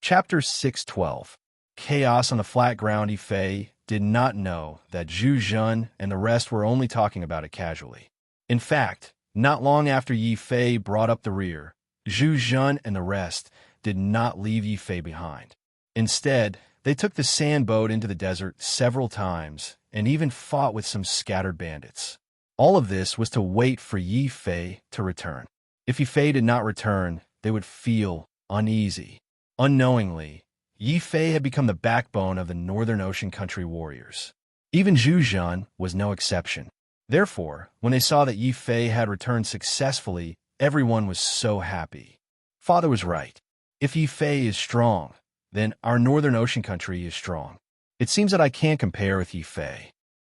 Chapter 612. Chaos on the flat ground. Fei did not know that Zhu Zhen and the rest were only talking about it casually. In fact, not long after Yi Fei brought up the rear, Zhu Zhen and the rest did not leave Yi Fei behind. Instead, they took the sand boat into the desert several times and even fought with some scattered bandits. All of this was to wait for Yi Fei to return. If Yi Fei did not return, they would feel uneasy. Unknowingly, Yi Fei had become the backbone of the Northern Ocean Country warriors. Even Zhu Zhen was no exception. Therefore, when they saw that Yi Fei had returned successfully, everyone was so happy. Father was right. If Yi Fei is strong, then our Northern Ocean Country is strong. It seems that I can't compare with Yi Fei.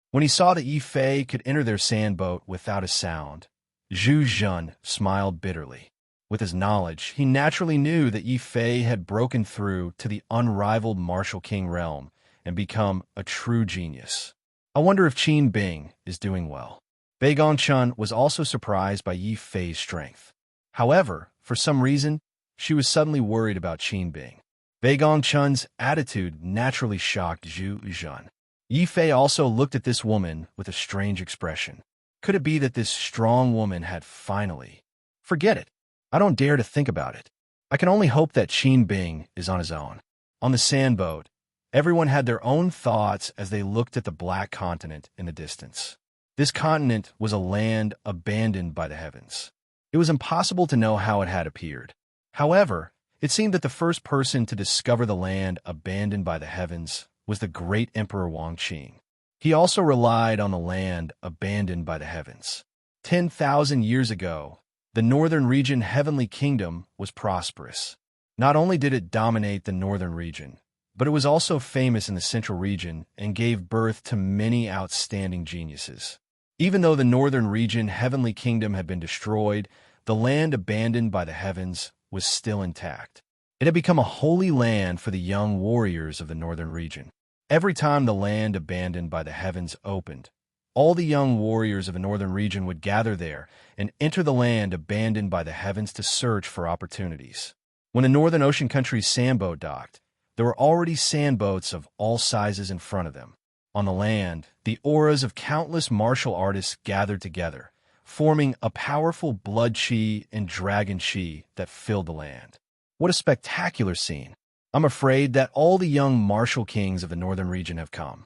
When he saw that Yi Fei could enter their sand boat without a sound, Zhu Zhen smiled bitterly. With his knowledge, he naturally knew that Yi Fei had broken through to the unrivaled Martial King realm and become a true genius. I wonder if Qin Bing is doing well. Bei Gongchun was also surprised by Yi Fei's strength. However, for some reason, she was suddenly worried about Qin Bing. Bei Gongchun's attitude naturally shocked Zhu Zhen. Yi Fei also looked at this woman with a strange expression. Could it be that this strong woman had finally... Forget it. I don't dare to think about it. I can only hope that Qin Bing is on his own. On the sand boat, everyone had their own thoughts as they looked at the black continent in the distance. This continent was a land abandoned by the heavens. It was impossible to know how it had appeared. However, it seemed that the first person to discover the land abandoned by the heavens was the great Emperor Wang Qing. He also relied on the land abandoned by the heavens. 10,000 years ago, the northern region Heavenly Kingdom was prosperous. Not only did it dominate the northern region, but it was also famous in the central region and gave birth to many outstanding geniuses. Even though the northern region Heavenly Kingdom had been destroyed, the land abandoned by the heavens was still intact. It had become a holy land for the young warriors of the northern region. Every time the land abandoned by the heavens opened, all the young warriors of the northern region would gather there and enter the land abandoned by the heavens to search for opportunities. When the Northern Ocean Country's sandboat docked, there were already sandboats of all sizes in front of them. On the land, the auras of countless martial artists gathered together, forming a powerful blood chi and dragon chi that filled the land. What a spectacular scene! I'm afraid that all the young martial kings of the northern region have come.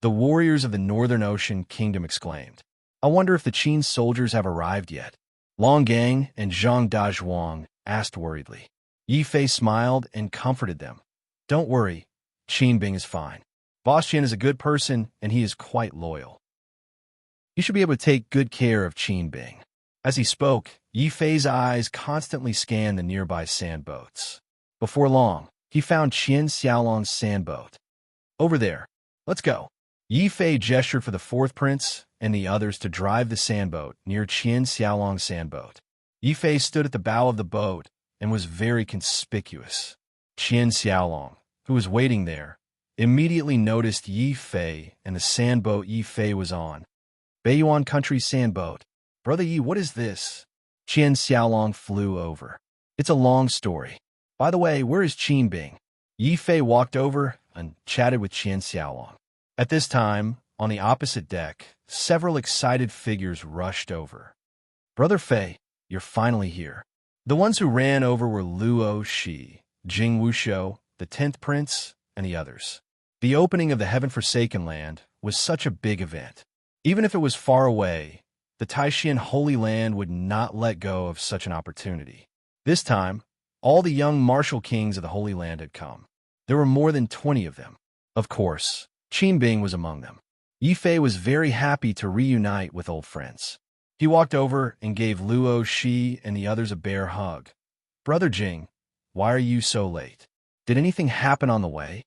The warriors of the Northern Ocean Kingdom exclaimed. I wonder if the Qin soldiers have arrived yet. Long Gang and Zhang Dazhuang asked worriedly. Yi Fei smiled and comforted them. Don't worry, Qin Bing is fine. Boss Qian is a good person and he is quite loyal. You should be able to take good care of Qin Bing. As he spoke, Yi Fei's eyes constantly scanned the nearby sandboats. Before long, he found Qian Xiaolong's sandboat. Over there. Let's go. Yi Fei gestured for the fourth prince and the others to drive the sandboat near Qian Xiaolong's sandboat. Yi Fei stood at the bow of the boat and was very conspicuous. Qian Xiaolong, who was waiting there, immediately noticed Yi Fei and the sandboat Yi Fei was on. Beiyuan Country sandboat. Brother Yi, what is this? Qian Xiaolong flew over. It's a long story. By the way, where is Qin Bing? Yi Fei walked over and chatted with Qian Xiaolong. At this time, on the opposite deck, several excited figures rushed over. Brother Fei, you're finally here. The ones who ran over were Luo Shi, Jing Wushou, the 10th Prince, and the others. The opening of the Heaven-Forsaken Land was such a big event. Even if it was far away, the Taishan Holy Land would not let go of such an opportunity. This time, all the young martial kings of the Holy Land had come. There were more than 20 of them. Of course, Qin Bing was among them. Yi Fei was very happy to reunite with old friends. He walked over and gave Luo Shi and the others a bear hug. Brother Jing, why are you so late? Did anything happen on the way?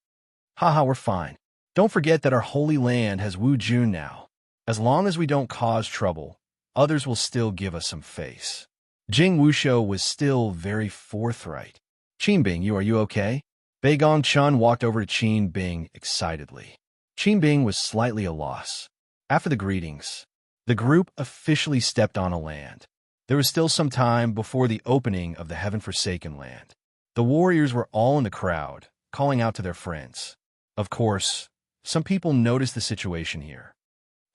Haha, we're fine. Don't forget that our holy land has Wu Jun now. As long as we don't cause trouble, others will still give us some face. Jing Wushou was still very forthright. Qin Bing, are you okay? Bei Gongchun walked over to Qin Bing excitedly. Qin Bing was slightly a loss. After the greetings, the group officially stepped on a land. There was still some time before the opening of the Heaven-Forsaken Land. The warriors were all in the crowd, calling out to their friends. Of course, some people noticed the situation here.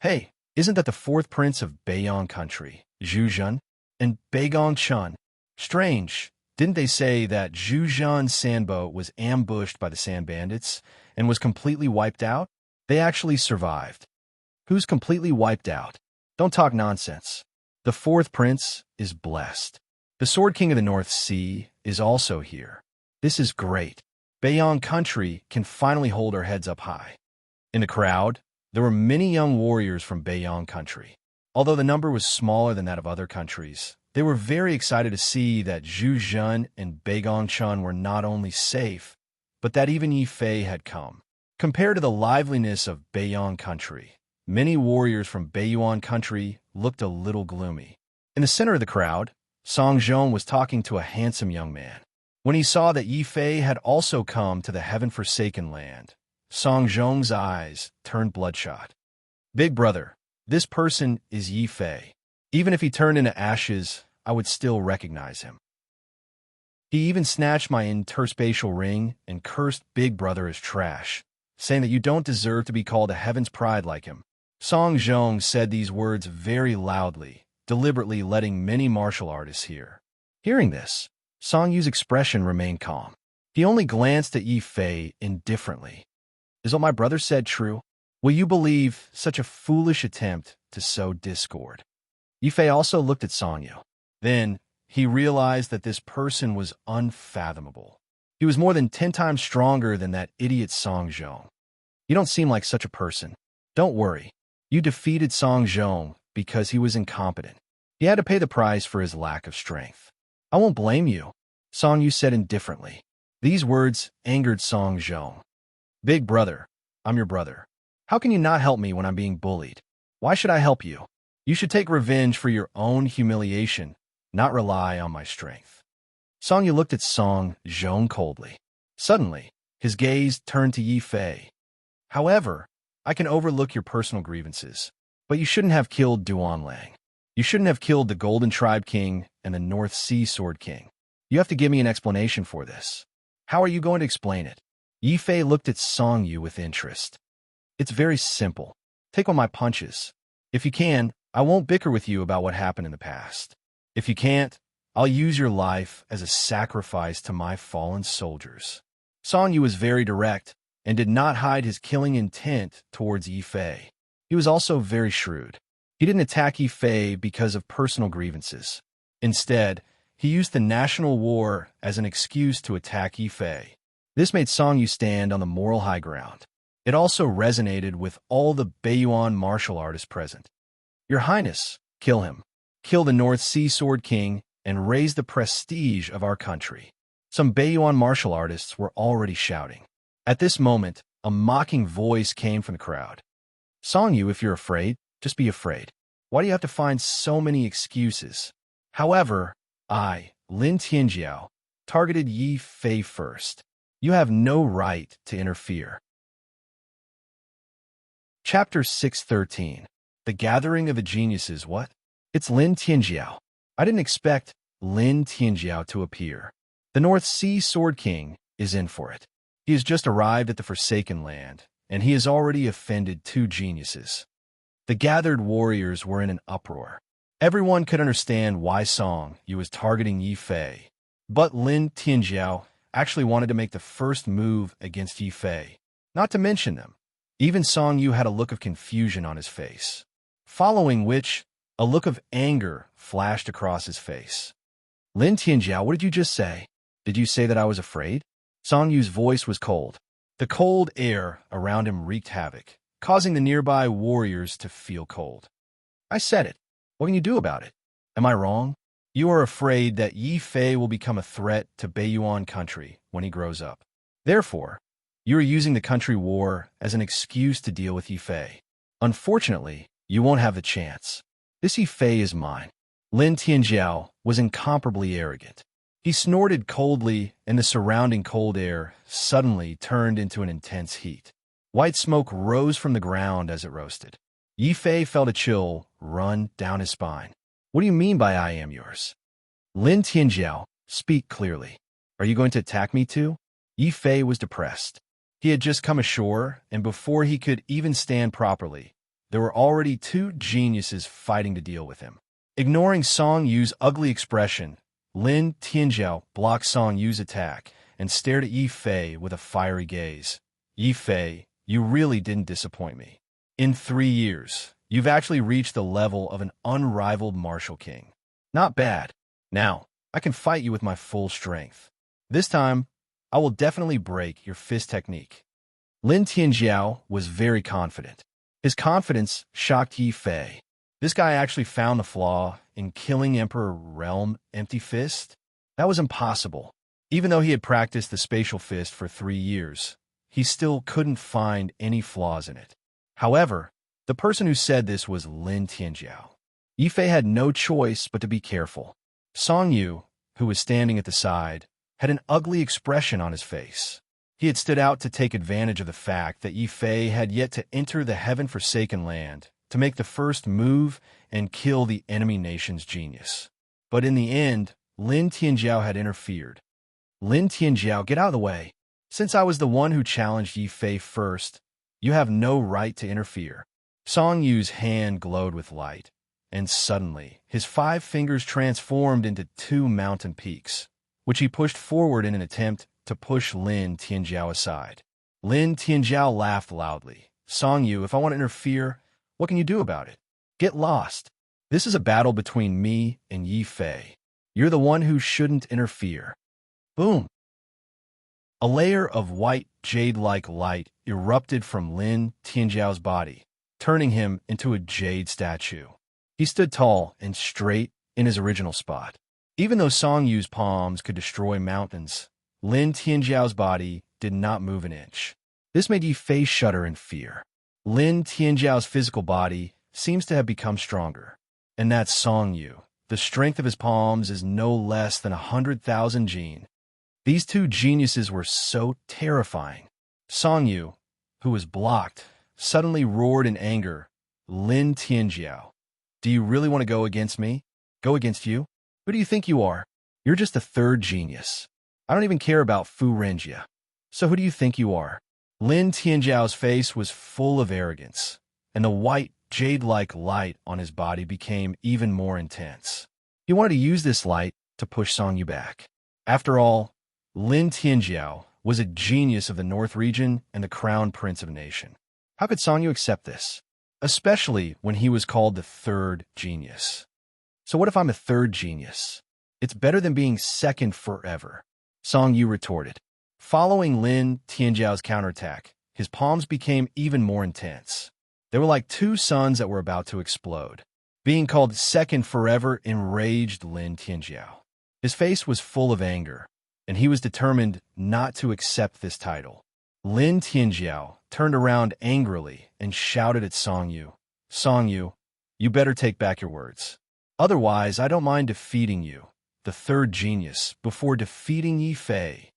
Hey, isn't that the fourth prince of Beiyang country, Zhu Zhen? And Beigong Chun? Strange, didn't they say that Zhu Zhen's sandboat was ambushed by the sand bandits and was completely wiped out? They actually survived. Who's completely wiped out? Don't talk nonsense. The fourth prince is blessed. The Sword King of the North Sea is also here. This is great. Beiyang country can finally hold our heads up high. In the crowd, there were many young warriors from Beiyang country. Although the number was smaller than that of other countries, they were very excited to see that Zhu Zhen and Beigong Chun were not only safe, but that even Yi Fei had come. Compared to the liveliness of Beiyang country, many warriors from Beiyuan country looked a little gloomy. In the center of the crowd, Song Zhong was talking to a handsome young man. When he saw that Yi Fei had also come to the heaven-forsaken land, Song Zhong's eyes turned bloodshot. Big brother, this person is Yi Fei. Even if he turned into ashes, I would still recognize him. He even snatched my interspatial ring and cursed Big Brother as trash, saying that you don't deserve to be called a heaven's pride like him. Song Zhong said these words very loudly, deliberately letting many martial artists hear. Hearing this, Song Yu's expression remained calm. He only glanced at Yi Fei indifferently. Is what my brother said true? Will you believe such a foolish attempt to sow discord? Yi Fei also looked at Song Yu. Then, he realized that this person was unfathomable. He was more than 10 times stronger than that idiot Song Zhong. You don't seem like such a person. Don't worry. You defeated Song Zhong because he was incompetent. He had to pay the price for his lack of strength. I won't blame you, Song Yu said indifferently. These words angered Song Zhong. Big brother, I'm your brother. How can you not help me when I'm being bullied? Why should I help you? You should take revenge for your own humiliation, not rely on my strength. Song Yu looked at Song Zhong coldly. Suddenly, his gaze turned to Yi Fei. However, I can overlook your personal grievances, but you shouldn't have killed Duan Lang. You shouldn't have killed the Golden Tribe King and the North Sea Sword King. You have to give me an explanation for this. How are you going to explain it? Yi Fei looked at Song Yu with interest. It's very simple. Take on my punches. If you can, I won't bicker with you about what happened in the past. If you can't, I'll use your life as a sacrifice to my fallen soldiers. Song Yu was very direct and did not hide his killing intent towards Yi Fei. He was also very shrewd. He didn't attack Yi Fei because of personal grievances. Instead, he used the national war as an excuse to attack Yi Fei. This made Song Yu stand on the moral high ground. It also resonated with all the Beiyuan martial artists present. Your Highness, kill him. Kill the North Sea Sword King and raise the prestige of our country. Some Beiyuan martial artists were already shouting. At this moment, a mocking voice came from the crowd. Song Yu, if you're afraid, just be afraid. Why do you have to find so many excuses? However, I, Lin Tianjiao, targeted Yi Fei first. You have no right to interfere. Chapter 613. The Gathering of the Geniuses. What? It's Lin Tianjiao. I didn't expect Lin Tianjiao to appear. The North Sea Sword King is in for it. He has just arrived at the Forsaken Land, and he has already offended 2 geniuses. The gathered warriors were in an uproar. Everyone could understand why Song Yu was targeting Yi Fei, but Lin Tianjiao actually wanted to make the first move against Yi Fei, not to mention them. Even Song Yu had a look of confusion on his face, following which, a look of anger flashed across his face. Lin Tianjiao, what did you just say? Did you say that I was afraid? Song Yu's voice was cold. The cold air around him wreaked havoc, causing the nearby warriors to feel cold. I said it. What can you do about it? Am I wrong? You are afraid that Yi Fei will become a threat to Beiyuan country when he grows up. Therefore, you are using the country war as an excuse to deal with Yi Fei. Unfortunately, you won't have the chance. This Yi Fei is mine. Lin Tianjiao was incomparably arrogant. He snorted coldly, and the surrounding cold air suddenly turned into an intense heat. White smoke rose from the ground as it roasted. Yi Fei felt a chill run down his spine. What do you mean by I am yours? Lin Tianjiao, speak clearly. Are you going to attack me too? Yi Fei was depressed. He had just come ashore, and before he could even stand properly, there were already two geniuses fighting to deal with him. Ignoring Song Yu's ugly expression, Lin Tianjiao blocked Song Yu's attack and stared at Yi Fei with a fiery gaze. Yi Fei, you really didn't disappoint me. In 3 years, you've actually reached the level of an unrivaled martial king. Not bad. Now, I can fight you with my full strength. This time, I will definitely break your fist technique. Lin Tianjiao was very confident. His confidence shocked Yi Fei. This guy actually found the flaw in killing Emperor Realm Empty Fist? That was impossible. Even though he had practiced the spatial fist for 3 years, he still couldn't find any flaws in it. However, the person who said this was Lin Tianjiao. Yi Fei had no choice but to be careful. Song Yu, who was standing at the side, had an ugly expression on his face. He had stood out to take advantage of the fact that Yi Fei had yet to enter the heaven-forsaken land to make the first move and kill the enemy nation's genius. But in the end, Lin Tianjiao had interfered. Lin Tianjiao, get out of the way. Since I was the one who challenged Yi Fei first, you have no right to interfere. Song Yu's hand glowed with light, and suddenly his 5 fingers transformed into 2 mountain peaks, which he pushed forward in an attempt to push Lin Tianjiao aside. Lin Tianjiao laughed loudly. Song Yu, if I want to interfere, what can you do about it? Get lost. This is a battle between me and Yi Fei. You're the one who shouldn't interfere. Boom! A layer of white, jade-like light erupted from Lin Tianjiao's body, turning him into a jade statue. He stood tall and straight in his original spot. Even though Song Yu's palms could destroy mountains, Lin Tianjiao's body did not move an inch. This made Yi Fei shudder in fear. Lin Tianjiao's physical body seems to have become stronger. And that's Song Yu. The strength of his palms is no less than 100,000 jin. These two geniuses were so terrifying. Song Yu, who was blocked, suddenly roared in anger. Lin Tianjiao, do you really want to go against me? Go against you? Who do you think you are? You're just a third genius. I don't even care about Fu Renjia. So who do you think you are? Lin Tianjiao's face was full of arrogance, and the white, jade-like light on his body became even more intense. He wanted to use this light to push Song Yu back. After all, Lin Tianjiao was a genius of the North region and the crown prince of a nation. How could Song Yu accept this? Especially when he was called the third genius. So what if I'm a third genius? It's better than being second forever. Song Yu retorted. Following Lin Tianjiao's counterattack, his palms became even more intense. They were like 2 suns that were about to explode. Being called second forever enraged Lin Tianjiao. His face was full of anger, and he was determined not to accept this title. Lin Tianjiao turned around angrily and shouted at Song Yu. Song Yu, you better take back your words. Otherwise, I don't mind defeating you, the third genius, before defeating Yi Fei.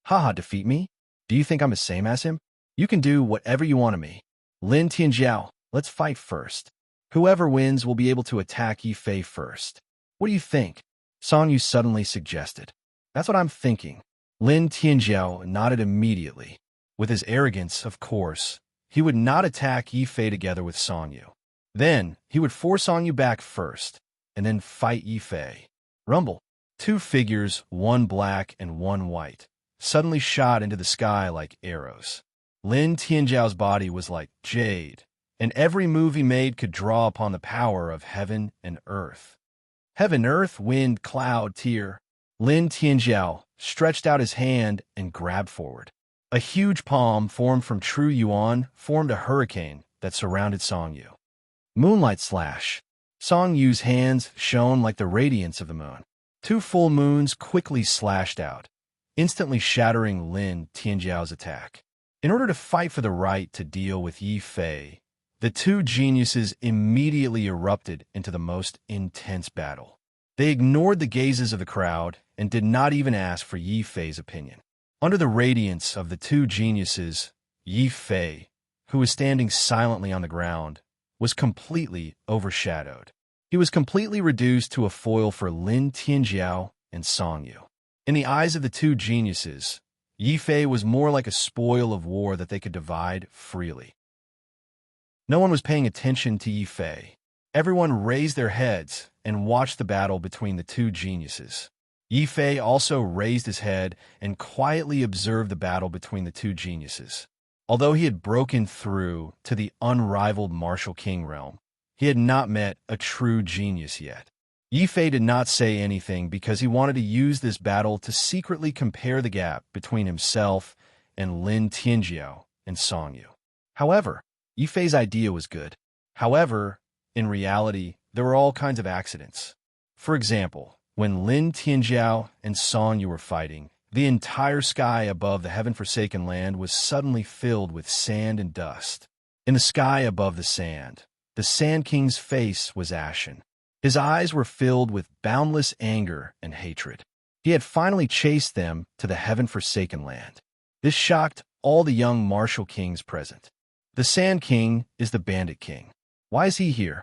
Haha, defeat me? Do you think I'm the same as him? You can do whatever you want of me. Lin Tianjiao, let's fight first. Whoever wins will be able to attack Yi Fei first. What do you think? Song Yu suddenly suggested. That's what I'm thinking. Lin Tianjiao nodded immediately. With his arrogance, of course, he would not attack Yi Fei together with Song Yu. Then, he would force Song Yu back first, and then fight Yi Fei. Rumble. 2 figures, one black and one white, suddenly shot into the sky like arrows. Lin Tianjiao's body was like jade, and every move he made could draw upon the power of heaven and earth. Heaven, earth, wind, cloud, tear. Lin Tianjiao stretched out his hand and grabbed forward. A huge palm formed from true yuan formed a hurricane that surrounded Song Yu. Moonlight slash. Song Yu's hands shone like the radiance of the moon. 2 full moons quickly slashed out, instantly shattering Lin Tianjiao's attack. In order to fight for the right to deal with Yi Fei, the 2 geniuses immediately erupted into the most intense battle. They ignored the gazes of the crowd and did not even ask for Yi Fei's opinion. Under the radiance of the 2 geniuses, Yi Fei, who was standing silently on the ground, was completely overshadowed. He was completely reduced to a foil for Lin Tianjiao and Song Yu. In the eyes of the two geniuses, Yi Fei was more like a spoil of war that they could divide freely. No one was paying attention to Yi Fei. Everyone raised their heads and watched the battle between the two geniuses. Yi Fei also raised his head and quietly observed the battle between the two geniuses. Although he had broken through to the unrivaled martial king realm, he had not met a true genius yet. Yi Fei did not say anything because he wanted to use this battle to secretly compare the gap between himself and Lin Tianjiao and Song Yu. However, Yi Fei's idea was good. However, in reality, there were all kinds of accidents. For example, when Lin Tianjiao and Song Yu were fighting, the entire sky above the heaven-forsaken land was suddenly filled with sand and dust. In the sky above the Sand King's face was ashen. His eyes were filled with boundless anger and hatred. He had finally chased them to the heaven-forsaken land. This shocked all the young martial kings present. The Sand King is the Bandit King. Why is he here?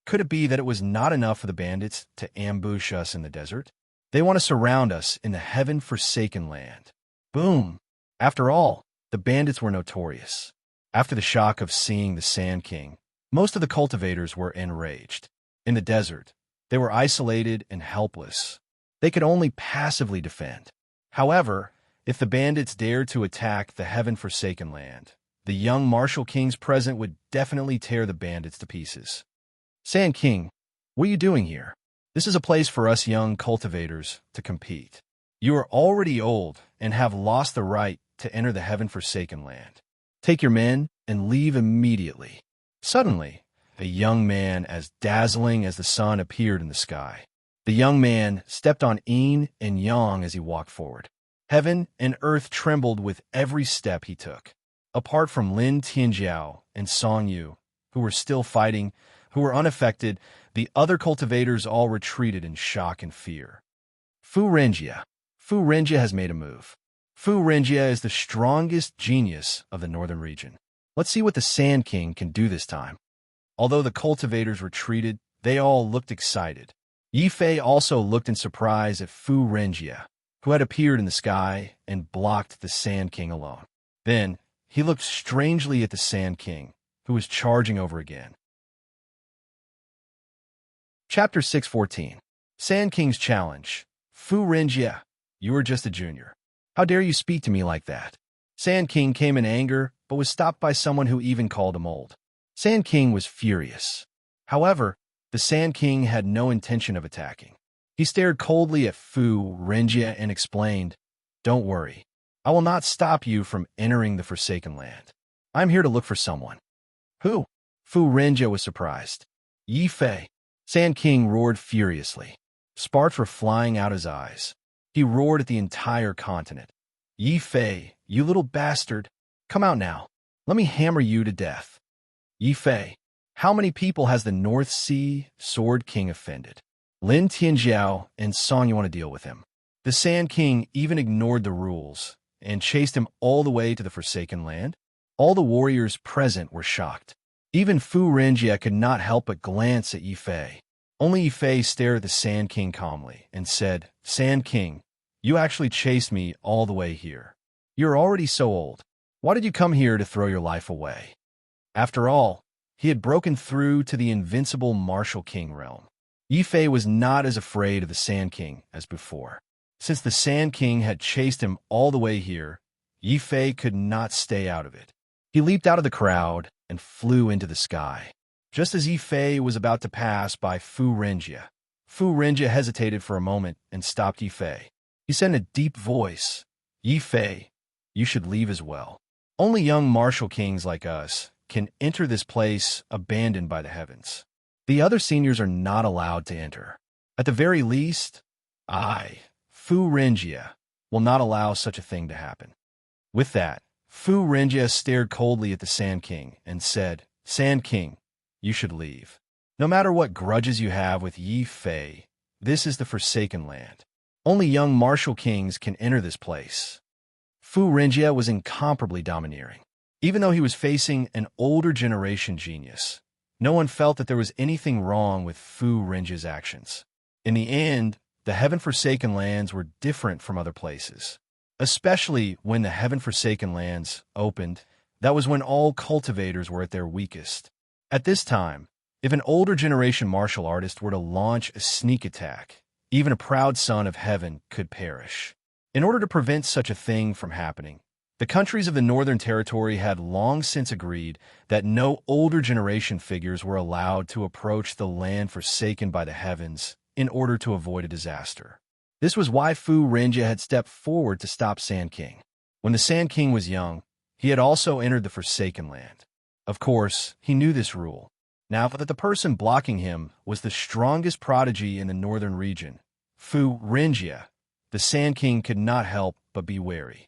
Could it be that it was not enough for the bandits to ambush us in the desert? They want to surround us in the heaven-forsaken land. Boom! After all, the bandits were notorious. After the shock of seeing the Sand King, most of the cultivators were enraged. In the desert, they were isolated and helpless. They could only passively defend. However, if the bandits dared to attack the heaven-forsaken land, the young martial kings present would definitely tear the bandits to pieces. Sand King, what are you doing here? This is a place for us young cultivators to compete. You are already old and have lost the right to enter the heaven-forsaken land. Take your men and leave immediately. Suddenly, a young man as dazzling as the sun appeared in the sky. The young man stepped on yin and yang as he walked forward. Heaven and earth trembled with every step he took. Apart from Lin Tianjiao and Song Yu, who were still fighting, who were unaffected, the other cultivators all retreated in shock and fear. Fu Renjia has made a move. Fu Renjia is the strongest genius of the northern region. Let's see what the Sand King can do this time. Although the cultivators retreated, they all looked excited. Yi Fei also looked in surprise at Fu Renjia, who had appeared in the sky and blocked the Sand King alone. Then, he looked strangely at the Sand King, who was charging over again. Chapter 614. Sand King's Challenge. Fu Renjia, you are just a junior. How dare you speak to me like that? Sand King came in anger, but was stopped by someone who even called him old. Sand King was furious. However, the Sand King had no intention of attacking. He stared coldly at Fu Renjia and explained, "Don't worry. I will not stop you from entering the Forsaken Land. I'm here to look for someone." "Who?" Fu Renjia was surprised. "Yi Fei." Sand King roared furiously. Sparks were flying out his eyes. He roared at the entire continent. "Yi Fei, you little bastard. Come out now. Let me hammer you to death." "Yi Fei, how many people has the North Sea Sword King offended? Lin Tianjiao and Song Yu want to deal with him." The Sand King even ignored the rules and chased him all the way to the Forsaken Land. All the warriors present were shocked. Even Fu Renjia could not help but glance at Yi Fei. Only Yi Fei stared at the Sand King calmly and said, "Sand King, you actually chased me all the way here. You're already so old. Why did you come here to throw your life away?" After all, he had broken through to the invincible martial king realm. Yi Fei was not as afraid of the Sand King as before. Since the Sand King had chased him all the way here, Yi Fei could not stay out of it. He leaped out of the crowd and flew into the sky. Just as Yi Fei was about to pass by Fu Renjia hesitated for a moment and stopped Yi Fei. He said in a deep voice, "Yi Fei, you should leave as well. Only young martial kings like us can enter this place abandoned by the heavens. The other seniors are not allowed to enter. At the very least, I, Fu Renjia, will not allow such a thing to happen." With that, Fu Renjia stared coldly at the Sand King and said, "Sand King, you should leave. No matter what grudges you have with Yi Fei, this is the Forsaken Land. Only young martial kings can enter this place." Fu Renjia was incomparably domineering. Even though he was facing an older generation genius, no one felt that there was anything wrong with Fu Renjia's actions. In the end, the heaven-forsaken lands were different from other places. Especially when the heaven-forsaken lands opened, that was when all cultivators were at their weakest. At this time, if an older generation martial artist were to launch a sneak attack, even a proud son of heaven could perish. In order to prevent such a thing from happening, the countries of the Northern Territory had long since agreed that no older generation figures were allowed to approach the land forsaken by the heavens in order to avoid a disaster. This was why Fu Renjie had stepped forward to stop Sand King. When the Sand King was young, he had also entered the Forsaken Land. Of course, he knew this rule. Now that the person blocking him was the strongest prodigy in the northern region, Fu Renjie, the Sand King could not help but be wary.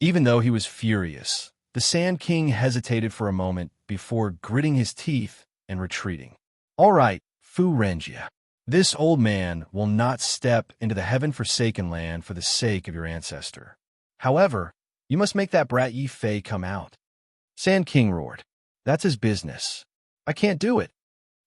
Even though he was furious, the Sand King hesitated for a moment before gritting his teeth and retreating. "All right, Fu Renjie. This old man will not step into the heaven-forsaken land for the sake of your ancestor. However, you must make that brat Yi Fei come out." Sand King roared. "That's his business. I can't do it."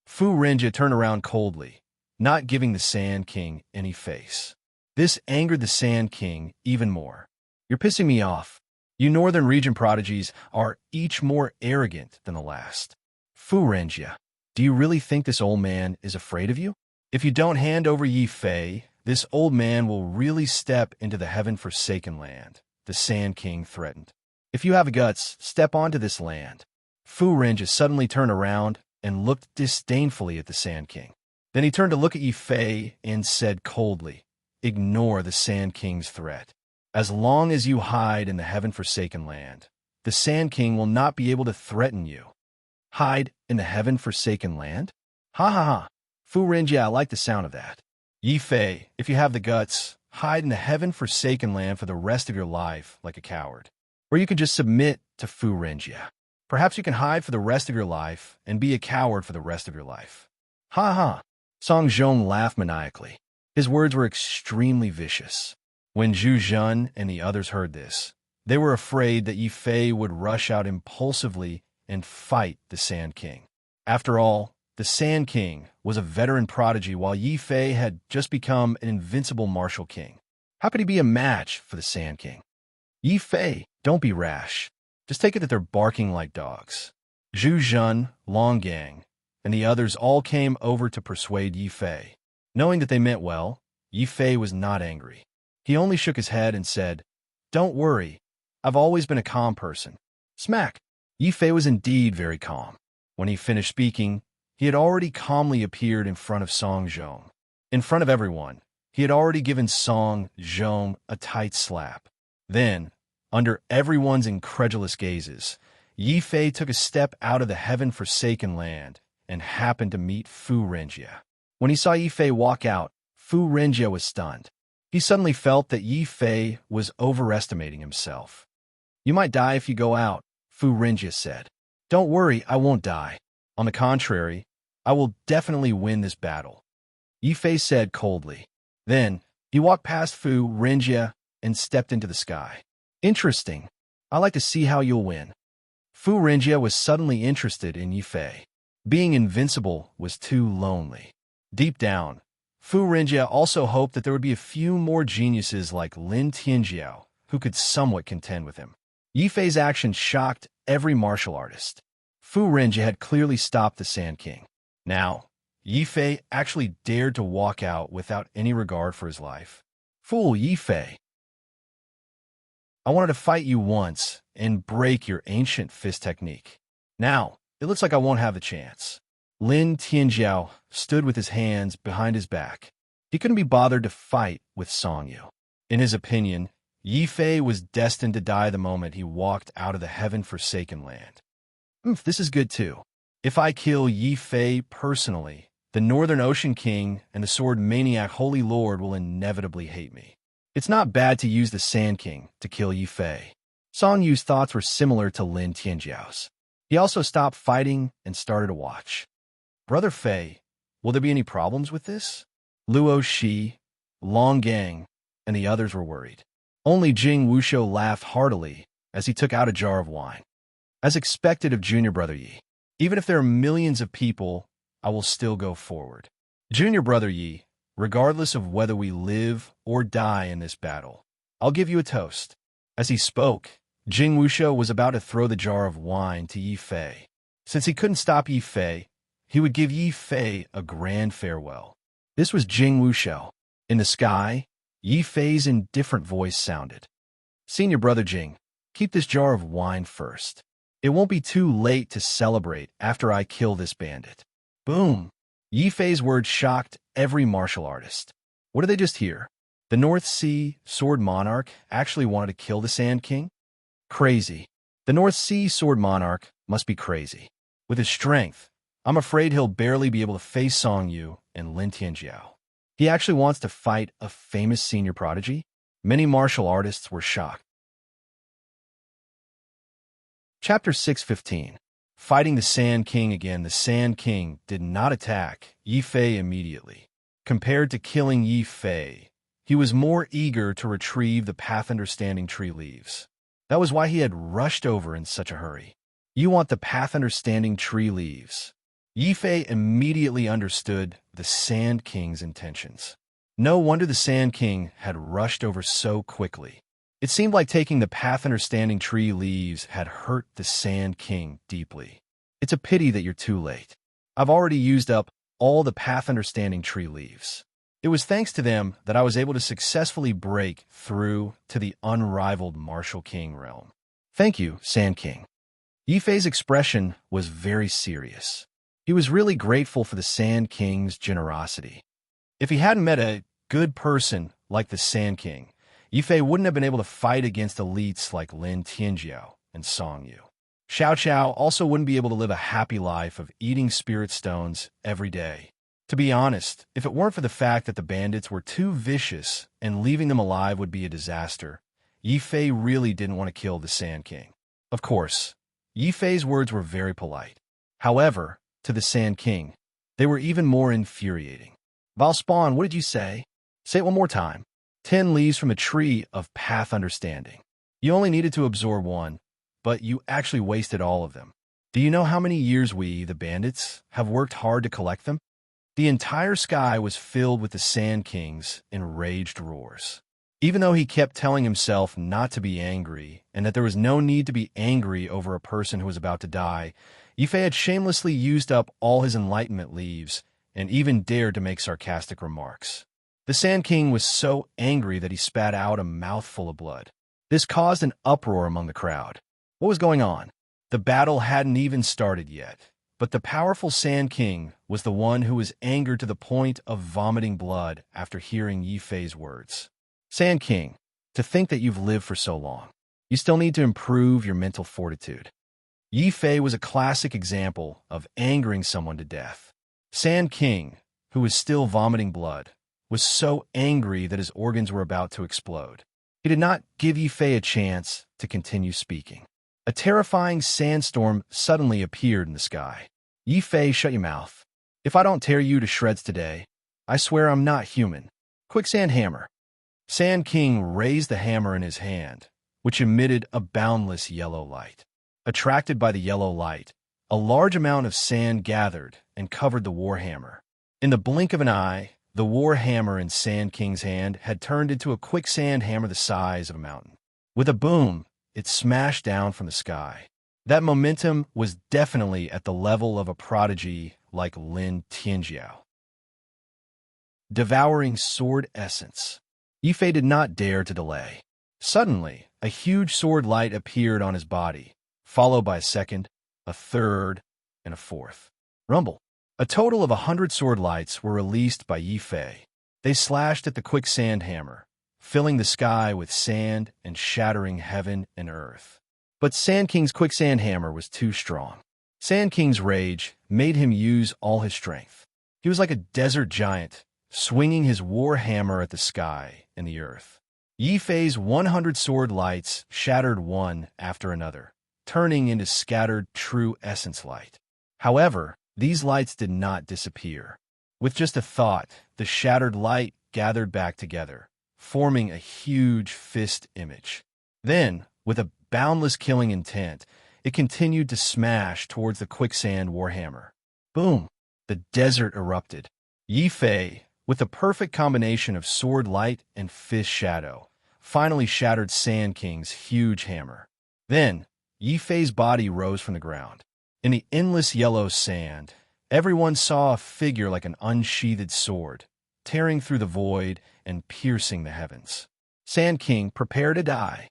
Fu Renjie turned around coldly, not giving the Sand King any face. This angered the Sand King even more. "You're pissing me off. You northern region prodigies are each more arrogant than the last. Fu Renjie, do you really think this old man is afraid of you? If you don't hand over Yi Fei, this old man will really step into the heaven-forsaken land," the Sand King threatened. "If you have guts, step onto this land." Fu Renjie suddenly turned around and looked disdainfully at the Sand King. Then he turned to look at Yi Fei and said coldly, "Ignore the Sand King's threat. As long as you hide in the heaven-forsaken land, the Sand King will not be able to threaten you." "Hide in the heaven-forsaken land? Ha ha ha. Fu Renjie, I like the sound of that. Yi Fei, if you have the guts, hide in the heaven-forsaken land for the rest of your life like a coward. Or you can just submit to Fu Renjie. Perhaps you can hide for the rest of your life and be a coward for the rest of your life." "Ha ha." Song Zhong laughed maniacally. His words were extremely vicious. When Zhu Zhen and the others heard this, they were afraid that Yi Fei would rush out impulsively and fight the Sand King. After all, the Sand King was a veteran prodigy while Yi Fei had just become an invincible martial king. How could he be a match for the Sand King? "Yi Fei, don't be rash. Just take it that they're barking like dogs." Zhu Zhen, Long Gang, and the others all came over to persuade Yi Fei. Knowing that they meant well, Yi Fei was not angry. He only shook his head and said, "Don't worry. I've always been a calm person." Smack! Yi Fei was indeed very calm. When he finished speaking, he had already calmly appeared in front of Song Zhong. In front of everyone, he had already given Song Zhong a tight slap. Then, under everyone's incredulous gazes, Yi Fei took a step out of the heaven-forsaken land and happened to meet Fu Renjie. When he saw Yi Fei walk out, Fu Renjie was stunned. He suddenly felt that Yi Fei was overestimating himself. "You might die if you go out," Fu Renjie said. "Don't worry, I won't die. On the contrary, I will definitely win this battle," Yi Fei said coldly. Then, he walked past Fu Renjie and stepped into the sky. "Interesting. I like to see how you'll win." Fu Renjie was suddenly interested in Yi Fei. Being invincible was too lonely. Deep down, Fu Renjie also hoped that there would be a few more geniuses like Lin Tianjiao who could somewhat contend with him. Yi Fei's action shocked every martial artist. Fu Renjie had clearly stopped the Sand King. Now, Yi Fei actually dared to walk out without any regard for his life. "Fool Yi Fei. I wanted to fight you once and break your ancient fist technique. Now, it looks like I won't have the chance." Lin Tianjiao stood with his hands behind his back. He couldn't be bothered to fight with Song Yu. In his opinion, Yi Fei was destined to die the moment he walked out of the heaven-forsaken land. This is good too. If I kill Yi Fei personally, the Northern Ocean King and the Sword Maniac Holy Lord will inevitably hate me. It's not bad to use the Sand King to kill Yi Fei. Song Yu's thoughts were similar to Lin Tianjiao's. He also stopped fighting and started to watch. "Brother Fei, will there be any problems with this?" Luo Shi, Long Gang, and the others were worried. Only Jing Wushou laughed heartily as he took out a jar of wine. "As expected of Junior Brother Yi, even if there are millions of people, I will still go forward." Junior Brother Yi, regardless of whether we live or die in this battle, I'll give you a toast." As he spoke, Jing Wushou was about to throw the jar of wine to Yi Fei. Since he couldn't stop Yi Fei, he would give Yi Fei a grand farewell. This was Jing Wushou. In the sky, Yi Fei's indifferent voice sounded. "Senior brother Jing, keep this jar of wine first. It won't be too late to celebrate after I kill this bandit." Boom! Yi Fei's words shocked every martial artist. What did they just hear? The North Sea Sword Monarch actually wanted to kill the Sand King? Crazy. The North Sea Sword Monarch must be crazy. With his strength, I'm afraid he'll barely be able to face Song Yu and Lin Tianjiao. He actually wants to fight a famous senior prodigy? Many martial artists were shocked. Chapter 615. Fighting the Sand King again. The Sand King did not attack Yi Fei immediately. Compared to killing Yi Fei, he was more eager to retrieve the Path Understanding Tree leaves. That was why he had rushed over in such a hurry. You want the Path Understanding Tree leaves. Yi Fei immediately understood the Sand King's intentions. No wonder the Sand King had rushed over so quickly. It seemed like taking the Path Understanding Tree leaves had hurt the Sand King deeply. It's a pity that you're too late. I've already used up all the Path Understanding Tree leaves. It was thanks to them that I was able to successfully break through to the unrivaled Martial King realm. Thank you, Sand King. Yi Fei's expression was very serious. He was really grateful for the Sand King's generosity. If he hadn't met a good person like the Sand King, Yi Fei wouldn't have been able to fight against elites like Lin Tianjiao and Song Yu. Xiao Qiao also wouldn't be able to live a happy life of eating spirit stones every day. To be honest, if it weren't for the fact that the bandits were too vicious and leaving them alive would be a disaster, Yi Fei really didn't want to kill the Sand King. Of course, Yi Fei's words were very polite. However, to the Sand King, they were even more infuriating. Valspawn, what did you say? Say it one more time. 10 leaves from a tree of Path Understanding. You only needed to absorb one, but you actually wasted all of them. Do you know how many years we, the bandits, have worked hard to collect them? The entire sky was filled with the Sand King's enraged roars. Even though he kept telling himself not to be angry and that there was no need to be angry over a person who was about to die, Yi Fei had shamelessly used up all his enlightenment leaves and even dared to make sarcastic remarks. The Sand King was so angry that he spat out a mouthful of blood. This caused an uproar among the crowd. What was going on? The battle hadn't even started yet, but the powerful Sand King was the one who was angered to the point of vomiting blood after hearing Yi Fei's words. Sand King, to think that you've lived for so long, you still need to improve your mental fortitude. Yi Fei was a classic example of angering someone to death. Sand King, who was still vomiting blood, was so angry that his organs were about to explode. He did not give Yi Fei a chance to continue speaking. A terrifying sandstorm suddenly appeared in the sky. Yi Fei, shut your mouth. If I don't tear you to shreds today, I swear I'm not human. Quicksand hammer. Sand King raised the hammer in his hand, which emitted a boundless yellow light. Attracted by the yellow light, a large amount of sand gathered and covered the warhammer. In the blink of an eye, the warhammer in Sand King's hand had turned into a quicksand hammer the size of a mountain. With a boom, it smashed down from the sky. That momentum was definitely at the level of a prodigy like Lin Tianjiao. Devouring sword essence. Yi Fei did not dare to delay. Suddenly, a huge sword light appeared on his body, followed by a second, a third, and a fourth. Rumble. A total of 100 sword lights were released by Yi Fei. They slashed at the quicksand hammer, filling the sky with sand and shattering heaven and earth. But Sand King's quicksand hammer was too strong. Sand King's rage made him use all his strength. He was like a desert giant, swinging his war hammer at the sky and the earth. Yi Fei's 100 sword lights shattered one after another, turning into scattered true essence light. However, these lights did not disappear. With just a thought, the shattered light gathered back together, forming a huge fist image. Then, with a boundless killing intent, it continued to smash towards the quicksand warhammer. Boom! The desert erupted. Yi Fei, with the perfect combination of sword light and fist shadow, finally shattered Sand King's huge hammer. Then, Yi Fei's body rose from the ground. In the endless yellow sand, everyone saw a figure like an unsheathed sword, tearing through the void and piercing the heavens. Sand King, prepare to die.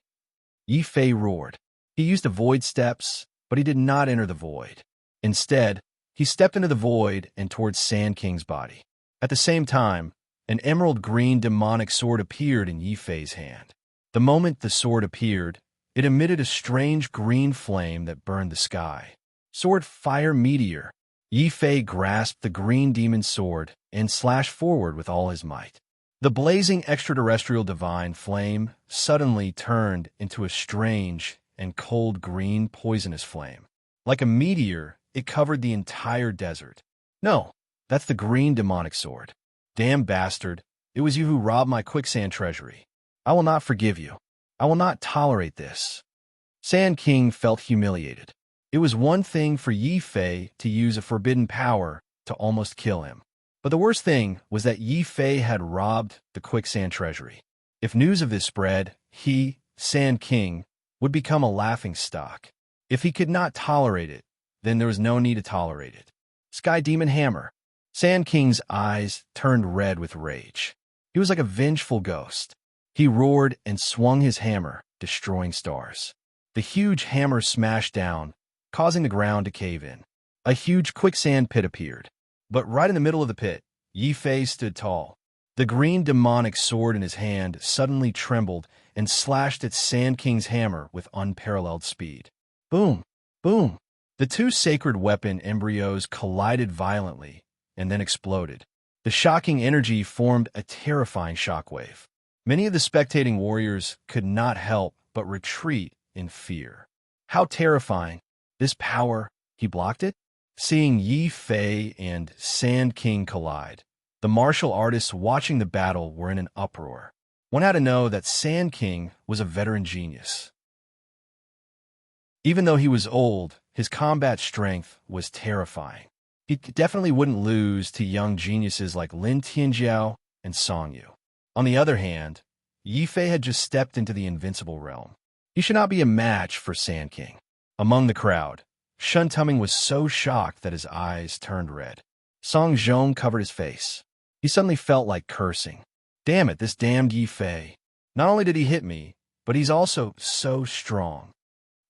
Yi Fei roared. He used the void steps, but he did not enter the void. Instead, he stepped into the void and towards Sand King's body. At the same time, an emerald-green demonic sword appeared in Yi Fei's hand. The moment the sword appeared, it emitted a strange green flame that burned the sky. Sword Fire Meteor. Yi Fei grasped the green demon sword and slashed forward with all his might. The blazing extraterrestrial divine flame suddenly turned into a strange and cold green poisonous flame. Like a meteor, it covered the entire desert. No, that's the green demonic sword. Damn bastard, it was you who robbed my quicksand treasury. I will not forgive you. I will not tolerate this. Sand King felt humiliated. It was one thing for Yi Fei to use a forbidden power to almost kill him. But the worst thing was that Yi Fei had robbed the quicksand treasury. If news of this spread, he, Sand King, would become a laughingstock. If he could not tolerate it, then there was no need to tolerate it. Sky Demon Hammer. Sand King's eyes turned red with rage. He was like a vengeful ghost. He roared and swung his hammer, destroying stars. The huge hammer smashed down, causing the ground to cave in. A huge quicksand pit appeared. But right in the middle of the pit, Yi Fei stood tall. The green demonic sword in his hand suddenly trembled and slashed at Sand King's hammer with unparalleled speed. Boom! Boom! The two sacred weapon embryos collided violently and then exploded. The shocking energy formed a terrifying shockwave. Many of the spectating warriors could not help but retreat in fear. How terrifying! This power, he blocked it? Seeing Yi Fei and Sand King collide, the martial artists watching the battle were in an uproar. One had to know that Sand King was a veteran genius. Even though he was old, his combat strength was terrifying. He definitely wouldn't lose to young geniuses like Lin Tianjiao and Song Yu. On the other hand, Yi Fei had just stepped into the invincible realm. He should not be a match for Sand King. Among the crowd, Shun Tuming was so shocked that his eyes turned red. Song Zhong covered his face. He suddenly felt like cursing. Damn it, this damned Yi Fei. Not only did he hit me, but he's also so strong.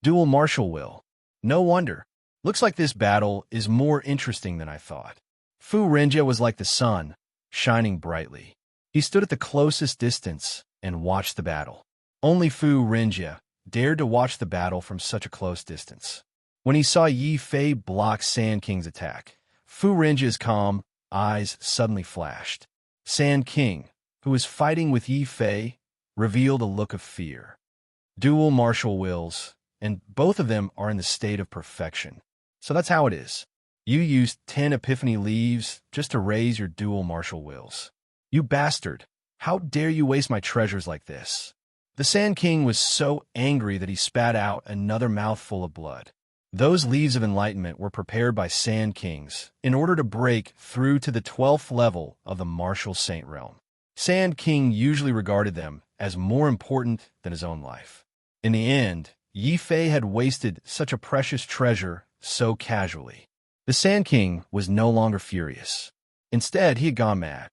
Dual martial will. No wonder. Looks like this battle is more interesting than I thought. Fu Renjie was like the sun, shining brightly. He stood at the closest distance and watched the battle. Only Fu Renjie dared to watch the battle from such a close distance. When he saw Yi Fei block Sand King's attack, Fu Renjie's calm eyes suddenly flashed. Sand King, who was fighting with Yi Fei, revealed a look of fear. Dual martial wills, and both of them are in the state of perfection. So that's how it is. You used 10 epiphany leaves just to raise your dual martial wills. You bastard! How dare you waste my treasures like this? The Sand King was so angry that he spat out another mouthful of blood. Those leaves of enlightenment were prepared by Sand Kings in order to break through to the 12th level of the martial saint realm. Sand King usually regarded them as more important than his own life. In the end, Yi Fei had wasted such a precious treasure so casually. The Sand King was no longer furious. Instead, he had gone mad.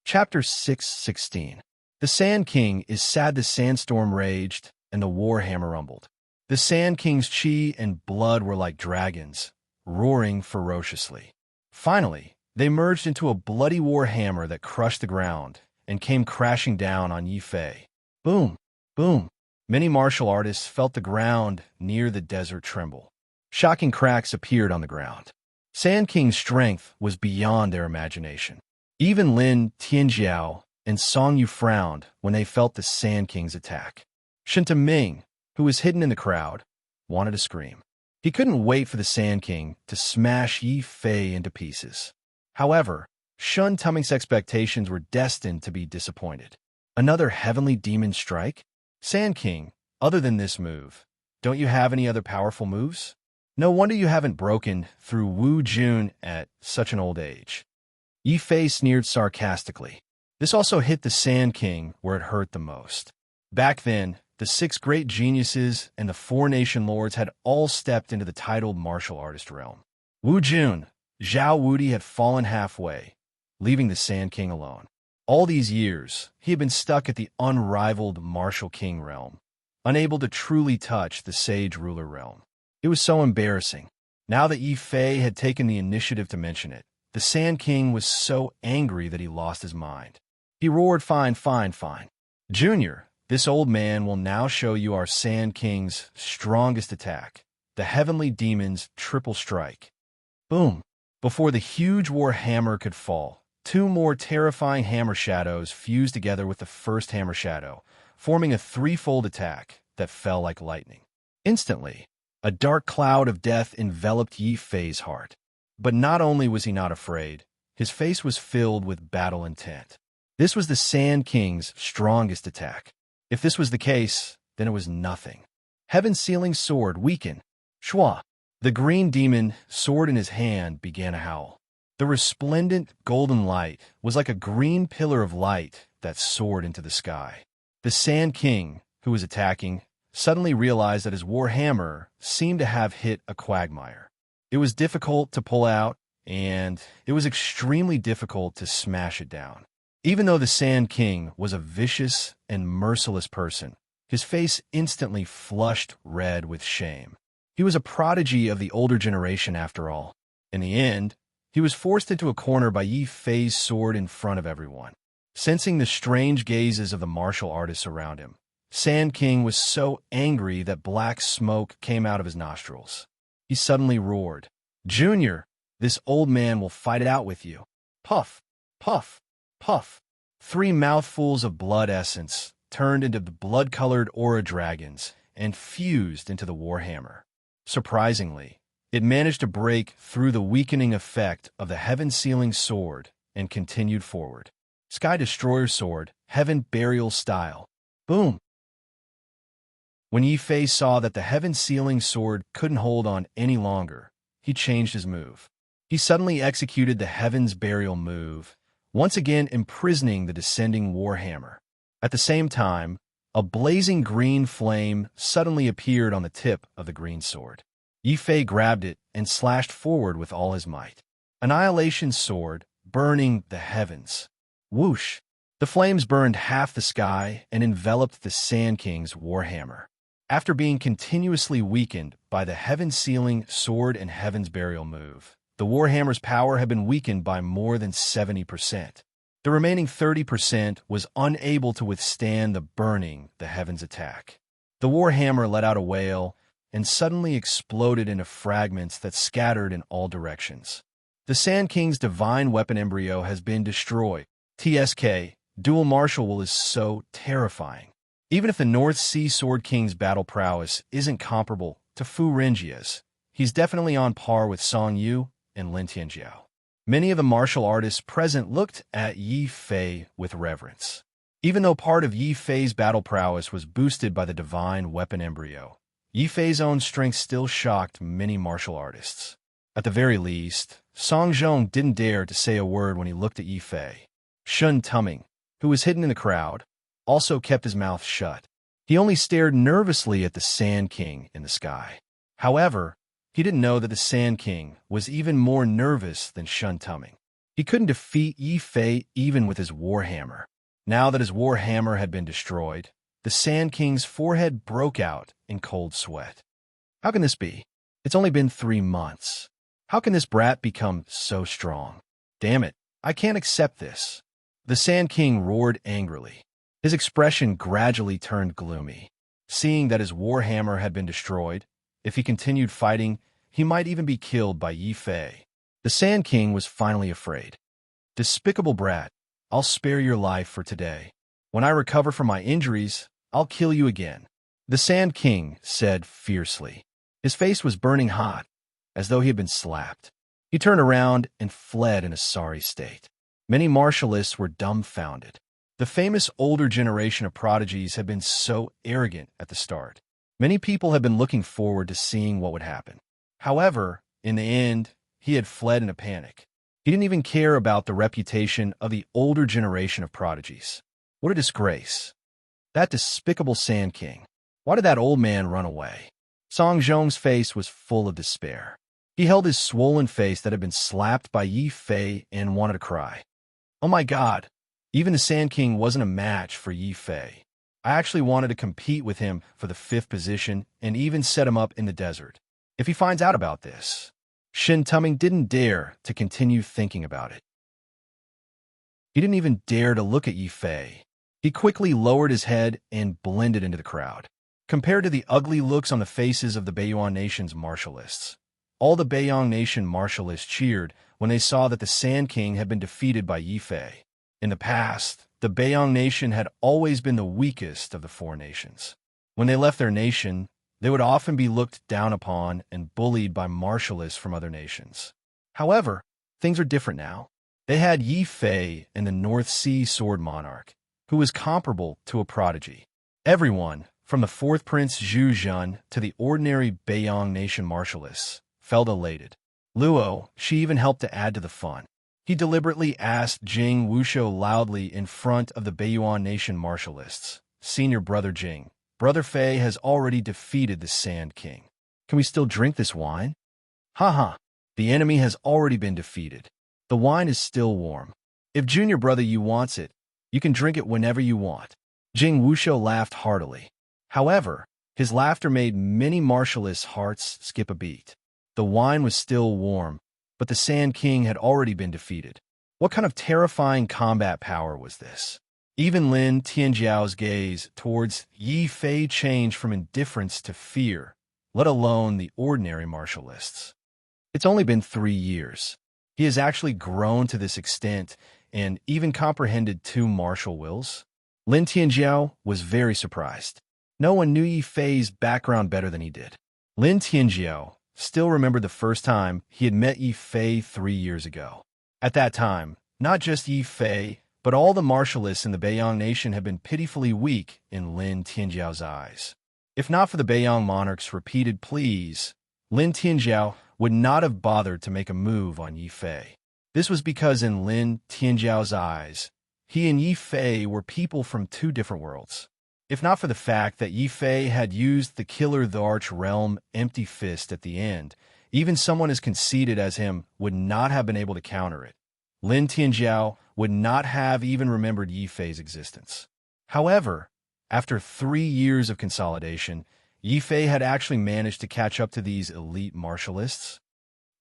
Chapter 6:16. The Sand King is sad the sandstorm raged and the warhammer rumbled. The Sand King's chi and blood were like dragons, roaring ferociously. Finally, they merged into a bloody warhammer that crushed the ground and came crashing down on Yi Fei. Boom! Boom! Many martial artists felt the ground near the desert tremble. Shocking cracks appeared on the ground. Sand King's strength was beyond their imagination. Even Lin Tianjiao and Song Yu frowned when they felt the Sand King's attack. Shen Ming, who was hidden in the crowd, wanted to scream. He couldn't wait for the Sand King to smash Yi Fei into pieces. However, Shun Tuming's expectations were destined to be disappointed. Another heavenly demon strike? Sand King, other than this move, don't you have any other powerful moves? No wonder you haven't broken through Wu Jun at such an old age. Yi Fei sneered sarcastically. This also hit the Sand King where it hurt the most. Back then, the 6 great geniuses and the 4 nation lords had all stepped into the titled martial artist realm. Wu Jun, Zhao Wudi had fallen halfway, leaving the Sand King alone. All these years, he had been stuck at the unrivaled martial king realm, unable to truly touch the sage ruler realm. It was so embarrassing. Now that Yi Fei had taken the initiative to mention it, the Sand King was so angry that he lost his mind. He roared, "Fine, fine, fine. Junior, this old man will now show you our Sand King's strongest attack, the Heavenly Demon's triple strike." Boom! Before the huge war hammer could fall, 2 more terrifying hammer shadows fused together with the first hammer shadow, forming a 3-fold attack that fell like lightning. Instantly, a dark cloud of death enveloped Yi Fei's heart. But not only was he not afraid, his face was filled with battle intent. This was the Sand King's strongest attack. If this was the case, then it was nothing. Heaven's sealing sword weakened. Shua! The green demon, sword in his hand, began to howl. The resplendent golden light was like a green pillar of light that soared into the sky. The Sand King, who was attacking, suddenly realized that his war hammer seemed to have hit a quagmire. It was difficult to pull out, and it was extremely difficult to smash it down. Even though the Sand King was a vicious and merciless person, his face instantly flushed red with shame. He was a prodigy of the older generation after all. In the end, he was forced into a corner by Yi Fei's sword in front of everyone. Sensing the strange gazes of the martial artists around him, Sand King was so angry that black smoke came out of his nostrils. He suddenly roared, "Junior, this old man will fight it out with you." Puff, puff, puff. 3 mouthfuls of blood essence turned into the blood-colored aura dragons and fused into the warhammer. Surprisingly, it managed to break through the weakening effect of the heaven-sealing sword and continued forward. Sky Destroyer sword, heaven burial style. Boom! When Yi Fei saw that the heaven-sealing sword couldn't hold on any longer, he changed his move. He suddenly executed the heaven's burial move, once again imprisoning the descending warhammer. At the same time, a blazing green flame suddenly appeared on the tip of the green sword. Yi Fei grabbed it and slashed forward with all his might. Annihilation sword, burning the heavens. Whoosh! The flames burned half the sky and enveloped the Sand King's warhammer. After being continuously weakened by the heaven-sealing sword and heaven's burial move, the warhammer's power had been weakened by more than 70%. The remaining 30% was unable to withstand the burning the heavens attack. The warhammer let out a wail and suddenly exploded into fragments that scattered in all directions. The Sand King's divine weapon embryo has been destroyed. TSK, dual martial will is so terrifying. Even if the North Sea Sword King's battle prowess isn't comparable to Fu Renjia's, he's definitely on par with Song Yu and Lin Tianjiao. Many of the martial artists present looked at Yi Fei with reverence. Even though part of Yi Fei's battle prowess was boosted by the divine weapon embryo, Yi Fei's own strength still shocked many martial artists. At the very least, Song Zhong didn't dare to say a word when he looked at Yi Fei. Shun Tuming, who was hidden in the crowd, also kept his mouth shut. He only stared nervously at the Sand King in the sky. However, he didn't know that the Sand King was even more nervous than Shun Tuming. He couldn't defeat Yi Fei even with his warhammer. Now that his warhammer had been destroyed, the Sand King's forehead broke out in cold sweat. How can this be? It's only been 3 months. How can this brat become so strong? Damn it, I can't accept this. The Sand King roared angrily. His expression gradually turned gloomy. Seeing that his warhammer had been destroyed, if he continued fighting, he might even be killed by Yi Fei. The Sand King was finally afraid. Despicable brat, I'll spare your life for today. When I recover from my injuries, I'll kill you again. The Sand King said fiercely. His face was burning hot, as though he had been slapped. He turned around and fled in a sorry state. Many martialists were dumbfounded. The famous older generation of prodigies had been so arrogant at the start. Many people had been looking forward to seeing what would happen. However, in the end, he had fled in a panic. He didn't even care about the reputation of the older generation of prodigies. What a disgrace. That despicable Sand King. Why did that old man run away? Song Zhong's face was full of despair. He held his swollen face that had been slapped by Yi Fei and wanted to cry. Oh my God, even the Sand King wasn't a match for Yi Fei. I actually wanted to compete with him for the 5th position and even set him up in the desert. If he finds out about this, Shin Tuming didn't dare to continue thinking about it. He didn't even dare to look at Yi Fei. He quickly lowered his head and blended into the crowd. Compared to the ugly looks on the faces of the Beiyuan Nation's martialists, all the Beiyang Nation martialists cheered when they saw that the Sand King had been defeated by Yi Fei. In the past, the Beiyang Nation had always been the weakest of the 4 nations. When they left their nation, they would often be looked down upon and bullied by martialists from other nations. However, things are different now. They had Yi Fei and the North Sea Sword Monarch, who was comparable to a prodigy. Everyone, from the 4th Prince Zhu Zhen to the ordinary Beiyang Nation martialists, felt elated. Luo, she even helped to add to the fun. He deliberately asked Jing Wushou loudly in front of the Beiyuan Nation martialists, "Senior Brother Jing, Brother Fei has already defeated the Sand King. Can we still drink this wine?" "Haha, the enemy has already been defeated. The wine is still warm. If Junior Brother you wants it, you can drink it whenever you want." Jing Wushou laughed heartily. However, his laughter made many martialists' hearts skip a beat. The wine was still warm, but the Sand King had already been defeated. What kind of terrifying combat power was this? Even Lin Tianjiao's gaze towards Yi Fei changed from indifference to fear, let alone the ordinary martialists. It's only been 3 years. He has actually grown to this extent and even comprehended 2 martial wills. Lin Tianjiao was very surprised. No one knew Yi Fei's background better than he did. Lin Tianjiao still remembered the first time he had met Yi Fei 3 years ago. At that time, not just Yi Fei, but all the martialists in the Beiyang Nation had been pitifully weak in Lin Tianjiao's eyes. If not for the Beiyang monarch's repeated pleas, Lin Tianjiao would not have bothered to make a move on Yi Fei. This was because in Lin Tianjiao's eyes, he and Yi Fei were people from 2 different worlds. If not for the fact that Yi Fei had used the Killer the Arch Realm Empty Fist at the end, even someone as conceited as him would not have been able to counter it. Lin Tianjiao would not have even remembered Yi Fei's existence. However, after 3 years of consolidation, Yi Fei had actually managed to catch up to these elite martialists.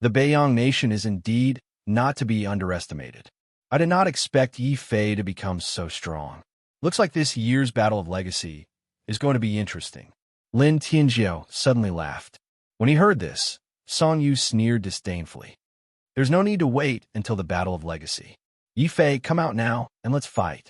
The Beiyang Nation is indeed not to be underestimated. I did not expect Yi Fei to become so strong. Looks like this year's Battle of Legacy is going to be interesting. Lin Tianjiao suddenly laughed. When he heard this, Song Yu sneered disdainfully. There's no need to wait until the Battle of Legacy. Yi Fei, come out now and let's fight.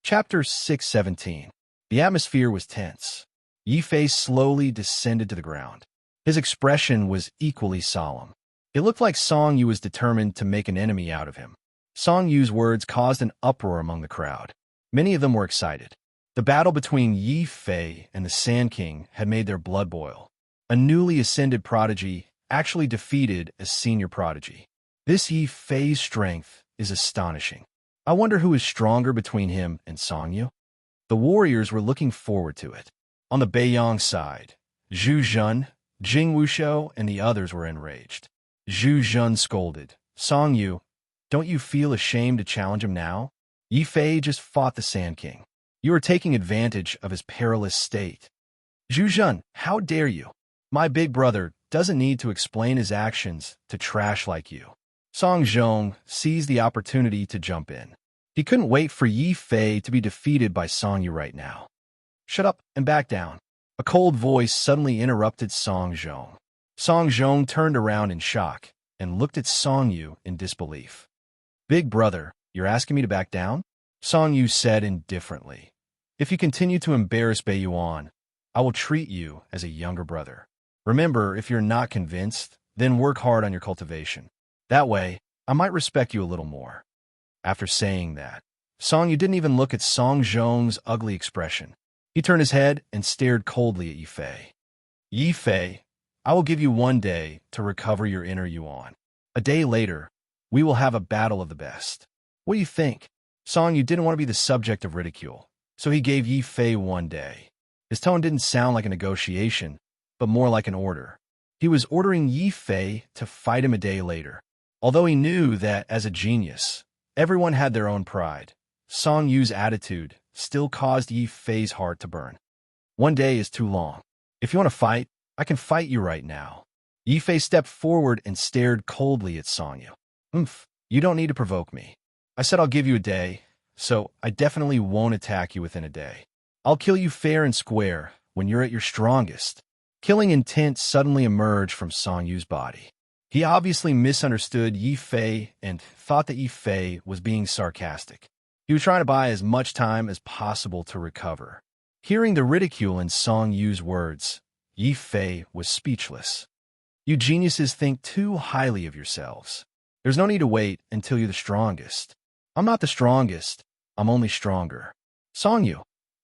Chapter 617. The atmosphere was tense. Yi Fei slowly descended to the ground. His expression was equally solemn. It looked like Song Yu was determined to make an enemy out of him. Song Yu's words caused an uproar among the crowd. Many of them were excited. The battle between Yi Fei and the Sand King had made their blood boil. A newly ascended prodigy actually defeated a senior prodigy. This Yi Fei's strength is astonishing. I wonder who is stronger between him and Song Yu. The warriors were looking forward to it. On the Beiyang side, Zhu Zhen, Jing Wushou, and the others were enraged. Zhu Zhen scolded, "Song Yu, don't you feel ashamed to challenge him now? Yi Fei just fought the Sand King. You are taking advantage of his perilous state." "Zhu Zhen, how dare you? My big brother doesn't need to explain his actions to trash like you." Song Zhong seized the opportunity to jump in. He couldn't wait for Yi Fei to be defeated by Song Yu right now. "Shut up and back down." A cold voice suddenly interrupted Song Zhong. Song Zhong turned around in shock and looked at Song Yu in disbelief. "Big brother, you're asking me to back down?" Song Yu said indifferently. "If you continue to embarrass Beiyuan, I will treat you as a younger brother. Remember, if you're not convinced, then work hard on your cultivation. That way, I might respect you a little more." After saying that, Song Yu didn't even look at Song Zhong's ugly expression. He turned his head and stared coldly at Yi Fei. Yi Fei, I will give you 1 day to recover your inner yuan. A day later, we will have a battle of the best. What do you think? Song Yu didn't want to be the subject of ridicule, so he gave Yi Fei 1 day. His tone didn't sound like a negotiation, but more like an order. He was ordering Yi Fei to fight him a day later. Although he knew that, as a genius, everyone had their own pride, Song Yu's attitude still caused Yi Fei's heart to burn. 1 day is too long. If you want to fight, I can fight you right now. Yi Fei stepped forward and stared coldly at Song Yu. You don't need to provoke me. I said I'll give you a day, so I definitely won't attack you within a day. I'll kill you fair and square when you're at your strongest. Killing intent suddenly emerged from Song Yu's body. He obviously misunderstood Yi Fei and thought that Yi Fei was being sarcastic. He was trying to buy as much time as possible to recover. Hearing the ridicule in Song Yu's words, Yi Fei was speechless. You geniuses think too highly of yourselves. There's no need to wait until you're the strongest. I'm not the strongest. I'm only stronger. Song Yu,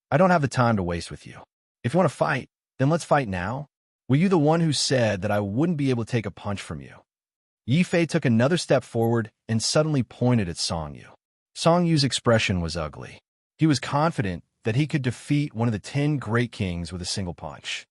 I don't have the time to waste with you. If you want to fight, then let's fight now. Were you the one who said that I wouldn't be able to take a punch from you? Yi Fei took another step forward and suddenly pointed at Song Yu. Song Yu's expression was ugly. He was confident that he could defeat one of the 10 great kings with a single punch.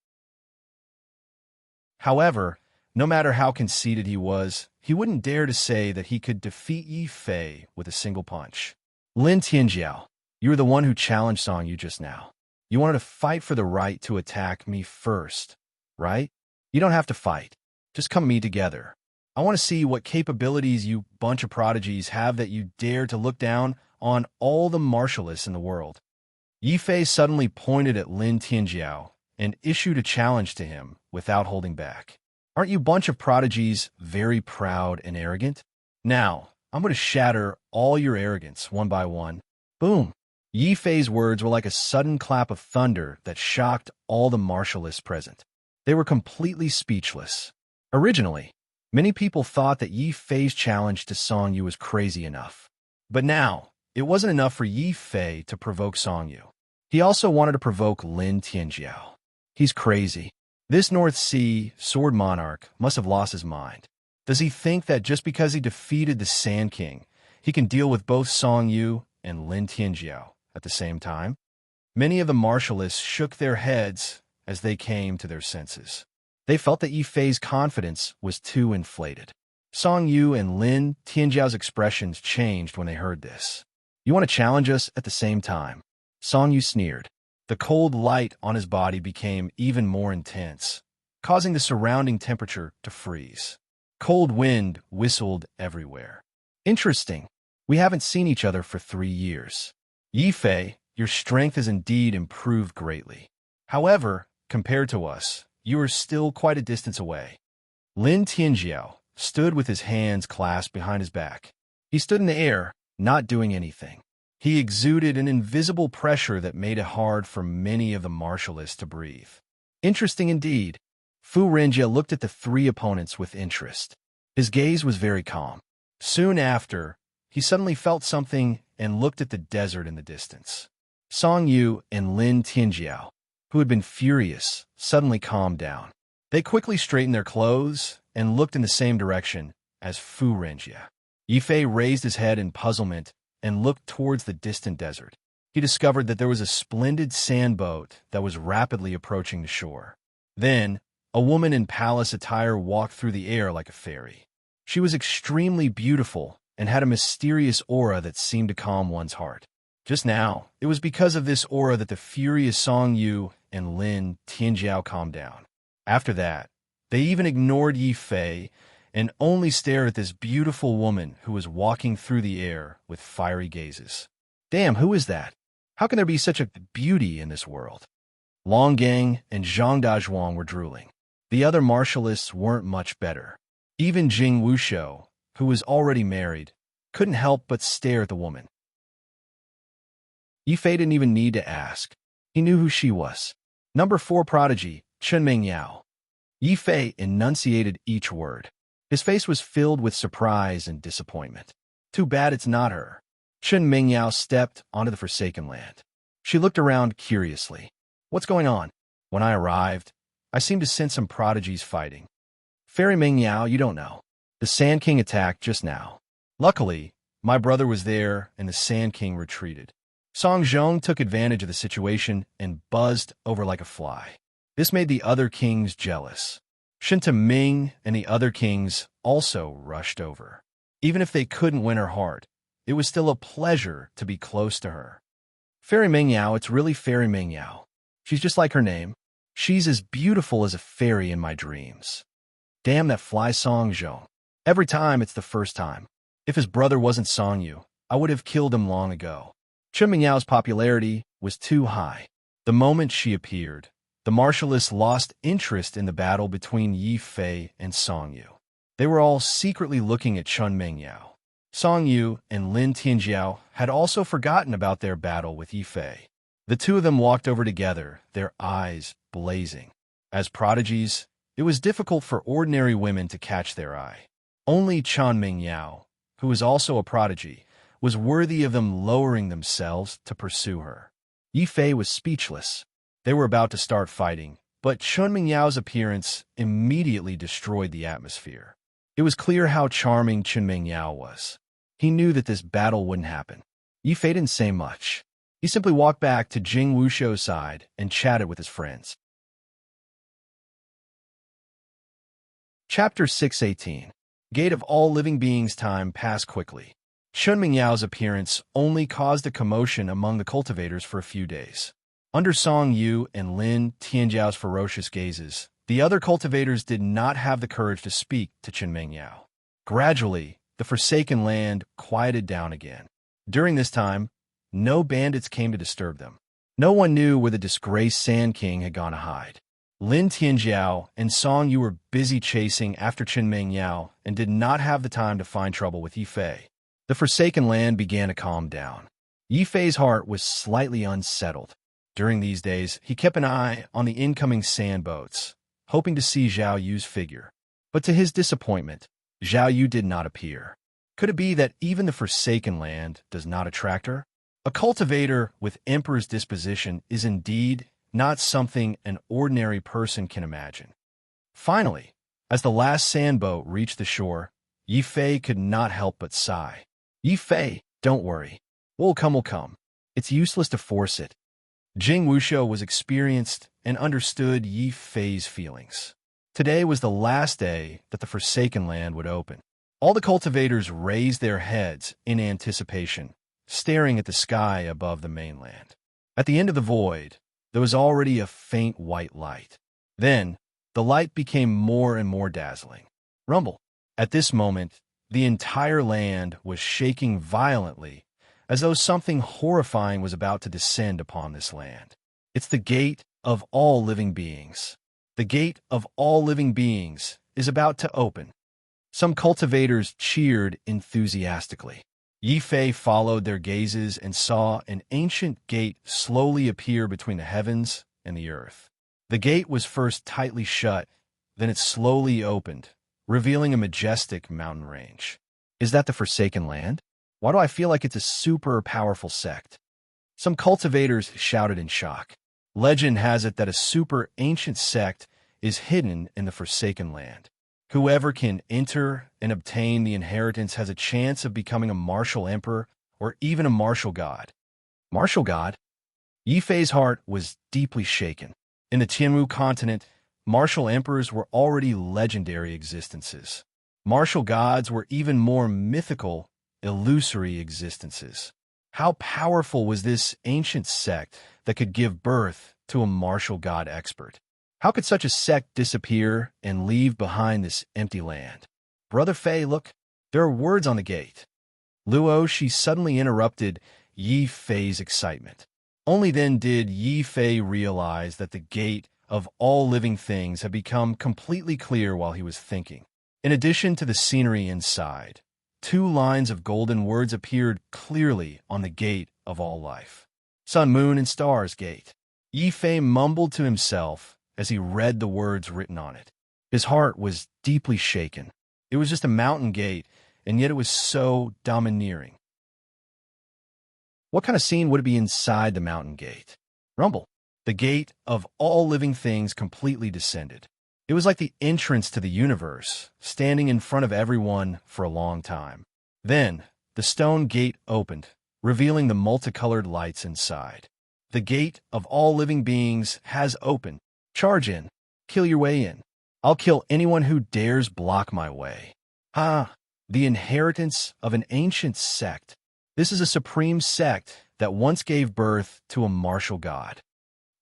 However, no matter how conceited he was, he wouldn't dare to say that he could defeat Yi Fei with a single punch. Lin Tianjiao, you were the one who challenged Song Yu just now. You wanted to fight for the right to attack me first, right? You don't have to fight. Just come meet together. I want to see what capabilities you bunch of prodigies have that you dare to look down on all the martialists in the world. Yi Fei suddenly pointed at Lin Tianjiao and issued a challenge to him without holding back. Aren't you bunch of prodigies very proud and arrogant? Now, I'm going to shatter all your arrogance one by one. Boom! Yi Fei's words were like a sudden clap of thunder that shocked all the martialists present. They were completely speechless. Originally, many people thought that Yi Fei's challenge to Song Yu was crazy enough. But now, it wasn't enough for Yi Fei to provoke Song Yu. He also wanted to provoke Lin Tianjiao. He's crazy. This North Sea sword monarch must have lost his mind. Does he think that just because he defeated the Sand King, he can deal with both Song Yu and Lin Tianjiao at the same time? Many of the martialists shook their heads as they came to their senses. They felt that Yi Fei's confidence was too inflated. Song Yu and Lin Tianjiao's expressions changed when they heard this. You want to challenge us at the same time? Song Yu sneered. The cold light on his body became even more intense, causing the surrounding temperature to freeze. Cold wind whistled everywhere. Interesting. We haven't seen each other for 3 years. Yi Fei, your strength has indeed improved greatly. However, compared to us, you are still quite a distance away. Lin Tianjiao stood with his hands clasped behind his back. He stood in the air, not doing anything. He exuded an invisible pressure that made it hard for many of the martialists to breathe. Interesting indeed. Fu Renjia looked at the 3 opponents with interest. His gaze was very calm. Soon after, he suddenly felt something and looked at the desert in the distance. Song Yu and Lin Tianjiao, who had been furious, suddenly calmed down. They quickly straightened their clothes and looked in the same direction as Fu Renjia. Yi Fei raised his head in puzzlement and looked towards the distant desert. He discovered that there was a splendid sand boat that was rapidly approaching the shore. Then, a woman in palace attire walked through the air like a fairy. She was extremely beautiful and had a mysterious aura that seemed to calm one's heart. Just now, it was because of this aura that the furious Song Yu and Lin Tianjiao calmed down. After that, they even ignored Yi Fei and only stared at this beautiful woman who was walking through the air with fiery gazes. Damn, who is that? How can there be such a beauty in this world? Long Gang and Zhang Dazhuang were drooling. The other martialists weren't much better. Even Jing Wushou, who was already married, couldn't help but stare at the woman. Yi Fei didn't even need to ask. He knew who she was. Number 4 prodigy, Chen Mingyao. Yi Fei enunciated each word. His face was filled with surprise and disappointment. Too bad it's not her. Chen Mingyao stepped onto the Forsaken Land. She looked around curiously. What's going on? When I arrived, I seemed to sense some prodigies fighting. Fairy Ming Yao, you don't know. The Sand King attacked just now. Luckily, my brother was there and the Sand King retreated. Song Zhong took advantage of the situation and buzzed over like a fly. This made the other kings jealous. Shinta Ming and the other kings also rushed over. Even if they couldn't win her heart, it was still a pleasure to be close to her. Fairy Ming Yao, it's really Fairy Ming Yao. She's just like her name. She's as beautiful as a fairy in my dreams. Damn that fly Song Zhong. Every time it's the first time. If his brother wasn't Song Yu, I would have killed him long ago. Chen Mingyao's popularity was too high. The moment she appeared, the martialists lost interest in the battle between Yi Fei and Song Yu. They were all secretly looking at Chen Mingyao. Song Yu and Lin Tianjiao had also forgotten about their battle with Yi Fei. The two of them walked over together, their eyes blazing. As prodigies, it was difficult for ordinary women to catch their eye. Only Chen Mingyao, who was also a prodigy, was worthy of them lowering themselves to pursue her. Yi Fei was speechless. They were about to start fighting, but Chen Mingyao's appearance immediately destroyed the atmosphere. It was clear how charming Chen Mingyao was. He knew that this battle wouldn't happen. Yi Fei didn't say much. He simply walked back to Jing Wushou's side and chatted with his friends. Chapter 618. Gate of all living beings. Time passed quickly. Chen Mingyao's appearance only caused a commotion among the cultivators for a few days. Under Song Yu and Lin Tianjiao's ferocious gazes, the other cultivators did not have the courage to speak to Chen Mingyao. Gradually, the Forsaken Land quieted down again. During this time, no bandits came to disturb them. No one knew where the disgraced Sand King had gone to hide. Lin Tianjiao and Song Yu were busy chasing after Chen Mingyao and did not have the time to find trouble with Yi Fei. The Forsaken Land began to calm down. Yi Fei's heart was slightly unsettled. During these days, he kept an eye on the incoming sand boats, hoping to see Zhao Yu's figure. But to his disappointment, Zhao Yu did not appear. Could it be that even the Forsaken Land does not attract her? A cultivator with Emperor's disposition is indeed not something an ordinary person can imagine. Finally, as the last sand boat reached the shore, Yi Fei could not help but sigh. Yi Fei, don't worry. We'll come. It's useless to force it. Jing Wushou was experienced and understood Yi Fei's feelings. Today was the last day that the Forsaken Land would open. All the cultivators raised their heads in anticipation, staring at the sky above the mainland. At the end of the void, there was already a faint white light. Then, the light became more and more dazzling. Rumble. At this moment, the entire land was shaking violently, as though something horrifying was about to descend upon this land. It's the gate of all living beings. The gate of all living beings is about to open. Some cultivators cheered enthusiastically. Yi Fei followed their gazes and saw an ancient gate slowly appear between the heavens and the earth. The gate was first tightly shut, then it slowly opened, revealing a majestic mountain range. Is that the Forsaken Land? Why do I feel like it's a super powerful sect? Some cultivators shouted in shock. Legend has it that a super ancient sect is hidden in the Forsaken Land. Whoever can enter and obtain the inheritance has a chance of becoming a martial emperor or even a martial god. Martial god? Yi Fei's heart was deeply shaken. In the Tianwu continent, martial emperors were already legendary existences. Martial gods were even more mythical, illusory existences. How powerful was this ancient sect that could give birth to a martial god expert? How could such a sect disappear and leave behind this empty land? Brother Fei, look, there are words on the gate. Luo, she suddenly interrupted Yi Fei's excitement. Only then did Yi Fei realize that the gate of all living things had become completely clear while he was thinking. In addition to the scenery inside, 2 lines of golden words appeared clearly on the gate of all life. Sun, Moon, and Stars Gate. Yi Fei mumbled to himself as he read the words written on it. His heart was deeply shaken. It was just a mountain gate, and yet it was so domineering. What kind of scene would it be inside the mountain gate? Rumble. The gate of all living things completely descended. It was like the entrance to the universe, standing in front of everyone for a long time. Then, the stone gate opened, revealing the multicolored lights inside. The gate of all living beings has opened. Charge in. Kill your way in. I'll kill anyone who dares block my way. Ah, the inheritance of an ancient sect. This is a supreme sect that once gave birth to a martial god.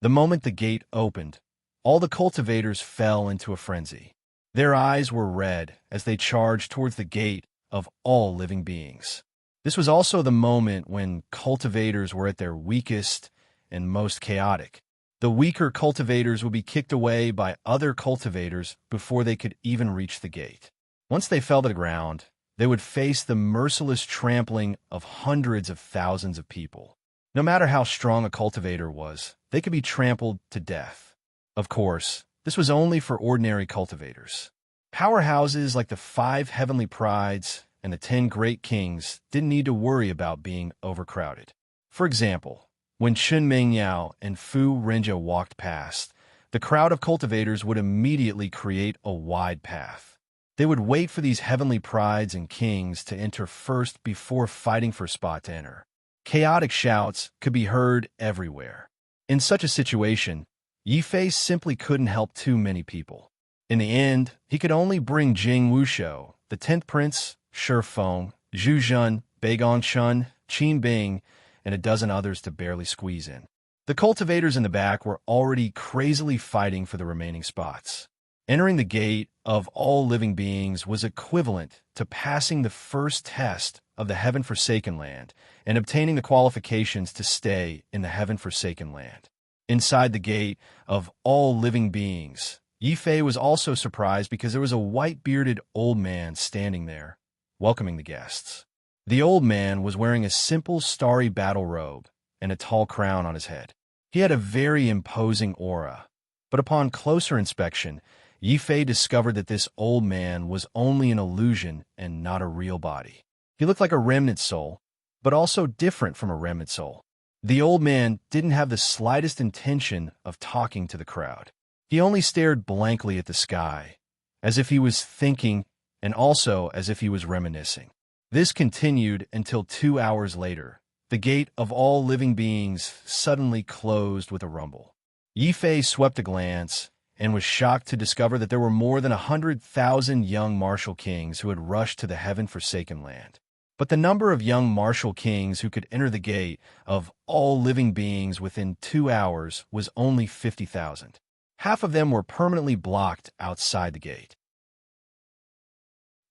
The moment the gate opened, all the cultivators fell into a frenzy. Their eyes were red as they charged towards the gate of all living beings. This was also the moment when cultivators were at their weakest and most chaotic. The weaker cultivators would be kicked away by other cultivators before they could even reach the gate. Once they fell to the ground, they would face the merciless trampling of hundreds of thousands of people. No matter how strong a cultivator was, they could be trampled to death. Of course, this was only for ordinary cultivators. Powerhouses like the 5 heavenly prides and the 10 great kings didn't need to worry about being overcrowded. For example, when Chun Mingyao and Fu Renjia walked past, the crowd of cultivators would immediately create a wide path. They would wait for these heavenly prides and kings to enter first before fighting for a spot to enter. Chaotic shouts could be heard everywhere. In such a situation, Yi Fei simply couldn't help too many people. In the end, he could only bring Jing Wushou, the 10th prince, Shi Feng, Zhu Zhen, Bai Gongchun, Qin Bing, and a dozen others to barely squeeze in. The cultivators in the back were already crazily fighting for the remaining spots. Entering the gate of all living beings was equivalent to passing the first test of the heaven-forsaken land and obtaining the qualifications to stay in the heaven-forsaken land. Inside the gate of all living beings, Yi Fei was also surprised because there was a white-bearded old man standing there, welcoming the guests. The old man was wearing a simple starry battle robe and a tall crown on his head. He had a very imposing aura, but upon closer inspection, Yi Fei discovered that this old man was only an illusion and not a real body. He looked like a remnant soul, but also different from a remnant soul. The old man didn't have the slightest intention of talking to the crowd. He only stared blankly at the sky, as if he was thinking and also as if he was reminiscing. This continued until 2 hours later. The gate of all living beings suddenly closed with a rumble. Yi Fei swept a glance and was shocked to discover that there were more than 100,000 young martial kings who had rushed to the heaven-forsaken land. But the number of young martial kings who could enter the gate of all living beings within 2 hours was only 50,000. Half of them were permanently blocked outside the gate.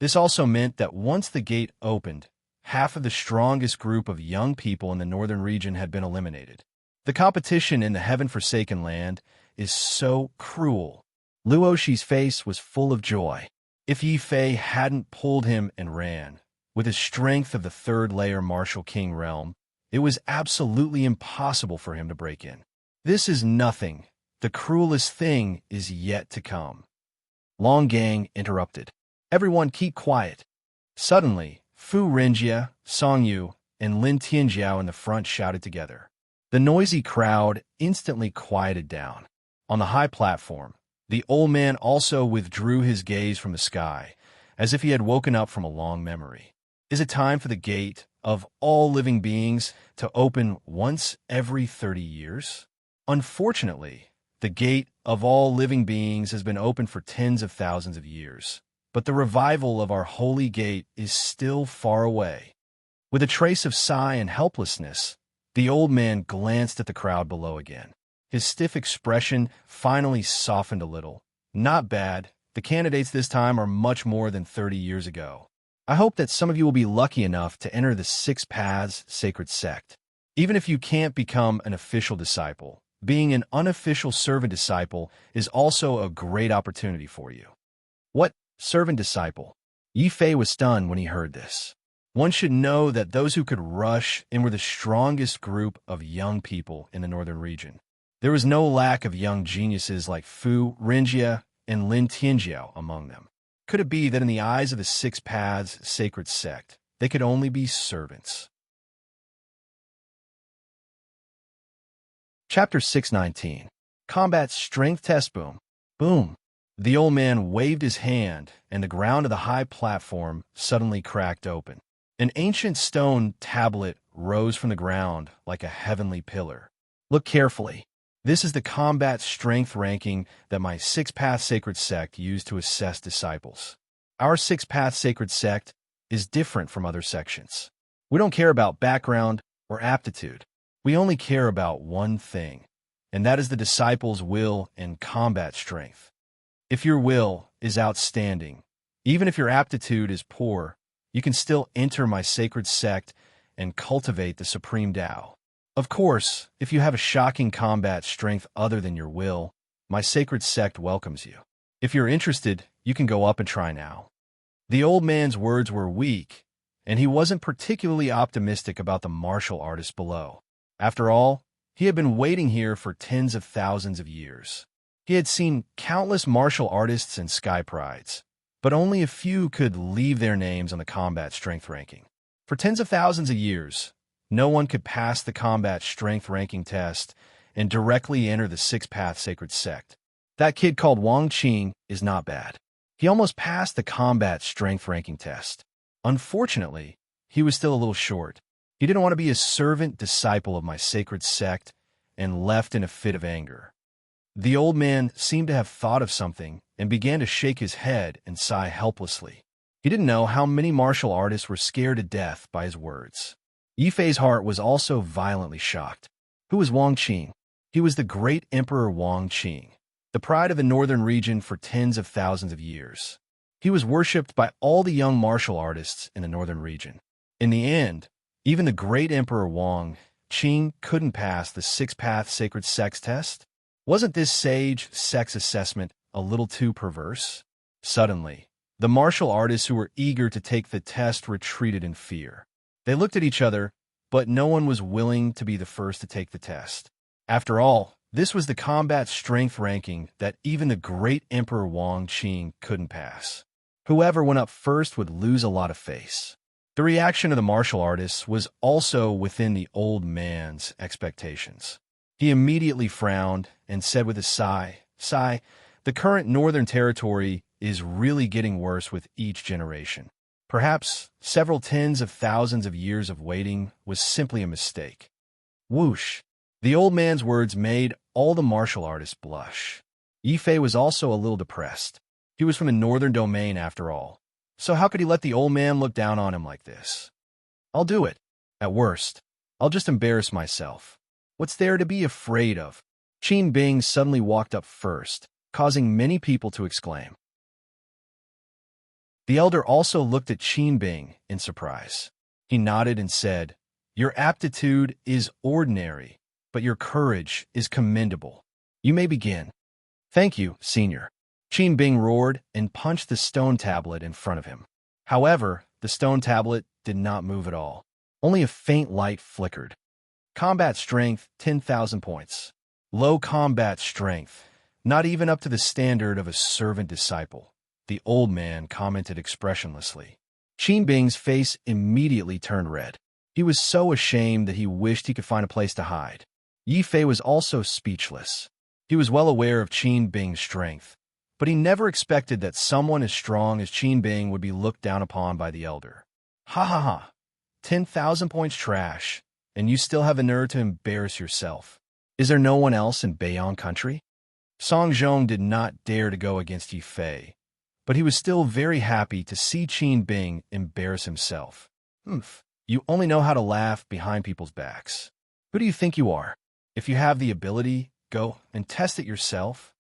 This also meant that once the gate opened, half of the strongest group of young people in the northern region had been eliminated. The competition in the heaven-forsaken land is so cruel. Luoshi's face was full of joy. If Yi Fei hadn't pulled him and ran, with his strength of the third-layer martial king realm, it was absolutely impossible for him to break in. This is nothing. The cruelest thing is yet to come. Long Gang interrupted. Everyone keep quiet. Suddenly, Fu Renjia, Song Yu, and Lin Tianjiao in the front shouted together. The noisy crowd instantly quieted down. On the high platform, the old man also withdrew his gaze from the sky, as if he had woken up from a long memory. Is it time for the gate of all living beings to open once every 30 years? Unfortunately, the gate of all living beings has been open for tens of thousands of years, but the revival of our holy gate is still far away. With a trace of sigh and helplessness, the old man glanced at the crowd below again. His stiff expression finally softened a little. Not bad. The candidates this time are much more than 30 years ago. I hope that some of you will be lucky enough to enter the 6 Paths Sacred Sect. Even if you can't become an official disciple, being an unofficial servant disciple is also a great opportunity for you. What? Servant disciple? Yi Fei was stunned when he heard this. One should know that those who could rush in were the strongest group of young people in the northern region. There was no lack of young geniuses like Fu Renjia and Lin Tianjiao among them. Could it be that in the eyes of the 6 Paths Sacred Sect, they could only be servants? Chapter 619. Combat Strength Test. Boom. Boom. The old man waved his hand, and the ground of the high platform suddenly cracked open. An ancient stone tablet rose from the ground like a heavenly pillar. Look carefully. This is the combat strength ranking that my six-path sacred sect used to assess disciples. Our six-path sacred sect is different from other sections. We don't care about background or aptitude. We only care about one thing, and that is the disciple's will and combat strength. If your will is outstanding, even if your aptitude is poor, you can still enter my sacred sect and cultivate the supreme Tao. Of course, if you have a shocking combat strength other than your will, my sacred sect welcomes you. If you're interested, you can go up and try now. The old man's words were weak, and he wasn't particularly optimistic about the martial artists below. After all, he had been waiting here for tens of thousands of years. He had seen countless martial artists and sky prides, but only a few could leave their names on the combat strength ranking. For tens of thousands of years, no one could pass the combat strength ranking test and directly enter the six-path sacred sect. That kid called Wang Qing is not bad. He almost passed the combat strength ranking test. Unfortunately, he was still a little short. He didn't want to be a servant disciple of my sacred sect and left in a fit of anger. The old man seemed to have thought of something and began to shake his head and sigh helplessly. He didn't know how many martial artists were scared to death by his words. Yifei's heart was also violently shocked. Who was Wang Qing? He was the great Emperor Wang Qing, the pride of the northern region for tens of thousands of years. He was worshipped by all the young martial artists in the northern region. In the end, even the great Emperor Wang Qing couldn't pass the six-path sacred sex test. Wasn't this sage sex assessment a little too perverse? Suddenly, the martial artists who were eager to take the test retreated in fear. They looked at each other, but no one was willing to be the first to take the test. After all, this was the combat strength ranking that even the great Emperor Wang Qing couldn't pass. Whoever went up first would lose a lot of face. The reaction of the martial artists was also within the old man's expectations. He immediately frowned and said with a sigh, the current northern territory is really getting worse with each generation. Perhaps several tens of thousands of years of waiting was simply a mistake. Whoosh! The old man's words made all the martial artists blush. Yifei was also a little depressed. He was from the northern domain after all. So how could he let the old man look down on him like this? I'll do it. At worst, I'll just embarrass myself. What's there to be afraid of? Qin Bing suddenly walked up first, causing many people to exclaim. The elder also looked at Qin Bing in surprise. He nodded and said, "Your aptitude is ordinary, but your courage is commendable. You may begin." "Thank you, senior." Qin Bing roared and punched the stone tablet in front of him. However, the stone tablet did not move at all. Only a faint light flickered. Combat strength, 10,000 points. Low combat strength, not even up to the standard of a servant disciple, the old man commented expressionlessly. Qin Bing's face immediately turned red. He was so ashamed that he wished he could find a place to hide. Yifei was also speechless. He was well aware of Qin Bing's strength, but he never expected that someone as strong as Qin Bing would be looked down upon by the elder. Ha ha ha. 10,000 points trash, and you still have the nerve to embarrass yourself. Is there no one else in Bayong country? Song Zhong did not dare to go against Yifei, but he was still very happy to see Qin Bing embarrass himself. You only know how to laugh behind people's backs. Who do you think you are? If you have the ability, go and test it yourself.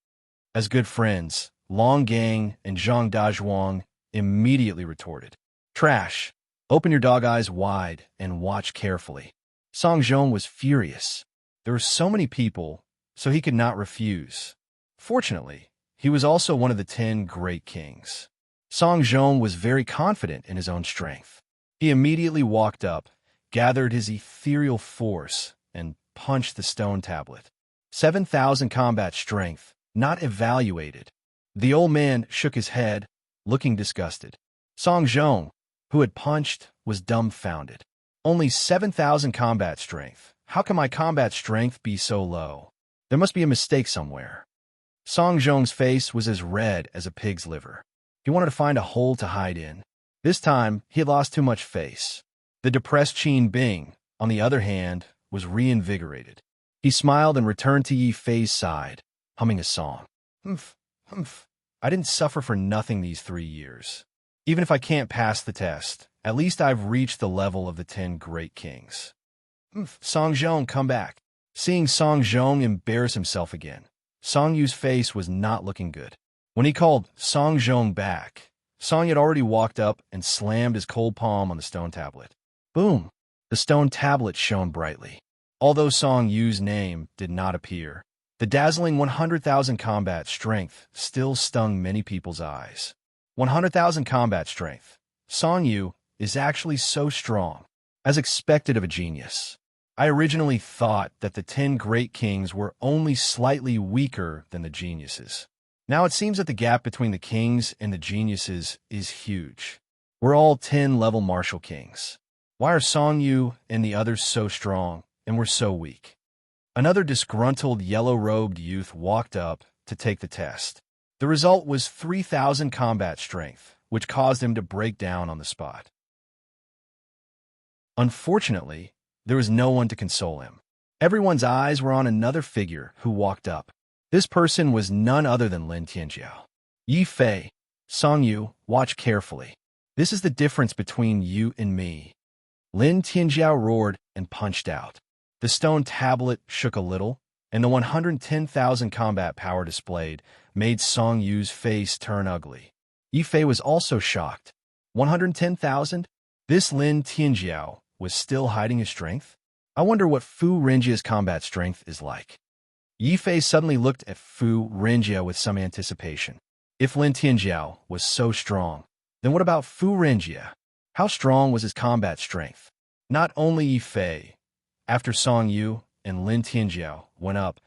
As good friends, Long Gang and Zhang Dazhuang immediately retorted. Trash. Open your dog eyes wide and watch carefully. Song Zhong was furious. There were so many people, so he could not refuse. Fortunately, he was also one of the 10 great kings. Song Zhong was very confident in his own strength. He immediately walked up, gathered his ethereal force, and punched the stone tablet. 7,000 combat strength, not evaluated. The old man shook his head, looking disgusted. Song Zhong, who had punched, was dumbfounded. Only 7,000 combat strength, How can my combat strength be so low? There must be a mistake somewhere. Song Zhong's face was as red as a pig's liver. He wanted to find a hole to hide in. This time, he had lost too much face. The depressed Qin Bing, on the other hand, was reinvigorated. He smiled and returned to Yi Fei's side, humming a song. Humph, humph. I didn't suffer for nothing these 3 years. Even if I can't pass the test, at least I've reached the level of the 10 great kings. Humph. Song Zhong, come back. Seeing Song Zhong embarrass himself again, Song Yu's face was not looking good. When he called Song Zhong back, Song had already walked up and slammed his cold palm on the stone tablet. Boom! The stone tablet shone brightly. Although Song Yu's name did not appear, the dazzling 100,000 combat strength still stung many people's eyes. 100,000 combat strength. Song Yu is actually so strong, as expected of a genius. I originally thought that the 10 great kings were only slightly weaker than the geniuses. Now it seems that the gap between the kings and the geniuses is huge. We're all 10-level martial kings. Why are Song Yu and the others so strong, and we're so weak? Another disgruntled yellow-robed youth walked up to take the test. The result was 3,000 combat strength, which caused him to break down on the spot. Unfortunately, there was no one to console him. Everyone's eyes were on another figure who walked up. This person was none other than Lin Tianjiao. Yi Fei, Song Yu, watch carefully. This is the difference between you and me. Lin Tianjiao roared and punched out. The stone tablet shook a little, and the 110,000 combat power displayed made Song Yu's face turn ugly. Yi Fei was also shocked. 110,000? This Lin Tianjiao was still hiding his strength? I wonder what Fu Renjia's combat strength is like. Yi Fei suddenly looked at Fu Renjia with some anticipation. If Lin Tianjiao was so strong, then what about Fu Renjia? How strong was his combat strength? Not only Yi Fei. After Song Yu and Lin Tianjiao went up,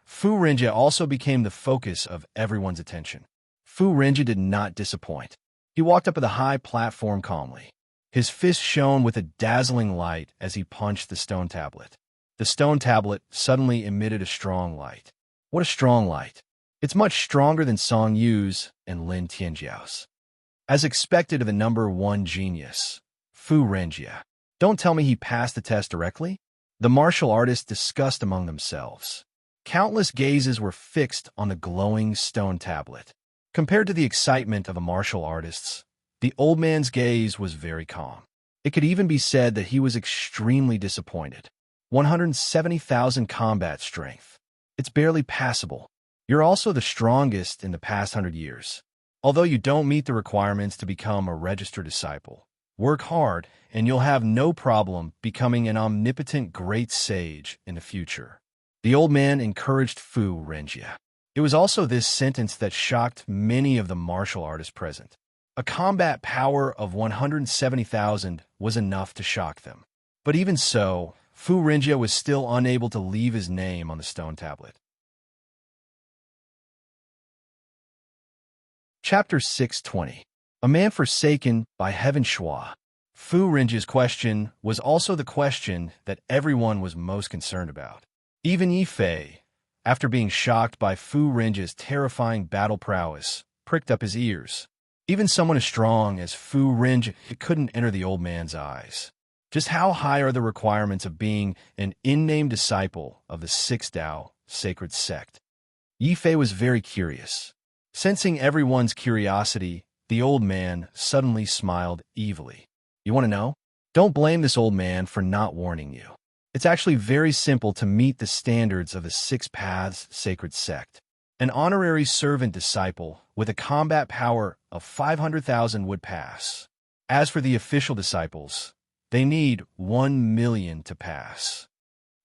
Fu Renjia also became the focus of everyone's attention. Fu Renjia did not disappoint. He walked up to the high platform calmly. His fist shone with a dazzling light as he punched the stone tablet. The stone tablet suddenly emitted a strong light. What a strong light! It's much stronger than Song Yu's and Lin Tianjiao's. As expected of the number 1 genius, Fu Renjia. Don't tell me he passed the test directly? The martial artists discussed among themselves. Countless gazes were fixed on the glowing stone tablet. Compared to the excitement of the martial artists, the old man's gaze was very calm. It could even be said that he was extremely disappointed. 170,000 combat strength. It's barely passable. You're also the strongest in the past 100 years. Although you don't meet the requirements to become a registered disciple, work hard and you'll have no problem becoming an omnipotent great sage in the future. The old man encouraged Fu Renjia. It was also this sentence that shocked many of the martial artists present. A combat power of 170,000 was enough to shock them. But even so, Fu Renjia was still unable to leave his name on the stone tablet. Chapter 620. A Man Forsaken by Heaven Shua. Fu Renjia's question was also the question that everyone was most concerned about. Even Yi Fei, after being shocked by Fu Renjia's terrifying battle prowess, pricked up his ears. Even someone as strong as Fu Renjia couldn't enter the old man's eyes. Just how high are the requirements of being an in-name disciple of the Sixth Tao sacred sect? Yi Fei was very curious. Sensing everyone's curiosity, the old man suddenly smiled evilly. You want to know? Don't blame this old man for not warning you. It's actually very simple to meet the standards of the Six Paths sacred sect. An honorary servant disciple with a combat power of 500,000 would pass. As for the official disciples, they need 1 million to pass.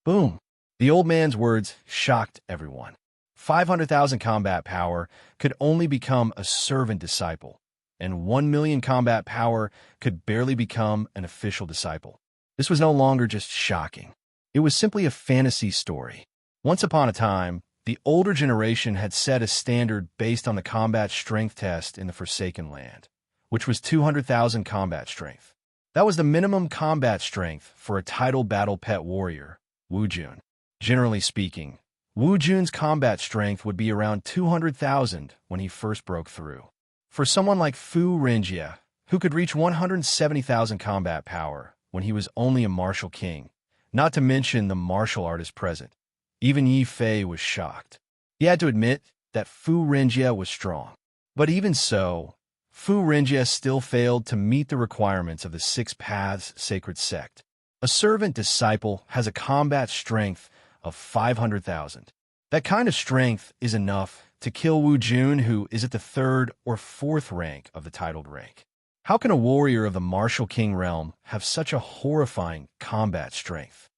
Boom! The old man's words shocked everyone. 500,000 combat power could only become a servant disciple, and 1 million combat power could barely become an official disciple. This was no longer just shocking. It was simply a fantasy story. Once upon a time, the older generation had set a standard based on the combat strength test in the Forsaken Land, which was 200,000 combat strength. That was the minimum combat strength for a title battle pet warrior, Wu Jun. Generally speaking, Wu Jun's combat strength would be around 200,000 when he first broke through. For someone like Fu Renjie, who could reach 170,000 combat power when he was only a martial king, not to mention the martial artist present, even Yi Fei was shocked. He had to admit that Fu Renjie was strong. But even so, Fu Renjie still failed to meet the requirements of the Six Paths Sacred Sect. A servant disciple has a combat strength of 500,000. That kind of strength is enough to kill Wu Jun, who is at the 3rd or 4th rank of the titled rank. How can a warrior of the martial king realm have such a horrifying combat strength?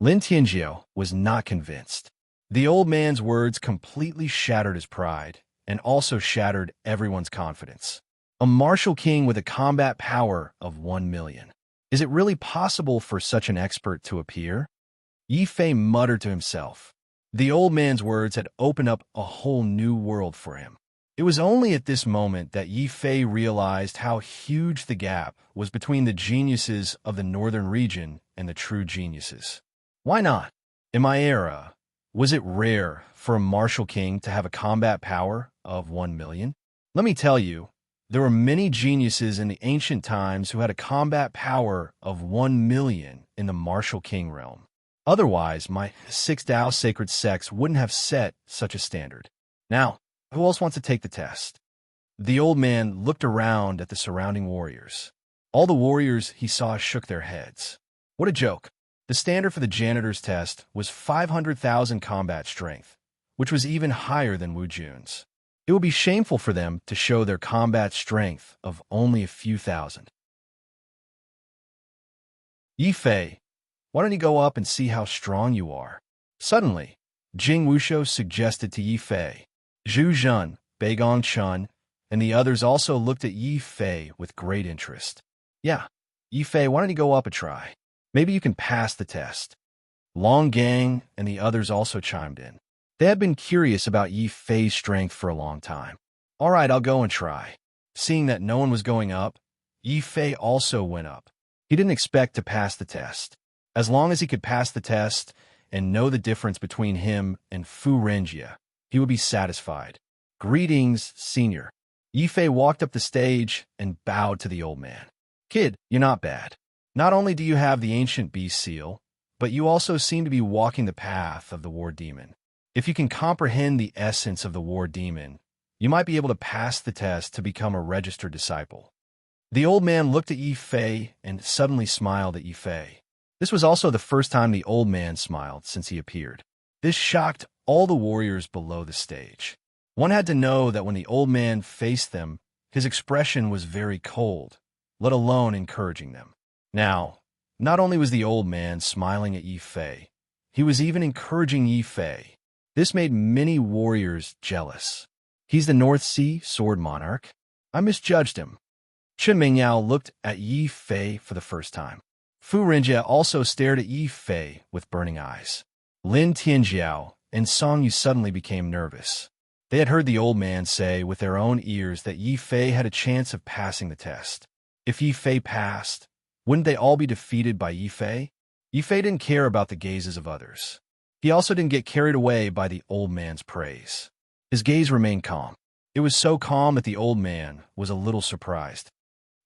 Lin Tianjiao was not convinced. The old man's words completely shattered his pride and also shattered everyone's confidence. A martial king with a combat power of 1 million. Is it really possible for such an expert to appear? Yi Fei muttered to himself. The old man's words had opened up a whole new world for him. It was only at this moment that Yi Fei realized how huge the gap was between the geniuses of the northern region and the true geniuses. Why not? In my era, was it rare for a martial king to have a combat power of 1 million? Let me tell you, there were many geniuses in the ancient times who had a combat power of 1 million in the martial king realm. Otherwise, my 6 Tao sacred sects wouldn't have set such a standard. Now, who else wants to take the test? The old man looked around at the surrounding warriors. All the warriors he saw shook their heads. What a joke. The standard for the janitor's test was 500,000 combat strength, which was even higher than Wu Jun's. It would be shameful for them to show their combat strength of only a few thousand. Yi Fei, why don't you go up and see how strong you are? Suddenly, Jing Wushou suggested to Yi Fei. Zhu Zhen, Bai Chun, and the others also looked at Yi Fei with great interest. Yeah, Yi Fei, why don't you go up and try? Maybe you can pass the test. Long Gang and the others also chimed in. They had been curious about Yi Fei's strength for a long time. All right, I'll go and try. Seeing that no one was going up, Yi Fei also went up. He didn't expect to pass the test. As long as he could pass the test and know the difference between him and Fu Renjie, he would be satisfied. Greetings, senior. Yi Fei walked up the stage and bowed to the old man. Kid, you're not bad. Not only do you have the ancient beast seal, but you also seem to be walking the path of the war demon. If you can comprehend the essence of the war demon, you might be able to pass the test to become a registered disciple. The old man looked at Yi Fei and suddenly smiled at Yi Fei. This was also the first time the old man smiled since he appeared. This shocked all the warriors below the stage. One had to know that when the old man faced them, his expression was very cold, let alone encouraging them. Now, not only was the old man smiling at Yi Fei, he was even encouraging Yi Fei. This made many warriors jealous. He's the North Sea Sword Monarch. I misjudged him. Chen Mingyao looked at Yi Fei for the first time. Fu Renjie also stared at Yi Fei with burning eyes. Lin Tianjiao and Song Yu suddenly became nervous. They had heard the old man say with their own ears that Yi Fei had a chance of passing the test. If Yi Fei passed, wouldn't they all be defeated by Yi Fei? Yi Fei didn't care about the gazes of others. He also didn't get carried away by the old man's praise. His gaze remained calm. It was so calm that the old man was a little surprised.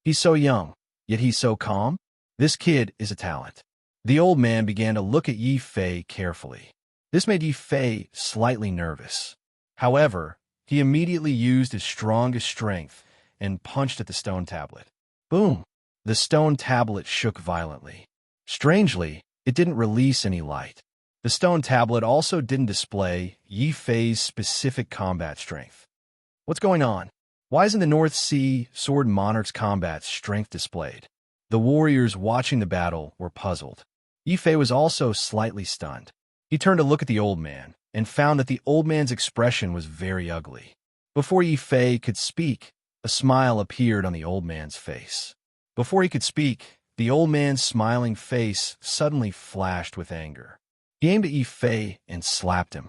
He's so young, yet he's so calm? This kid is a talent. The old man began to look at Yi Fei carefully. This made Yi Fei slightly nervous. However, he immediately used his strongest strength and punched at the stone tablet. Boom! The stone tablet shook violently. Strangely, it didn't release any light. The stone tablet also didn't display Yi Fei's specific combat strength. What's going on? Why isn't the North Sea Sword Monarch's combat strength displayed? The warriors watching the battle were puzzled. Yi Fei was also slightly stunned. He turned to look at the old man and found that the old man's expression was very ugly. Before Yi Fei could speak, a smile appeared on the old man's face. Before he could speak, the old man's smiling face suddenly flashed with anger. He aimed at Yi Fei and slapped him.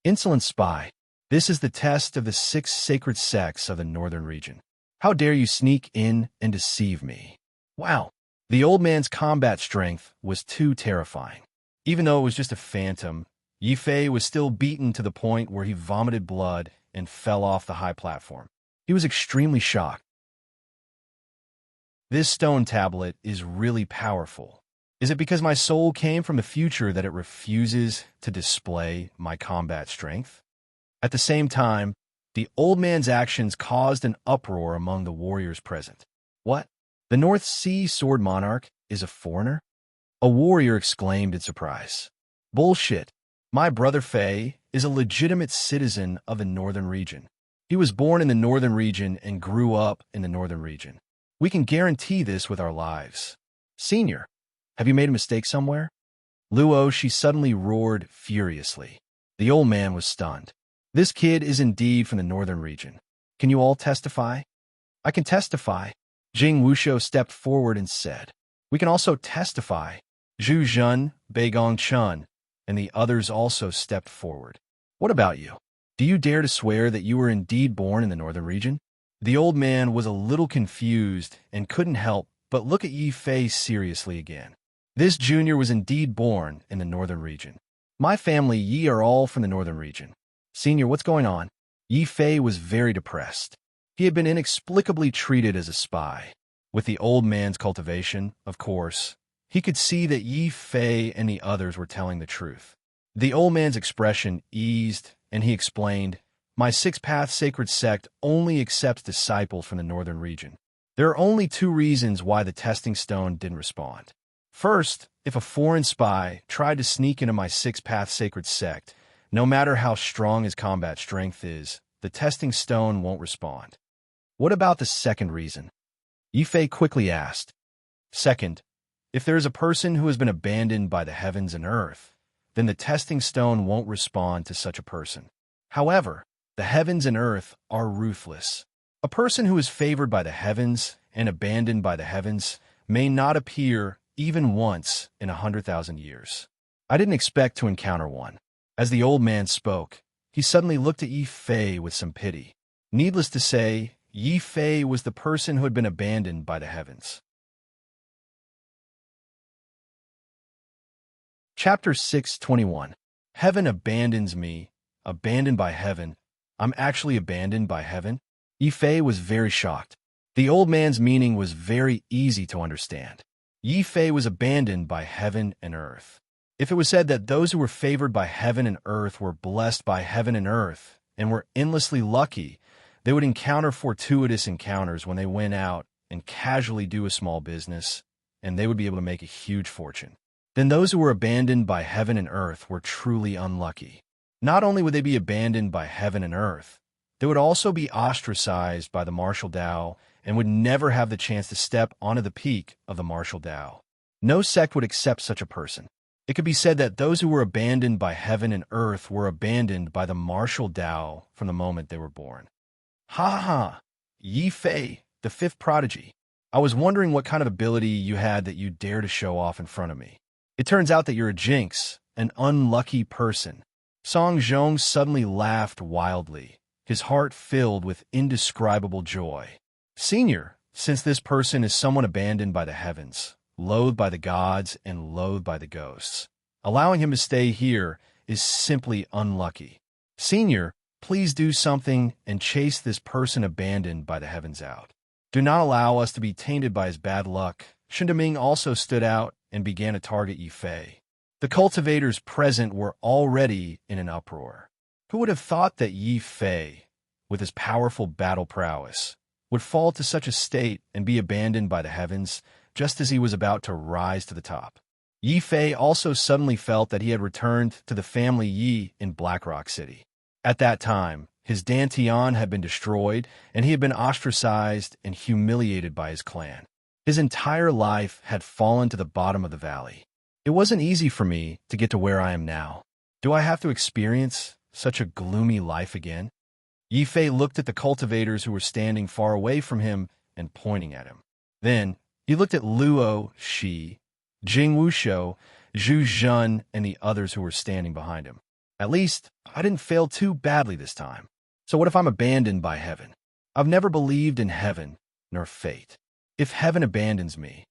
Insolent spy, this is the test of the 6 sacred sects of the northern region. How dare you sneak in and deceive me? Wow, the old man's combat strength was too terrifying. Even though it was just a phantom, Yifei was still beaten to the point where he vomited blood and fell off the high platform. He was extremely shocked. This stone tablet is really powerful. Is it because my soul came from the future that it refuses to display my combat strength? At the same time, the old man's actions caused an uproar among the warriors present. What? The North Sea Sword Monarch is a foreigner? A warrior exclaimed in surprise. Bullshit. My brother Fei is a legitimate citizen of the northern region. He was born in the northern region and grew up in the northern region. We can guarantee this with our lives. Senior, have you made a mistake somewhere? Luo, she suddenly roared furiously. The old man was stunned. This kid is indeed from the northern region. Can you all testify? I can testify. Jing Wushou stepped forward and said. We can also testify. Zhu Zhen, Beigong Chun, and the others also stepped forward. What about you? Do you dare to swear that you were indeed born in the northern region? The old man was a little confused and couldn't help but look at Yifei seriously again. This junior was indeed born in the northern region. My family, Yi, are all from the northern region. Senior, what's going on? Yifei was very depressed. He had been inexplicably treated as a spy. With the old man's cultivation, of course, he could see that Yifei and the others were telling the truth. The old man's expression eased, and he explained, My six-path sacred sect only accepts disciples from the northern region. There are only two reasons why the testing stone didn't respond. First, if a foreign spy tried to sneak into my six-path sacred sect, no matter how strong his combat strength is, the testing stone won't respond. What about the second reason? Yifei quickly asked. Second, if there is a person who has been abandoned by the heavens and earth, then the testing stone won't respond to such a person. However, the heavens and earth are ruthless. A person who is favored by the heavens and abandoned by the heavens may not appear even once in 100,000 years. I didn't expect to encounter one. As the old man spoke, he suddenly looked at Yifei with some pity. Needless to say, Yifei was the person who had been abandoned by the heavens. Chapter 6:21. Heaven abandons me. Abandoned by heaven. I'm actually abandoned by heaven? Yifei was very shocked. The old man's meaning was very easy to understand. Yifei was abandoned by heaven and earth. If it was said that those who were favored by heaven and earth were blessed by heaven and earth and were endlessly lucky, they would encounter fortuitous encounters when they went out and casually do a small business, and they would be able to make a huge fortune. Then those who were abandoned by heaven and earth were truly unlucky. Not only would they be abandoned by heaven and earth, they would also be ostracized by the martial Tao and would never have the chance to step onto the peak of the martial Tao. No sect would accept such a person. It could be said that those who were abandoned by heaven and earth were abandoned by the martial Tao from the moment they were born. Ha ha ha! Yifei, the fifth prodigy. I was wondering what kind of ability you had that you dare to show off in front of me. It turns out that you're a jinx, an unlucky person. Song Zhong suddenly laughed wildly, his heart filled with indescribable joy. Senior, since this person is someone abandoned by the heavens, loathed by the gods, and loathed by the ghosts, allowing him to stay here is simply unlucky. Senior, please do something and chase this person abandoned by the heavens out. Do not allow us to be tainted by his bad luck. Shindaming also stood out and began to target Yifei. The cultivators present were already in an uproar. Who would have thought that Yifei, with his powerful battle prowess, would fall to such a state and be abandoned by the heavens just as he was about to rise to the top? Yifei also suddenly felt that he had returned to the family Yi in Blackrock City. At that time, his Dantian had been destroyed, and he had been ostracized and humiliated by his clan. His entire life had fallen to the bottom of the valley. It wasn't easy for me to get to where I am now. Do I have to experience such a gloomy life again? Yifei looked at the cultivators who were standing far away from him and pointing at him. Then, he looked at Luo Shi, Jing Wushou, Zhu Zhen, and the others who were standing behind him. At least, I didn't fail too badly this time. So what if I'm abandoned by heaven? I've never believed in heaven nor fate. If heaven abandons me,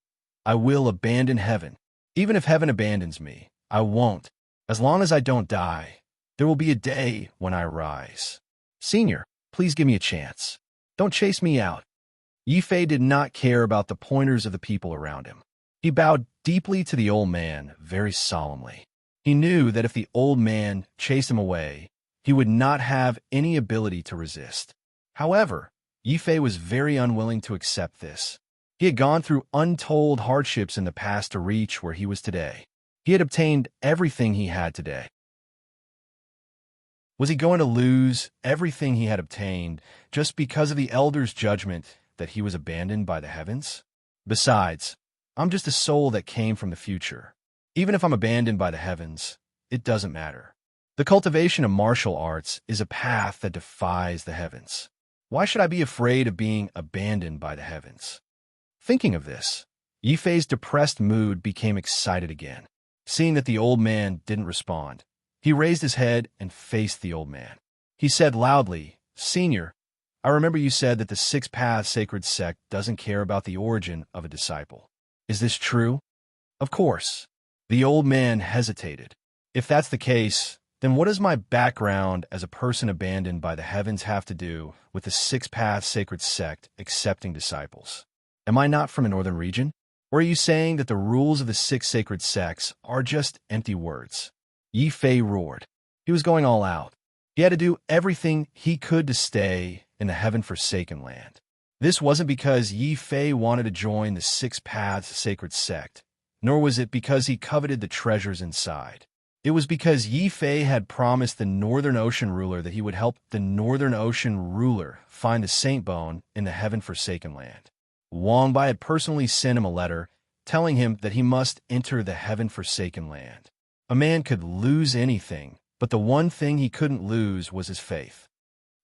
I will abandon heaven. Even if heaven abandons me, I won't. As long as I don't die, there will be a day when I rise. Senior, please give me a chance. Don't chase me out. Yi Fei did not care about the pointers of the people around him. He bowed deeply to the old man, very solemnly. He knew that if the old man chased him away, he would not have any ability to resist. However, Yi Fei was very unwilling to accept this. He had gone through untold hardships in the past to reach where he was today. He had obtained everything he had today. Was he going to lose everything he had obtained just because of the elder's judgment that he was abandoned by the heavens? Besides, I'm just a soul that came from the future. Even if I'm abandoned by the heavens, it doesn't matter. The cultivation of martial arts is a path that defies the heavens. Why should I be afraid of being abandoned by the heavens? Thinking of this, Yi Fei's depressed mood became excited again. Seeing that the old man didn't respond, he raised his head and faced the old man. He said loudly, "Senior, I remember you said that the Six Paths Sacred Sect doesn't care about the origin of a disciple. Is this true?" "Of course." The old man hesitated. "If that's the case, then what does my background as a person abandoned by the heavens have to do with the Six Paths Sacred Sect accepting disciples? Am I not from a northern region? Or are you saying that the rules of the six sacred sects are just empty words?" Yi Fei roared. He was going all out. He had to do everything he could to stay in the heaven-forsaken land. This wasn't because Yi Fei wanted to join the Six Paths Sacred Sect, nor was it because he coveted the treasures inside. It was because Yi Fei had promised the Northern Ocean ruler that he would help the Northern Ocean ruler find the Saint Bone in the heaven-forsaken land. Wang Bai had personally sent him a letter telling him that he must enter the heaven-forsaken land. A man could lose anything, but the one thing he couldn't lose was his faith.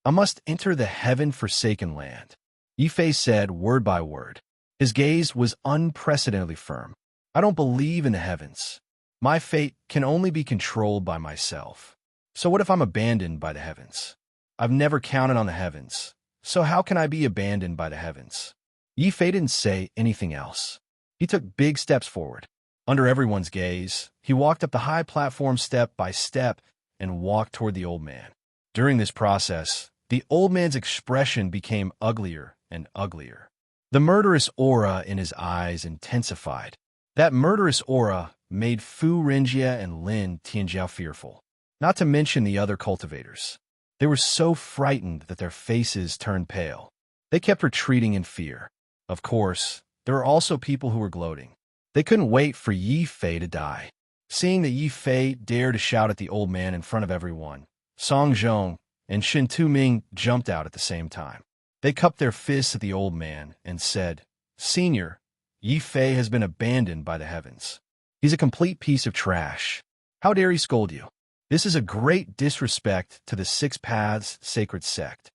"I must enter the heaven-forsaken land," Yi Fei said word by word. His gaze was unprecedentedly firm. "I don't believe in the heavens. My fate can only be controlled by myself. So what if I'm abandoned by the heavens? I've never counted on the heavens, so how can I be abandoned by the heavens?" Yi Fei didn't say anything else. He took big steps forward. Under everyone's gaze, he walked up the high platform step by step and walked toward the old man. During this process, the old man's expression became uglier and uglier. The murderous aura in his eyes intensified. That murderous aura made Fu Renjia and Lin Tianjiao fearful, not to mention the other cultivators. They were so frightened that their faces turned pale. They kept retreating in fear. Of course, there were also people who were gloating. They couldn't wait for Yi Fei to die. Seeing that Yi Fei dared to shout at the old man in front of everyone, Song Zhong and Shin Tu-ming jumped out at the same time. They cupped their fists at the old man and said, "Senior, Yi Fei has been abandoned by the heavens. He's a complete piece of trash. How dare he scold you? This is a great disrespect to the Six Paths Sacred Sect.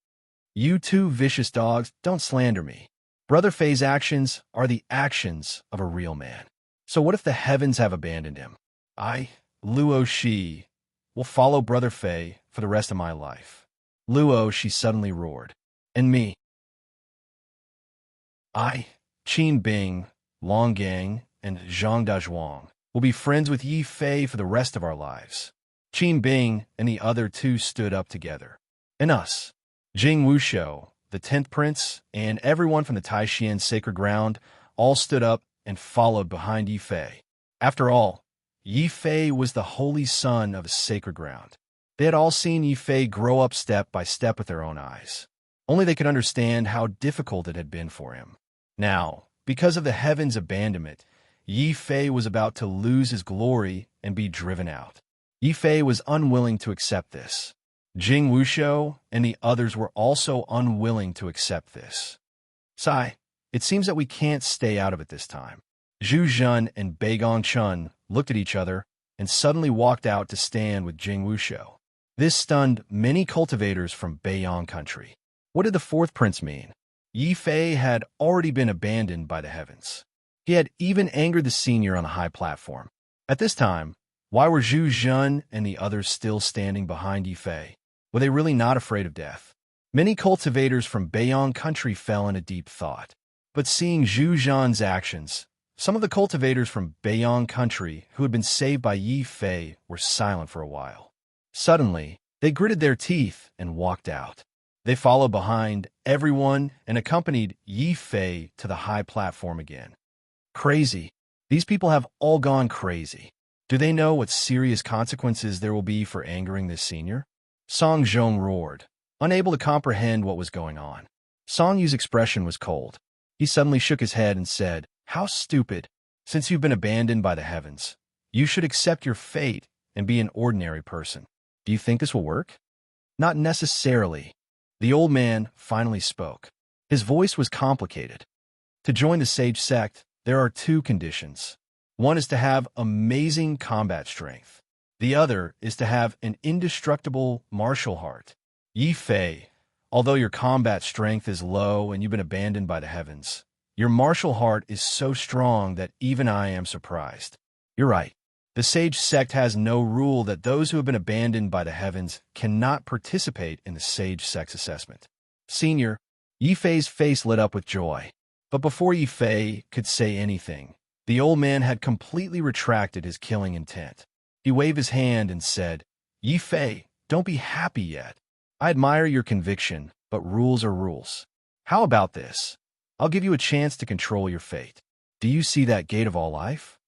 You two vicious dogs, don't slander me. Brother Fei's actions are the actions of a real man. So what if the heavens have abandoned him? I, Luo Shi, will follow Brother Fei for the rest of my life." "Luo," she suddenly roared. "And me? I, Qin Bing, Long Gang, and Zhang Dazhuang will be friends with Yi Fei for the rest of our lives." Qin Bing and the other two stood up together. "And us, Jing Wushou, the 10th Prince, and everyone from the Taishan Sacred Ground all stood up and followed behind Yi Fei. After all, Yi Fei was the holy son of a sacred ground. They had all seen Yi Fei grow up step by step with their own eyes. Only they could understand how difficult it had been for him. Now, because of the heavens' abandonment, Yi Fei was about to lose his glory and be driven out. Yi Fei was unwilling to accept this. Jing Wushou and the others were also unwilling to accept this. "Sai, it seems that we can't stay out of it this time." Zhu Zhen and Beigong Chun looked at each other and suddenly walked out to stand with Jing Wushou. This stunned many cultivators from Beiyang country. What did the 4th prince mean? Yi Fei had already been abandoned by the heavens. He had even angered the senior on the high platform. At this time, why were Zhu Zhen and the others still standing behind Yi Fei? Were they really not afraid of death? Many cultivators from Beiyang country fell into deep thought. But seeing Zhu Zhen's actions, Some of the cultivators from Beiyang country who had been saved by Yi Fei were silent for a while. Suddenly, they gritted their teeth and walked out. They followed behind everyone and accompanied Yi Fei to the high platform again. Crazy. These people have all gone crazy. Do they know what serious consequences there will be for angering this senior? Song Zhong roared, unable to comprehend what was going on. Song Yu's expression was cold. He suddenly shook his head and said, "How stupid. Since you've been abandoned by the heavens, you should accept your fate and be an ordinary person. Do you think this will work?" "Not necessarily." The old man finally spoke. His voice was complicated. To join the sage sect, there are two conditions. One is to have amazing combat strength. The other is to have an indestructible martial heart. Yi Fei, although your combat strength is low and you've been abandoned by the heavens, your martial heart is so strong that even I am surprised. You're right. The sage sect has no rule that those who have been abandoned by the heavens cannot participate in the sage sex assessment. Senior, Yi Fei's face lit up with joy. But before Yi Fei could say anything, the old man had completely retracted his killing intent. He waved his hand and said, "Yi Fei, don't be happy yet. I admire your conviction, but rules are rules. How about this? I'll give you a chance to control your fate. Do you see that gate of all life?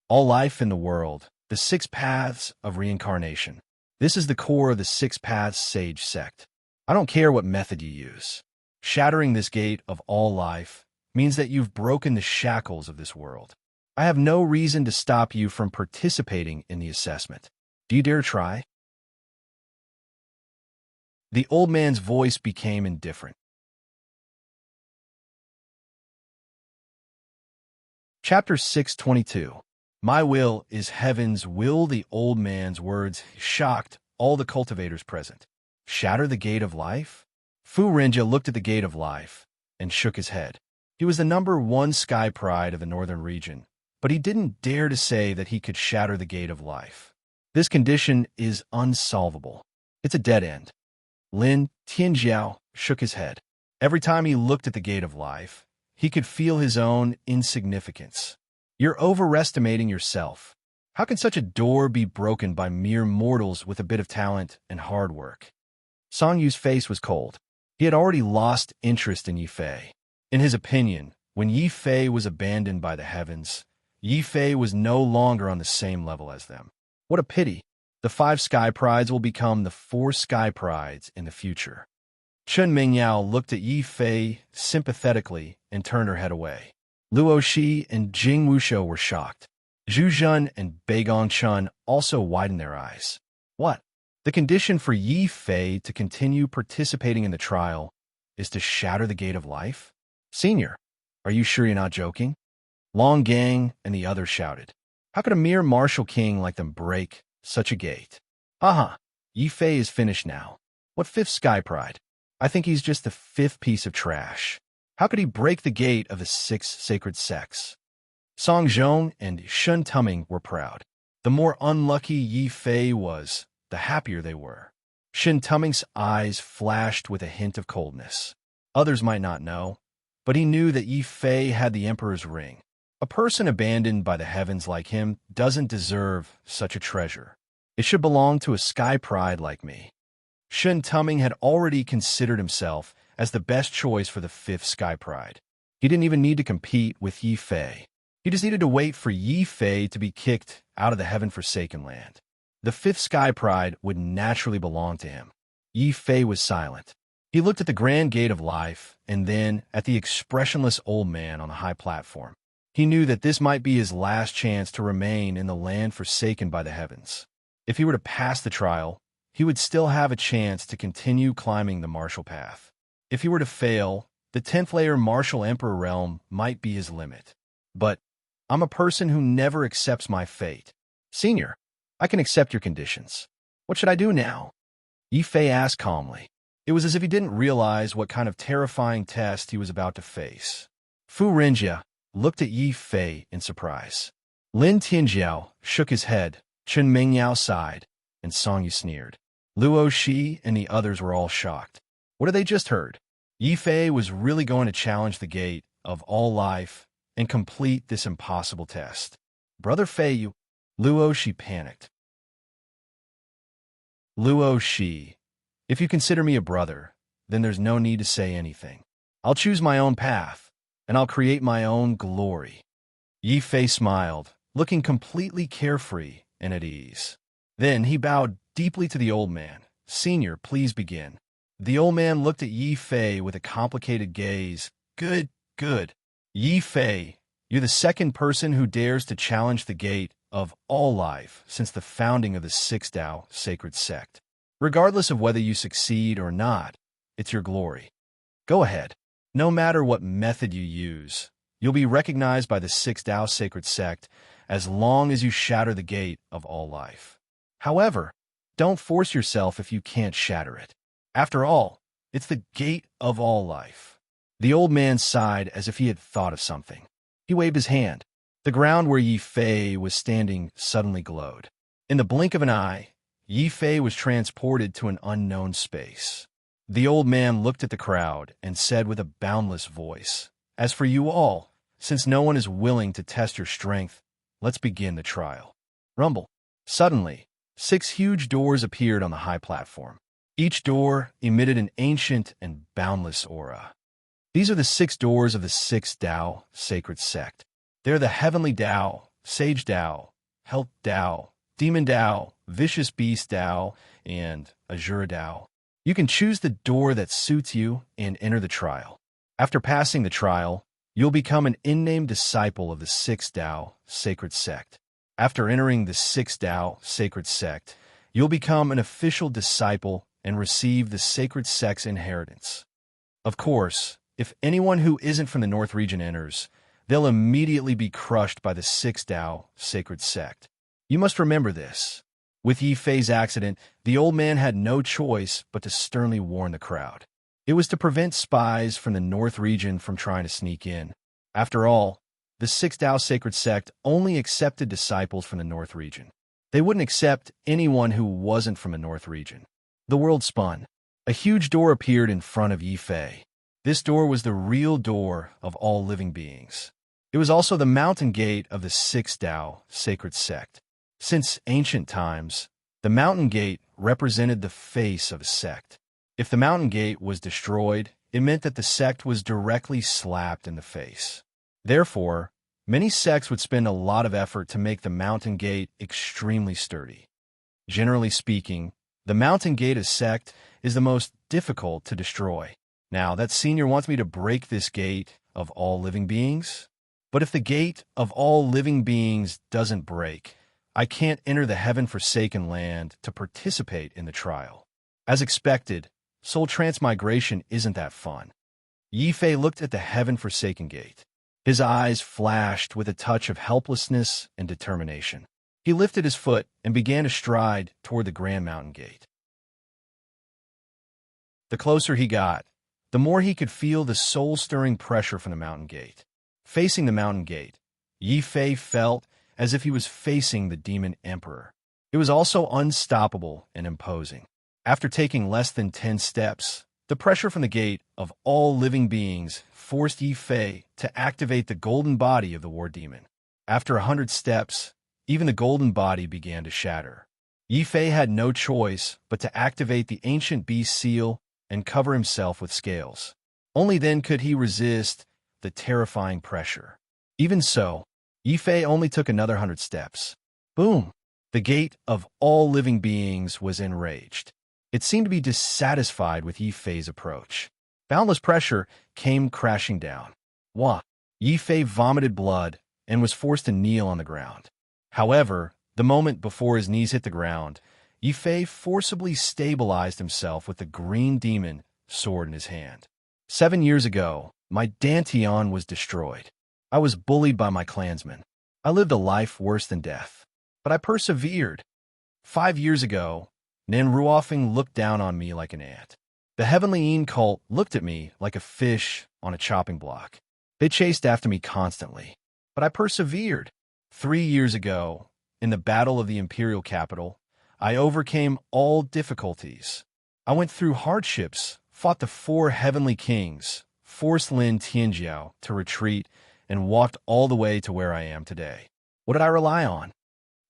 All life in the world, the 6 paths of reincarnation. This is the core of the 6 paths sage sect. I don't care what method you use. Shattering this gate of all life means that you've broken the shackles of this world. I have no reason to stop you from participating in the assessment. Do you dare try?" The old man's voice became indifferent. Chapter 622. My will is heaven's will. The old man's words shocked all the cultivators present. Shatter the gate of life? Fu Renjia looked at the gate of life and shook his head. He was the #1 sky pride of the northern region, but he didn't dare to say that he could shatter the gate of life. This condition is unsolvable. It's a dead end. Lin Tianjiao shook his head. Every time he looked at the gate of life, he could feel his own insignificance. You're overestimating yourself. How can such a door be broken by mere mortals with a bit of talent and hard work? Song Yu's face was cold. He had already lost interest in Yi Fei. In his opinion, when Yi Fei was abandoned by the heavens, Yi Fei was no longer on the same level as them. What a pity. The 5 sky prides will become the 4 sky prides in the future. Chen Mingyao looked at Yi Fei sympathetically and turned her head away. Luo Shi and Jing Wushou were shocked. Zhu Zhen and Beigong Chun also widened their eyes. What? The condition for Yi Fei to continue participating in the trial is to shatter the gate of life? Senior, are you sure you're not joking? Long Gang and the others shouted. How could a mere martial king like them break such a gate? Haha, Yi Fei is finished now. What 5th sky pride? I think he's just the 5th piece of trash. How could he break the gate of the 6 sacred sects? Song Zhong and Shun Tuming were proud. The more unlucky Yi Fei was, the happier they were. Shin Tuming's eyes flashed with a hint of coldness. Others might not know, but he knew that Yi Fei had the Emperor's ring. A person abandoned by the heavens like him doesn't deserve such a treasure. It should belong to a sky pride like me. Shin Tuming had already considered himself as the best choice for the 5th sky pride. He didn't even need to compete with Yi Fei. He just needed to wait for Yi Fei to be kicked out of the heaven-forsaken land. The 5th sky pride would naturally belong to him. Yi Fei was silent. He looked at the grand gate of life and then at the expressionless old man on the high platform. He knew that this might be his last chance to remain in the land forsaken by the heavens. If he were to pass the trial, he would still have a chance to continue climbing the martial path. If he were to fail, the 10th layer martial emperor realm might be his limit. But I'm a person who never accepts my fate. Senior, I can accept your conditions. What should I do now? Yi Fei asked calmly. It was as if he didn't realize what kind of terrifying test he was about to face. Fu Renjia looked at Yi Fei in surprise. Lin Tianjiao shook his head, Chen Mingyao sighed, and Song Yu sneered. Luo Shi and the others were all shocked. What had they just heard? Yi Fei was really going to challenge the gate of all life and complete this impossible test. Brother Fei, you... Luo Shi panicked. Luo Shi, if you consider me a brother, then there's no need to say anything. I'll choose my own path, and I'll create my own glory. Yi Fei smiled, looking completely carefree and at ease. Then he bowed deeply to the old man. Senior, please begin. The old man looked at Yi Fei with a complicated gaze. Good, good. Yi Fei, you're the second person who dares to challenge the gate of all life since the founding of the Six Tao sacred sect. Regardless of whether you succeed or not, it's your glory. Go ahead. No matter what method you use, you'll be recognized by the Six Tao sacred sect as long as you shatter the gate of all life. However, don't force yourself if you can't shatter it. After all, it's the gate of all life. The old man sighed as if he had thought of something. He waved his hand. The ground where Yi Fei was standing suddenly glowed. In the blink of an eye, Yi Fei was transported to an unknown space. The old man looked at the crowd and said with a boundless voice, "As for you all, since no one is willing to test your strength, let's begin the trial." Rumble. Suddenly, 6 huge doors appeared on the high platform. Each door emitted an ancient and boundless aura. These are the 6 doors of the Six Tao sacred sect. They're the Heavenly Tao, Sage Tao, Health Tao, Demon Tao, Vicious Beast Tao, and Azura Tao. You can choose the door that suits you and enter the trial. After passing the trial, you'll become an unnamed disciple of the Six Tao sacred sect. After entering the Six Tao sacred sect, you'll become an official disciple and receive the sacred sect's inheritance. Of course, if anyone who isn't from the North region enters, they'll immediately be crushed by the Six Tao sacred sect. You must remember this. With Yi Fei's accident, the old man had no choice but to sternly warn the crowd. It was to prevent spies from the North region from trying to sneak in. After all, the Six Tao sacred sect only accepted disciples from the North region. They wouldn't accept anyone who wasn't from the North region. The world spun. A huge door appeared in front of Yi Fei. This door was the real door of all living beings. It was also the mountain gate of the Six Tao sacred sect. Since ancient times, the mountain gate represented the face of a sect. If the mountain gate was destroyed, it meant that the sect was directly slapped in the face. Therefore, many sects would spend a lot of effort to make the mountain gate extremely sturdy. Generally speaking, the mountain gate of sect is the most difficult to destroy. Now, that senior wants me to break this gate of all living beings? But if the gate of all living beings doesn't break, I can't enter the heaven-forsaken land to participate in the trial. As expected, soul transmigration isn't that fun. Yi Fei looked at the heaven-forsaken gate. His eyes flashed with a touch of helplessness and determination. He lifted his foot and began to stride toward the Grand Mountain Gate. The closer he got, the more he could feel the soul-stirring pressure from the mountain gate. Facing the mountain gate, Yi Fei felt as if he was facing the demon emperor. It was also unstoppable and imposing. After taking less than 10 steps, the pressure from the gate of all living beings forced Yi Fei to activate the golden body of the war demon. After 100 steps, even the golden body began to shatter. Yi Fei had no choice but to activate the ancient beast seal and cover himself with scales. Only then could he resist the terrifying pressure. Even so, Yi Fei only took another 100 steps. Boom! The gate of all living beings was enraged. It seemed to be dissatisfied with Yi Fei's approach. Boundless pressure came crashing down. Wah! Yi Fei vomited blood and was forced to kneel on the ground. However, the moment before his knees hit the ground, Yi Fei forcibly stabilized himself with the green demon sword in his hand. 7 years ago, my Dantian was destroyed. I was bullied by my clansmen. I lived a life worse than death. But I persevered. 5 years ago, Nan Ruofeng looked down on me like an ant. The Heavenly Yin cult looked at me like a fish on a chopping block. They chased after me constantly. But I persevered. 3 years ago, in the Battle of the Imperial Capital, I overcame all difficulties. I went through hardships, fought the 4 heavenly kings, forced Lin Tianjiao to retreat, and walked all the way to where I am today. What did I rely on?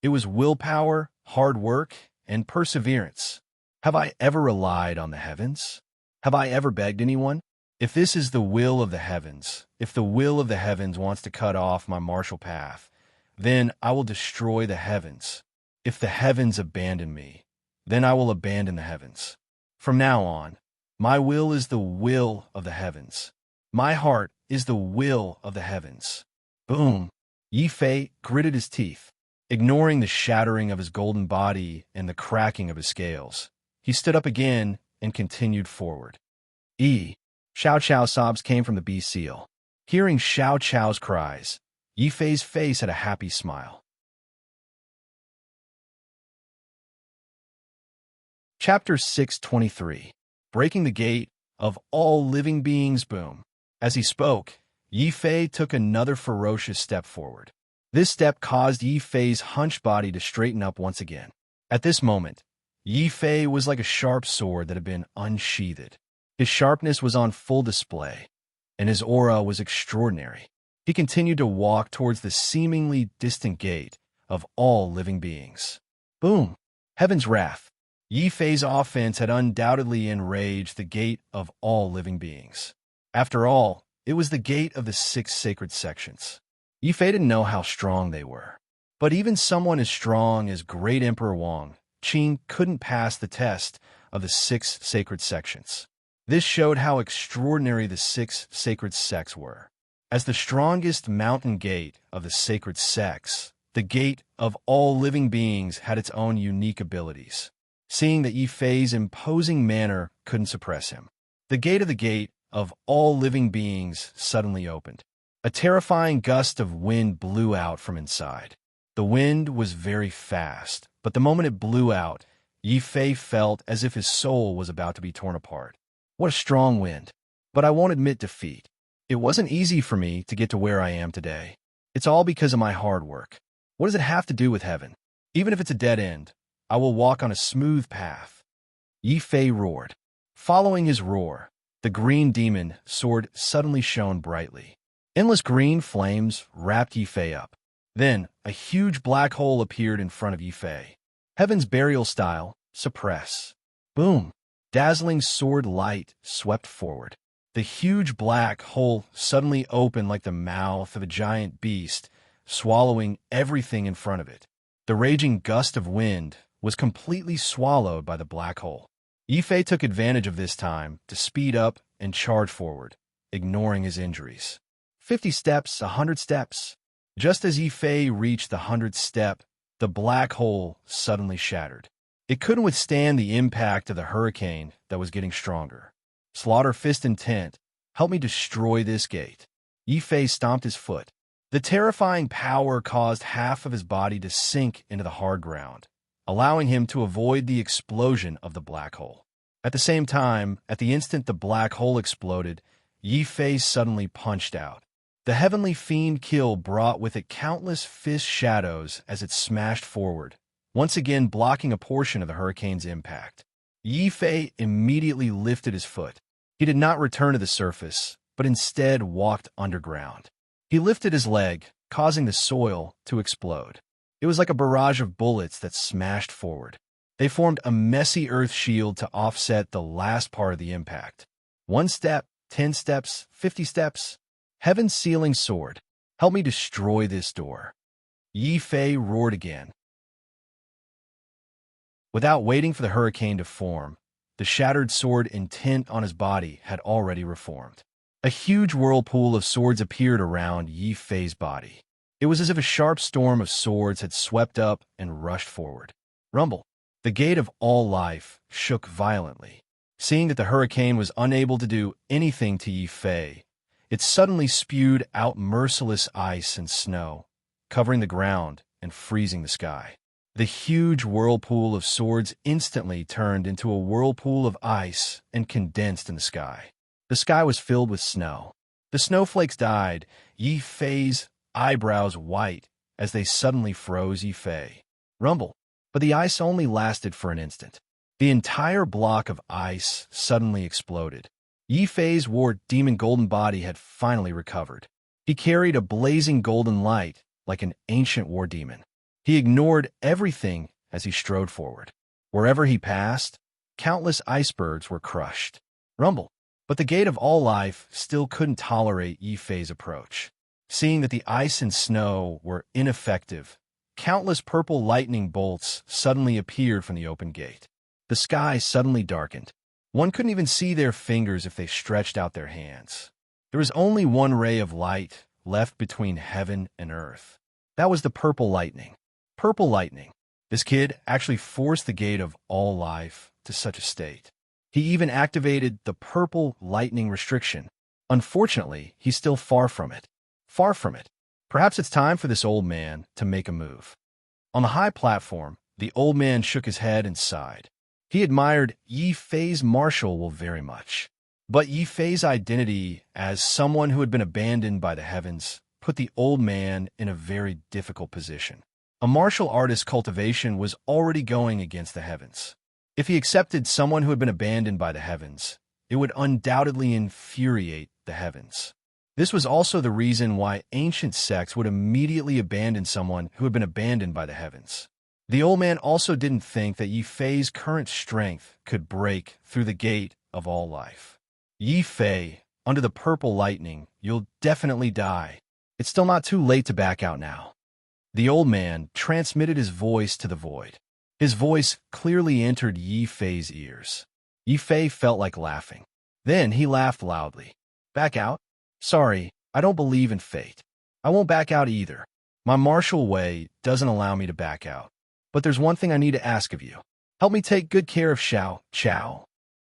It was willpower, hard work, and perseverance. Have I ever relied on the heavens? Have I ever begged anyone? If this is the will of the heavens, if the will of the heavens wants to cut off my martial path, then I will destroy the heavens. If the heavens abandon me, then I will abandon the heavens. From now on, my will is the will of the heavens. My heart is the will of the heavens. Boom! Yi Fei gritted his teeth. Ignoring the shattering of his golden body and the cracking of his scales, he stood up again and continued forward. Xiao Qiao's sobs came from the bee seal. Hearing Xiao Qiao's cries, Yi Fei's face had a happy smile. Chapter 623. Breaking the Gate of All Living Beings. Boom. As he spoke, Yi Fei took another ferocious step forward. This step caused Yi Fei's hunched body to straighten up once again. At this moment, Yi Fei was like a sharp sword that had been unsheathed. His sharpness was on full display, and his aura was extraordinary. He continued to walk towards the seemingly distant gate of all living beings. Boom! Heaven's wrath. Yi Fei's offense had undoubtedly enraged the gate of all living beings. After all, it was the gate of the 6 sacred sections. Yi Fei didn't know how strong they were. But even someone as strong as Great Emperor Wang Qing couldn't pass the test of the 6 sacred sections. This showed how extraordinary the 6 sacred sects were. As the strongest mountain gate of the sacred sects, the gate of all living beings had its own unique abilities. Seeing that Yi Fei's imposing manner couldn't suppress him, the gate of all living beings suddenly opened. A terrifying gust of wind blew out from inside. The wind was very fast, but the moment it blew out, Yi Fei felt as if his soul was about to be torn apart. What a strong wind! But I won't admit defeat. It wasn't easy for me to get to where I am today. It's all because of my hard work. What does it have to do with heaven? Even if it's a dead end, I will walk on a smooth path. Yi Fei roared. Following his roar, the green demon sword suddenly shone brightly. Endless green flames wrapped Yi Fei up. Then, a huge black hole appeared in front of Yi Fei. Heaven's burial style, suppress. Boom! Dazzling sword light swept forward. The huge black hole suddenly opened like the mouth of a giant beast, swallowing everything in front of it. The raging gust of wind was completely swallowed by the black hole. Yi Fei took advantage of this time to speed up and charge forward, ignoring his injuries. 50 steps, 100 steps. Just as Yi Fei reached the 100th step, the black hole suddenly shattered. It couldn't withstand the impact of the hurricane that was getting stronger. Slaughter fist intent, help me destroy this gate. Yi Fei stomped his foot. The terrifying power caused half of his body to sink into the hard ground, allowing him to avoid the explosion of the black hole. At the same time, at the instant the black hole exploded, Yi Fei suddenly punched out. The heavenly fiend kill brought with it countless fist shadows as it smashed forward, once again blocking a portion of the hurricane's impact. Yi Fei immediately lifted his foot. He did not return to the surface, but instead walked underground. He lifted his leg, causing the soil to explode. It was like a barrage of bullets that smashed forward. They formed a messy earth shield to offset the last part of the impact. 1 step, 10 steps, 50 steps. Heaven's sealing sword, help me destroy this door. Yi Fei roared again. Without waiting for the hurricane to form, the shattered sword intent on his body had already reformed. A huge whirlpool of swords appeared around Yi Fei's body. It was as if a sharp storm of swords had swept up and rushed forward. Rumble. The gate of all life shook violently. Seeing that the hurricane was unable to do anything to Yi Fei, it suddenly spewed out merciless ice and snow, covering the ground and freezing the sky. The huge whirlpool of swords instantly turned into a whirlpool of ice and condensed in the sky. The sky was filled with snow. The snowflakes dyed Yi Fei's eyebrows white as they suddenly froze Yi Fei. Rumble. But the ice only lasted for an instant. The entire block of ice suddenly exploded. Yi Fei's war demon golden body had finally recovered. He carried a blazing golden light like an ancient war demon. He ignored everything as he strode forward. Wherever he passed, countless icebergs were crushed. Rumble. But the gate of all life still couldn't tolerate Yi Fei's approach. Seeing that the ice and snow were ineffective, countless purple lightning bolts suddenly appeared from the open gate. The sky suddenly darkened. One couldn't even see their fingers if they stretched out their hands. There was only one ray of light left between heaven and earth. That was the purple lightning. Purple lightning. This kid actually forced the gate of all life to such a state. He even activated the purple lightning restriction. Unfortunately, he's still far from it. Far from it. Perhaps it's time for this old man to make a move. On the high platform, the old man shook his head and sighed. He admired Yi Fei's martial will very much. But Yi Fei's identity as someone who had been abandoned by the heavens put the old man in a very difficult position. A martial artist's cultivation was already going against the heavens. If he accepted someone who had been abandoned by the heavens, it would undoubtedly infuriate the heavens. This was also the reason why ancient sects would immediately abandon someone who had been abandoned by the heavens. The old man also didn't think that Yi Fei's current strength could break through the gate of all life. Yi Fei, under the purple lightning, you'll definitely die. It's still not too late to back out now. The old man transmitted his voice to the void. His voice clearly entered Yi Fei's ears. Yi Fei felt like laughing. Then he laughed loudly. Back out? Sorry, I don't believe in fate. I won't back out either. My martial way doesn't allow me to back out. But there's one thing I need to ask of you. Help me take good care of Xiao Chao.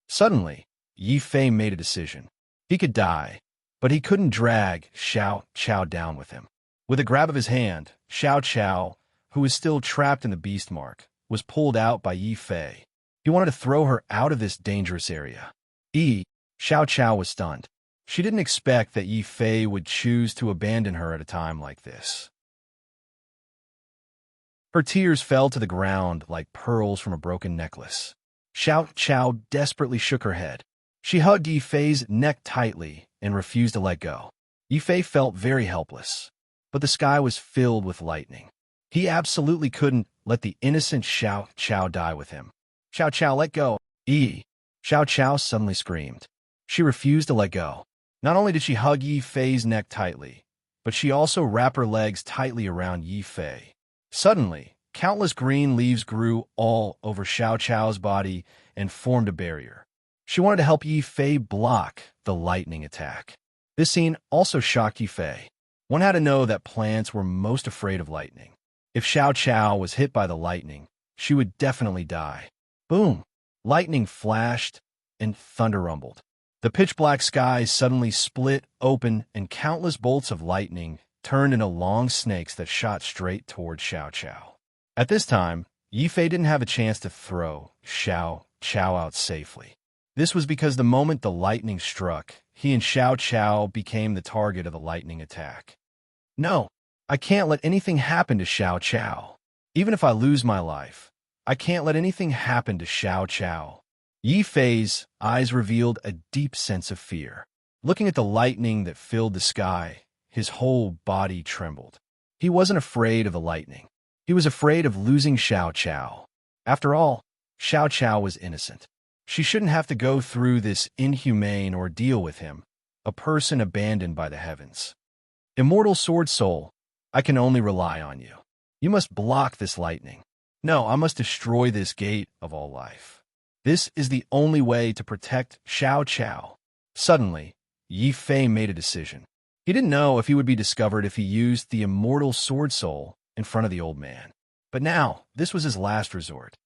Suddenly, Yi Fei made a decision. He could die, but he couldn't drag Xiao Chao down with him. With a grab of his hand, Xiao Chao, who was still trapped in the beast mark, was pulled out by Yi Fei. He wanted to throw her out of this dangerous area. Xiao Chao was stunned. She didn't expect that Yi Fei would choose to abandon her at a time like this. Her tears fell to the ground like pearls from a broken necklace. Xiao Chao desperately shook her head. She hugged Yi Fei's neck tightly and refused to let go. Yi Fei felt very helpless, but the sky was filled with lightning. He absolutely couldn't let the innocent Xiao Chao die with him. Xiao Chao, let go. Xiao Chao suddenly screamed. She refused to let go. Not only did she hug Yi Fei's neck tightly, but she also wrapped her legs tightly around Yi Fei. Suddenly, countless green leaves grew all over Xiao Chao's body and formed a barrier. She wanted to help Yi Fei block the lightning attack. This scene also shocked Yi Fei. One had to know that plants were most afraid of lightning. If Xiao Chao was hit by the lightning, she would definitely die. Boom! Lightning flashed and thunder rumbled. The pitch-black sky suddenly split open and countless bolts of lightning turned into long snakes that shot straight toward Xiao Chao. At this time, Yi Fei didn't have a chance to throw Xiao Chao out safely. This was because the moment the lightning struck, he and Xiao Chao became the target of the lightning attack. No, I can't let anything happen to Xiao Chao. Even if I lose my life, I can't let anything happen to Xiao Chao. Yi Fei's eyes revealed a deep sense of fear. Looking at the lightning that filled the sky, his whole body trembled. He wasn't afraid of the lightning. He was afraid of losing Xiao Chao. After all, Xiao Chao was innocent. She shouldn't have to go through this inhumane ordeal with him, a person abandoned by the heavens. Immortal Sword Soul, I can only rely on you. You must block this lightning. No, I must destroy this gate of all life. This is the only way to protect Xiao Chao. Suddenly, Yi Fei made a decision. He didn't know if he would be discovered if he used the Immortal Sword Soul in front of the old man. But now, this was his last resort.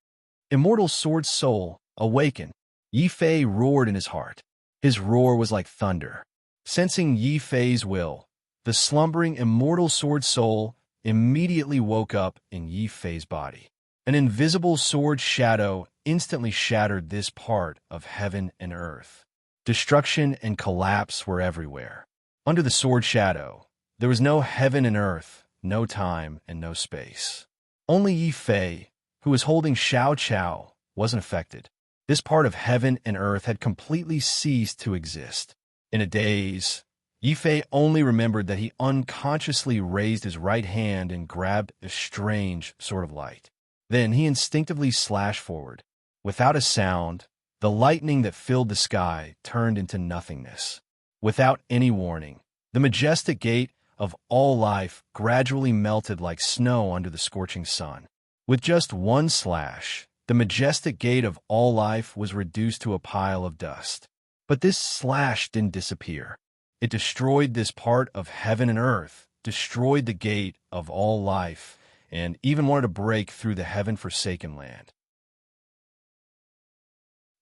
Immortal Sword Soul, awaken. Yi Fei roared in his heart. His roar was like thunder. Sensing Yi Fei's will, the slumbering Immortal Sword Soul immediately woke up in Yi Fei's body. An invisible sword shadow instantly shattered this part of heaven and earth. Destruction and collapse were everywhere. Under the sword shadow, there was no heaven and earth, no time, and no space. Only Yi Fei, who was holding Xiao Chao, wasn't affected. This part of heaven and earth had completely ceased to exist. In a daze, Yifei only remembered that he unconsciously raised his right hand and grabbed a strange sort of light. Then he instinctively slashed forward. Without a sound, the lightning that filled the sky turned into nothingness. Without any warning, the majestic gate of all life gradually melted like snow under the scorching sun. With just one slash, the majestic gate of all life was reduced to a pile of dust. But this slash didn't disappear. It destroyed this part of heaven and earth, destroyed the gate of all life, and even wanted to break through the heaven-forsaken land.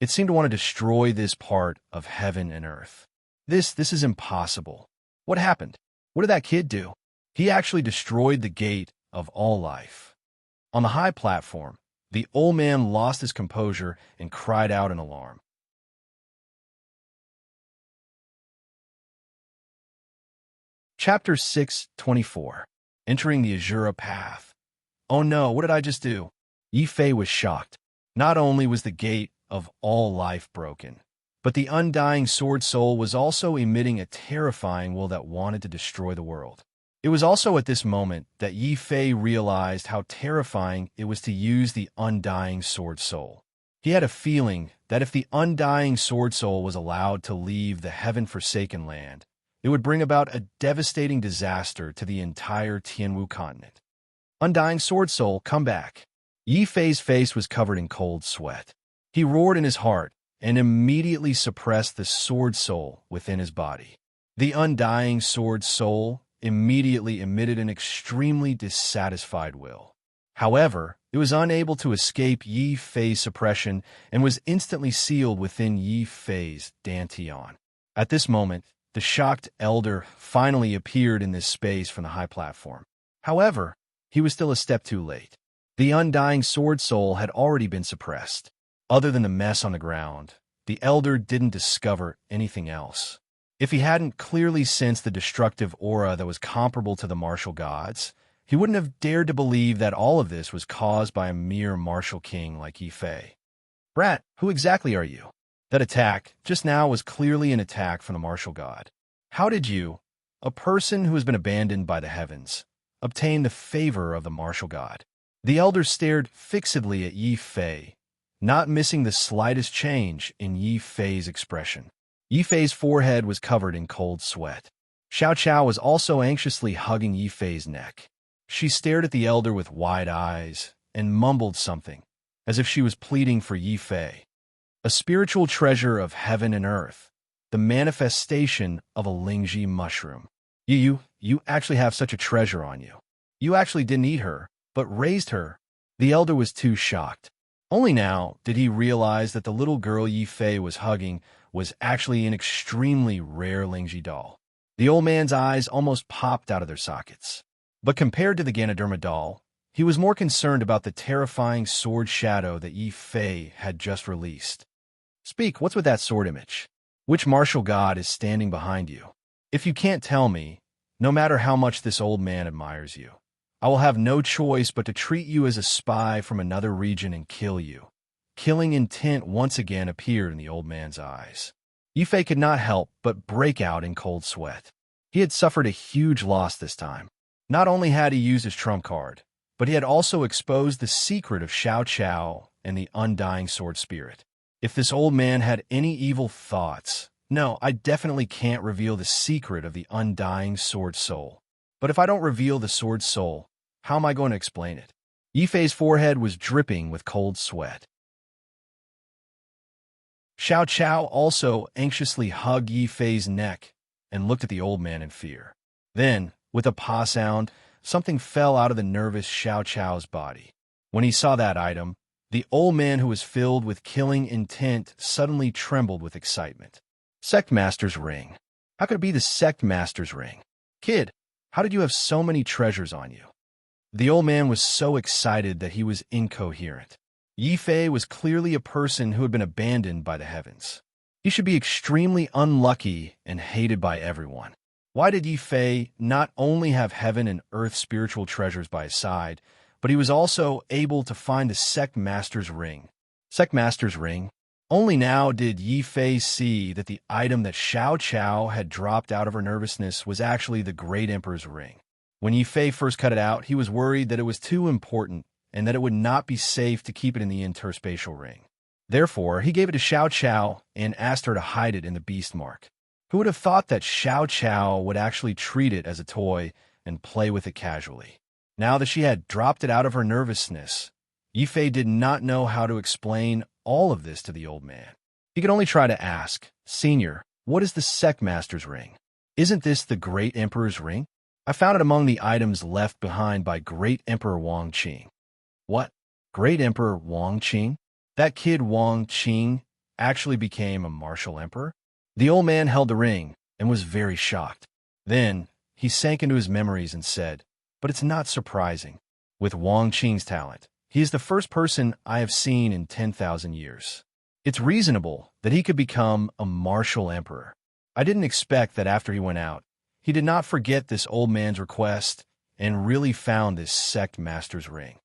It seemed to want to destroy this part of heaven and earth. This is impossible. What happened? What did that kid do? He actually destroyed the gate of all life. On the high platform, the old man lost his composure and cried out in alarm. Chapter 6:24. Entering the Azura Path. Oh no, what did I just do? Yifei was shocked. Not only was the gate of all life broken, but the undying sword soul was also emitting a terrifying will that wanted to destroy the world. It was also at this moment that Yifei realized how terrifying it was to use the undying sword soul. He had a feeling that if the undying sword soul was allowed to leave the heaven-forsaken land, it would bring about a devastating disaster to the entire Tianwu continent. Undying sword soul, come back. Yifei's face was covered in cold sweat. He roared in his heart and immediately suppressed the sword soul within his body. The undying sword soul immediately emitted an extremely dissatisfied will. However, it was unable to escape Yifei's suppression and was instantly sealed within Yifei's dantian. At this moment, the shocked elder finally appeared in this space from the high platform. However, he was still a step too late. The undying sword soul had already been suppressed. Other than the mess on the ground, the elder didn't discover anything else. If he hadn't clearly sensed the destructive aura that was comparable to the martial gods, he wouldn't have dared to believe that all of this was caused by a mere martial king like Yifei. Brat, who exactly are you? That attack just now was clearly an attack from the martial god. How did you, a person who has been abandoned by the heavens, obtain the favor of the martial god? The elder stared fixedly at Yifei, not missing the slightest change in Yifei's expression. Yifei's forehead was covered in cold sweat. Xiao Qiao was also anxiously hugging Yifei's neck. She stared at the elder with wide eyes and mumbled something, as if she was pleading for Yifei. A spiritual treasure of heaven and earth, the manifestation of a Lingji mushroom. You actually have such a treasure on you. You actually didn't eat her, but raised her. The elder was too shocked. Only now did he realize that the little girl Yifei was hugging was actually an extremely rare Lingji doll. The old man's eyes almost popped out of their sockets. But compared to the Ganoderma doll, he was more concerned about the terrifying sword shadow that Yifei had just released. Speak, what's with that sword image? Which martial god is standing behind you? If you can't tell me, no matter how much this old man admires you, I will have no choice but to treat you as a spy from another region and kill you. Killing intent once again appeared in the old man's eyes. Yifei could not help but break out in cold sweat. He had suffered a huge loss this time. Not only had he used his trump card, but he had also exposed the secret of Xiao Qiao and the undying sword spirit. If this old man had any evil thoughts, no, I definitely can't reveal the secret of the undying sword soul. But if I don't reveal the sword soul, how am I going to explain it? Yifei's forehead was dripping with cold sweat. Xiao Qiao also anxiously hugged Yifei's neck and looked at the old man in fear. Then, with a pa sound, something fell out of the nervous Xiao Qiao's body. When he saw that item, the old man who was filled with killing intent suddenly trembled with excitement. Sect Master's ring. How could it be the Sect Master's ring? Kid, how did you have so many treasures on you? The old man was so excited that he was incoherent. Yifei was clearly a person who had been abandoned by the heavens. He should be extremely unlucky and hated by everyone. Why did Yifei not only have heaven and earth spiritual treasures by his side, but he was also able to find the Sect Master's ring? Sect Master's ring? Only now did Yi Fei see that the item that Xiao Chao had dropped out of her nervousness was actually the Great Emperor's ring. When Yi Fei first cut it out, he was worried that it was too important and that it would not be safe to keep it in the interspatial ring. Therefore, he gave it to Xiao Chao and asked her to hide it in the beast mark. Who would have thought that Xiao Chao would actually treat it as a toy and play with it casually? Now that she had dropped it out of her nervousness, Yi Fei did not know how to explain all of this to the old man. He could only try to ask, "Senior, what is the Sect Master's ring? Isn't this the Great Emperor's ring? I found it among the items left behind by Great Emperor Wang Qing." What? Great Emperor Wang Qing? That kid Wang Qing actually became a martial emperor? The old man held the ring and was very shocked. Then he sank into his memories and said, "But it's not surprising. With Wang Qing's talent, he is the first person I have seen in 10,000 years. It's reasonable that he could become a martial emperor. I didn't expect that after he went out, he did not forget this old man's request and really found this sect master's ring."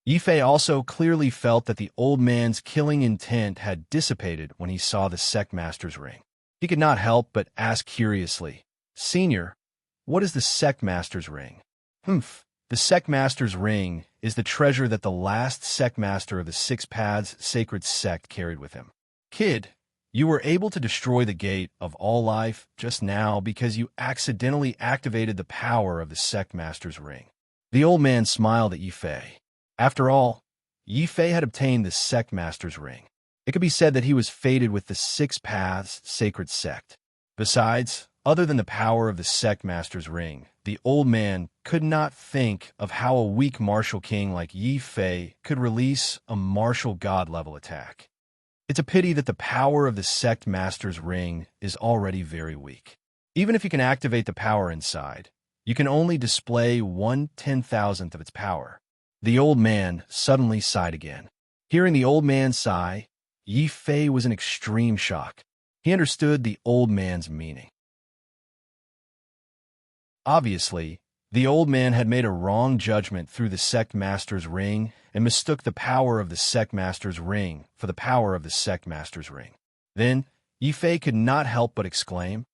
Yi Fei also clearly felt that the old man's killing intent had dissipated when he saw the sect master's ring. He could not help but ask curiously, "Senior, what is the sect master's ring?" The sect master's ring is the treasure that the last sect master of the Six Paths Sacred Sect carried with him. Kid, you were able to destroy the gate of all life just now because you accidentally activated the power of the sect master's ring. The old man smiled at Yi Fei. After all, Yi Fei had obtained the sect master's ring. It could be said that he was fated with the Six Paths Sacred Sect. Besides, other than the power of the sect master's ring, the old man could not think of how a weak martial king like Yi Fei could release a martial god-level attack. It's a pity that the power of the sect master's ring is already very weak. Even if you can activate the power inside, you can only display 1/10,000th of its power. The old man suddenly sighed again. Hearing the old man sigh, Yi Fei was in extreme shock. He understood the old man's meaning. Obviously, the old man had made a wrong judgment through the sect master's ring and mistook the power of the sect master's ring for the power of the sect master's ring. Then, Yi Fei could not help but exclaim,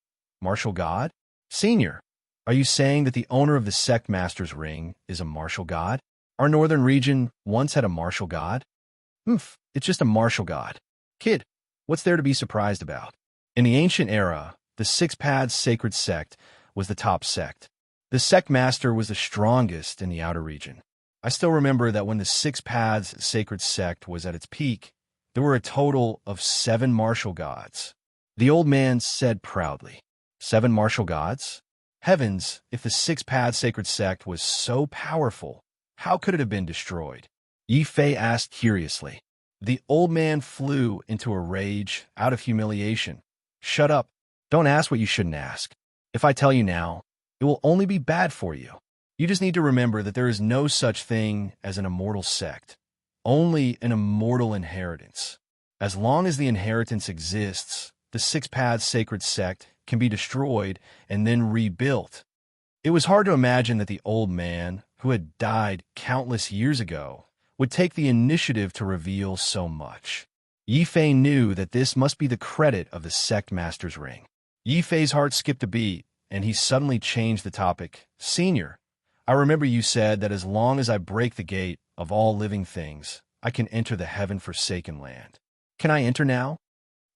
"Martial god? Senior, are you saying that the owner of the sect master's ring is a martial god? Our northern region once had a martial god?" It's just a martial god. Kid, what's there to be surprised about? In the ancient era, the Six Paths Sacred Sect was the top sect. The sect master was the strongest in the outer region. I still remember that when the Six Paths Sacred Sect was at its peak, there were a total of 7 martial gods. The old man said proudly, 7 martial gods? Heavens, if the Six Paths Sacred Sect was so powerful, how could it have been destroyed? Yi Fei asked curiously. The old man flew into a rage out of humiliation. "Shut up. Don't ask what you shouldn't ask. If I tell you now, it will only be bad for you. You just need to remember that there is no such thing as an immortal sect, only an immortal inheritance. As long as the inheritance exists, the Six Paths Sacred Sect can be destroyed and then rebuilt." It was hard to imagine that the old man, who had died countless years ago, would take the initiative to reveal so much. Yi Fei knew that this must be the credit of the sect master's ring. Yi Fei's heart skipped a beat, and he suddenly changed the topic. "Senior, I remember you said that as long as I break the gate of all living things, I can enter the heaven-forsaken land. Can I enter now?"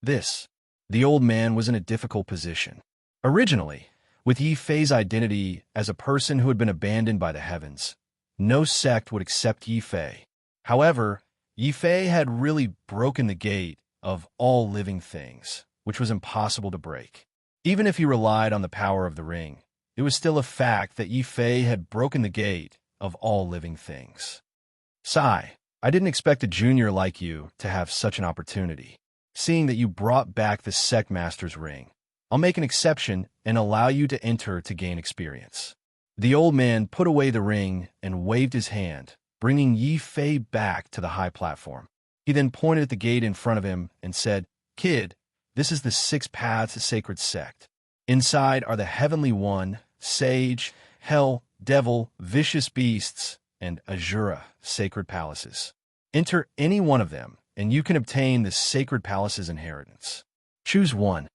The old man was in a difficult position. Originally, with Yi Fei's identity as a person who had been abandoned by the heavens, no sect would accept Yi Fei. However, Yi Fei had really broken the gate of all living things, which was impossible to break. Even if he relied on the power of the ring, it was still a fact that Yi Fei had broken the gate of all living things. "Sigh, I didn't expect a junior like you to have such an opportunity. Seeing that you brought back the sect master's ring, I'll make an exception and allow you to enter to gain experience." The old man put away the ring and waved his hand, bringing Yi Fei back to the high platform. He then pointed at the gate in front of him and said, "Kid, this is the Six Paths Sacred Sect. Inside are the Heavenly One, Sage, Hell, Devil, Vicious Beasts, and Azura Sacred Palaces. Enter any one of them and you can obtain the sacred palace's inheritance. Choose one.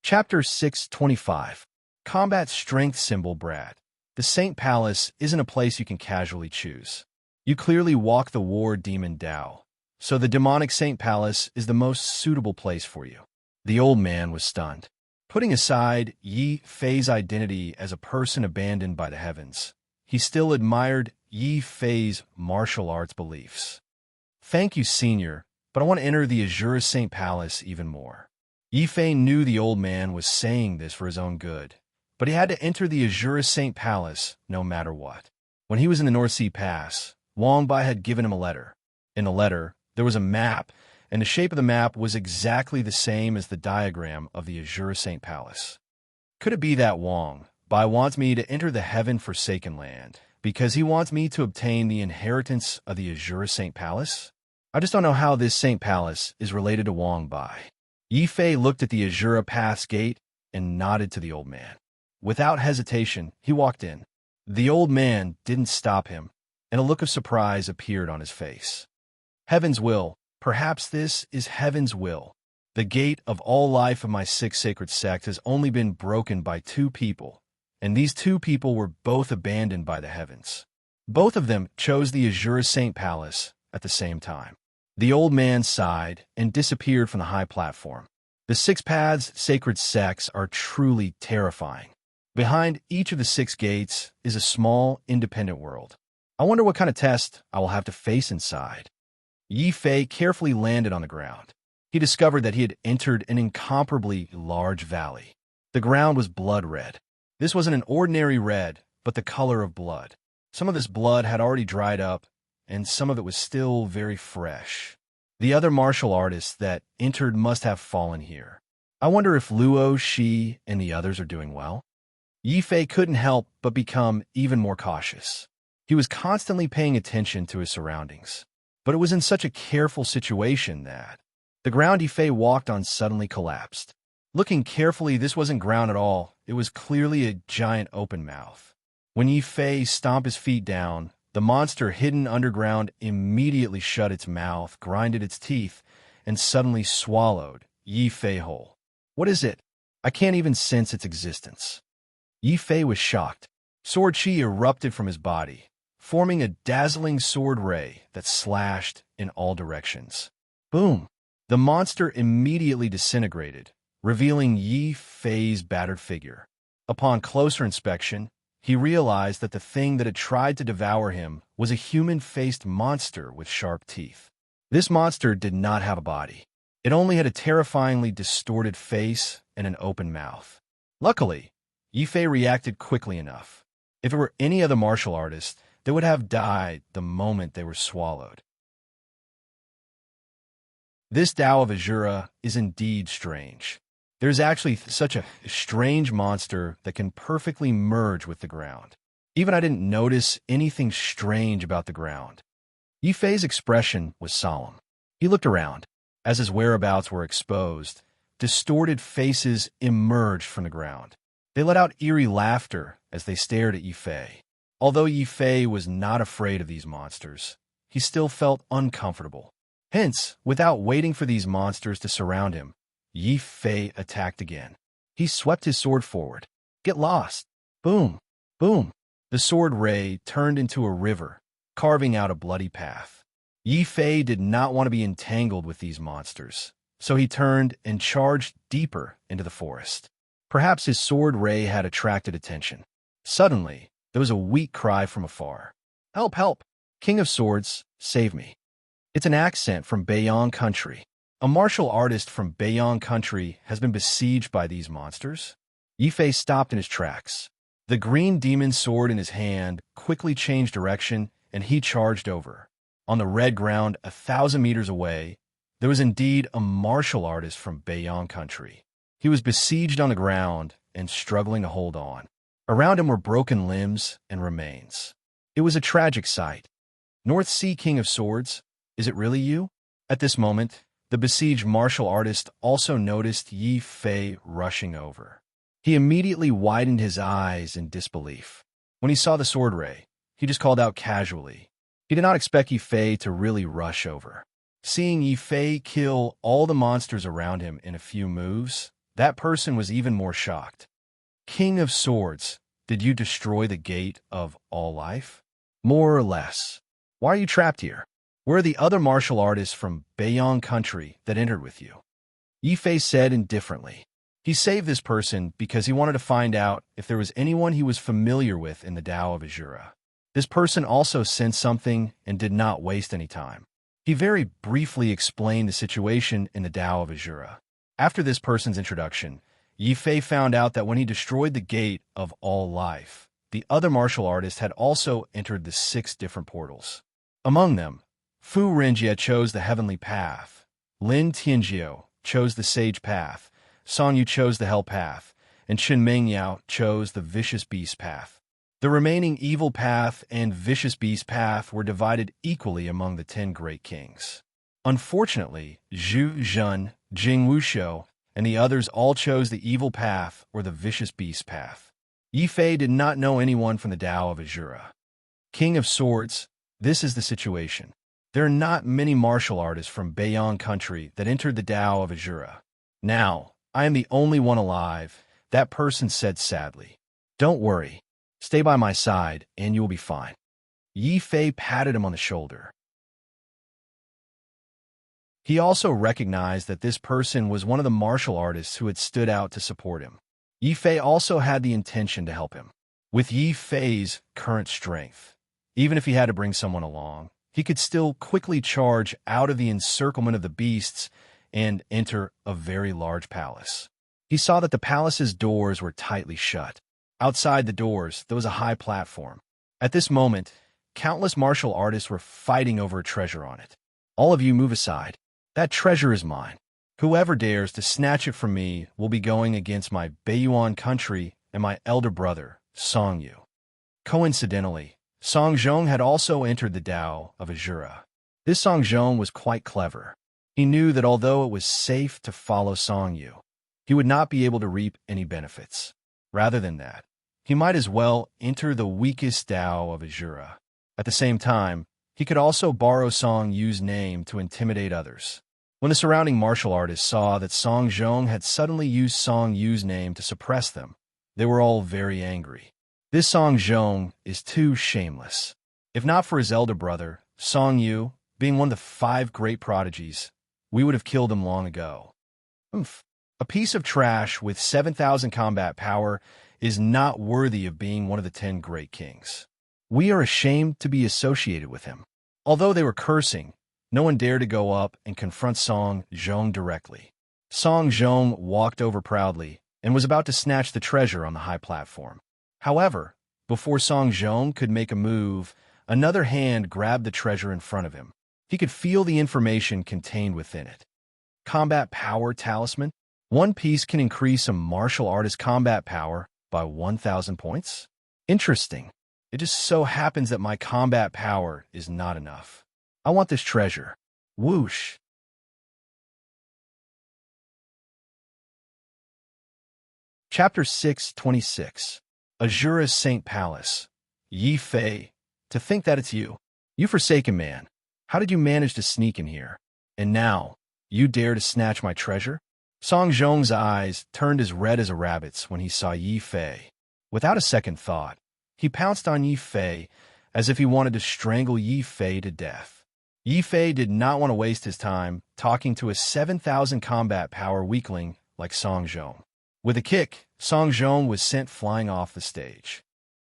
Chapter 625. Combat Strength Symbol Brad. The Saint Palace isn't a place you can casually choose. You clearly walk the war demon Tao, so the demonic Saint Palace is the most suitable place for you. The old man was stunned. Putting aside Yi Fei's identity as a person abandoned by the heavens, he still admired Yi Fei's martial arts beliefs. Thank you, Senior, but I want to enter the Azure Saint Palace even more. Yi Fei knew the old man was saying this for his own good, but he had to enter the Azure Saint Palace no matter what. When he was in the North Sea Pass, Wang Bai had given him a letter. In the letter, there was a map, and the shape of the map was exactly the same as the diagram of the Azure Saint Palace. Could it be that Wang Bai wants me to enter the heaven-forsaken land because he wants me to obtain the inheritance of the Azure Saint Palace? I just don't know how this Saint Palace is related to Wang Bai. Yi Fei looked at the Azure Pass gate and nodded to the old man. Without hesitation, he walked in. The old man didn't stop him, and a look of surprise appeared on his face. Heaven's will. Perhaps this is heaven's will. The gate of all life of my six sacred sects has only been broken by two people, and these two people were both abandoned by the heavens. Both of them chose the Azure Saint Palace at the same time. The old man sighed and disappeared from the high platform. The six paths sacred sects are truly terrifying. Behind each of the six gates is a small, independent world. I wonder what kind of test I will have to face inside. Yi Fei carefully landed on the ground. He discovered that he had entered an incomparably large valley. The ground was blood red. This wasn't an ordinary red, but the color of blood. Some of this blood had already dried up, and some of it was still very fresh. The other martial artists that entered must have fallen here. I wonder if Luo, Shi, and the others are doing well. Yi Fei couldn't help but become even more cautious. He was constantly paying attention to his surroundings. But it was in such a careful situation that the ground Yi Fei walked on suddenly collapsed. Looking carefully, this wasn't ground at all. It was clearly a giant open mouth. When Yi Fei stomped his feet down, the monster hidden underground immediately shut its mouth, grinded its teeth, and suddenly swallowed Yi Fei whole. What is it? I can't even sense its existence. Yi Fei was shocked. Sword chi erupted from his body, forming a dazzling sword ray that slashed in all directions. Boom! The monster immediately disintegrated, revealing Yi Fei's battered figure. Upon closer inspection, he realized that the thing that had tried to devour him was a human-faced monster with sharp teeth. This monster did not have a body. It only had a terrifyingly distorted face and an open mouth. Luckily, Yi Fei reacted quickly enough. If it were any other martial artist, they would have died the moment they were swallowed. This Tao of Azura is indeed strange. There's actually such a strange monster that can perfectly merge with the ground. Even I didn't notice anything strange about the ground. Yi Fei's expression was solemn. He looked around. As his whereabouts were exposed, distorted faces emerged from the ground. They let out eerie laughter as they stared at Yi Fei. Although Yi Fei was not afraid of these monsters, he still felt uncomfortable. Hence, without waiting for these monsters to surround him, Yi Fei attacked again. He swept his sword forward. Get lost! Boom! Boom! The sword ray turned into a river, carving out a bloody path. Yi Fei did not want to be entangled with these monsters, so he turned and charged deeper into the forest. Perhaps his sword ray had attracted attention. Suddenly, there was a weak cry from afar. Help, help! King of Swords, save me. It's an accent from Beiyang country. A martial artist from Beiyang country has been besieged by these monsters. Yi Fei stopped in his tracks. The green demon sword in his hand quickly changed direction, and he charged over. On the red ground 1,000 meters away, there was indeed a martial artist from Beiyang country. He was besieged on the ground and struggling to hold on. Around him were broken limbs and remains. It was a tragic sight. North Sea King of Swords, is it really you? At this moment, the besieged martial artist also noticed Yi Fei rushing over. He immediately widened his eyes in disbelief. When he saw the sword ray, he just called out casually. He did not expect Yi Fei to really rush over. Seeing Yi Fei kill all the monsters around him in a few moves, that person was even more shocked. King of Swords, did you destroy the gate of all life? More or less. Why are you trapped here? Where are the other martial artists from Beiyang country that entered with you? Yi Fei said indifferently. He saved this person because he wanted to find out if there was anyone he was familiar with in the Tao of Azura. This person also sensed something and did not waste any time. He very briefly explained the situation in the Tao of Azura. After this person's introduction, Yi Fei found out that when he destroyed the gate of all life, the other martial artists had also entered the 6 different portals. Among them, Fu Renjie chose the heavenly path, Lin Tianjiu chose the sage path, Song Yu chose the hell path, and Chen Mengyao chose the vicious beast path. The remaining evil path and vicious beast path were divided equally among the 10 great kings. Unfortunately, Zhu Zhen, Jing Wushou, and the others all chose the evil path or the vicious beast path. Yi Fei did not know anyone from the Tao of Azura. King of Swords, this is the situation. There are not many martial artists from Beiyang country that entered the Tao of Azura. Now, I am the only one alive, that person said sadly. Don't worry. Stay by my side, and you will be fine. Yi Fei patted him on the shoulder. He also recognized that this person was one of the martial artists who had stood out to support him. Yi Fei also had the intention to help him. With Yi Fei's current strength, even if he had to bring someone along, he could still quickly charge out of the encirclement of the beasts and enter a very large palace. He saw that the palace's doors were tightly shut. Outside the doors, there was a high platform. At this moment, countless martial artists were fighting over a treasure on it. All of you move aside. That treasure is mine. Whoever dares to snatch it from me will be going against my Beiyuan country and my elder brother, Song Yu. Coincidentally, Song Zhong had also entered the Tao of Azura. This Song Zhong was quite clever. He knew that although it was safe to follow Song Yu, he would not be able to reap any benefits. Rather than that, he might as well enter the weakest Tao of Azura. At the same time, he could also borrow Song Yu's name to intimidate others. When the surrounding martial artists saw that Song Zhong had suddenly used Song Yu's name to suppress them, they were all very angry. This Song Zhong is too shameless. If not for his elder brother, Song Yu, being one of the 5 great prodigies, we would have killed him long ago. Oomph. A piece of trash with 7,000 combat power is not worthy of being one of the 10 great kings. We are ashamed to be associated with him. Although they were cursing, no one dared to go up and confront Song Zhong directly. Song Zhong walked over proudly and was about to snatch the treasure on the high platform. However, before Song Zhong could make a move, another hand grabbed the treasure in front of him. He could feel the information contained within it. Combat Power Talisman. 1 piece can increase a martial artist's combat power by 1,000 points? Interesting. It just so happens that my combat power is not enough. I want this treasure. Whoosh. Chapter 626. Azura's Saint Palace. Yi Fei. To think that it's you. You forsaken man. How did you manage to sneak in here? And now, you dare to snatch my treasure? Song Zhong's eyes turned as red as a rabbit's when he saw Yi Fei. Without a second thought, he pounced on Yi Fei as if he wanted to strangle Yi Fei to death. Yi Fei did not want to waste his time talking to a 7,000 combat power weakling like Song Zhong. With a kick, Song Zhong was sent flying off the stage.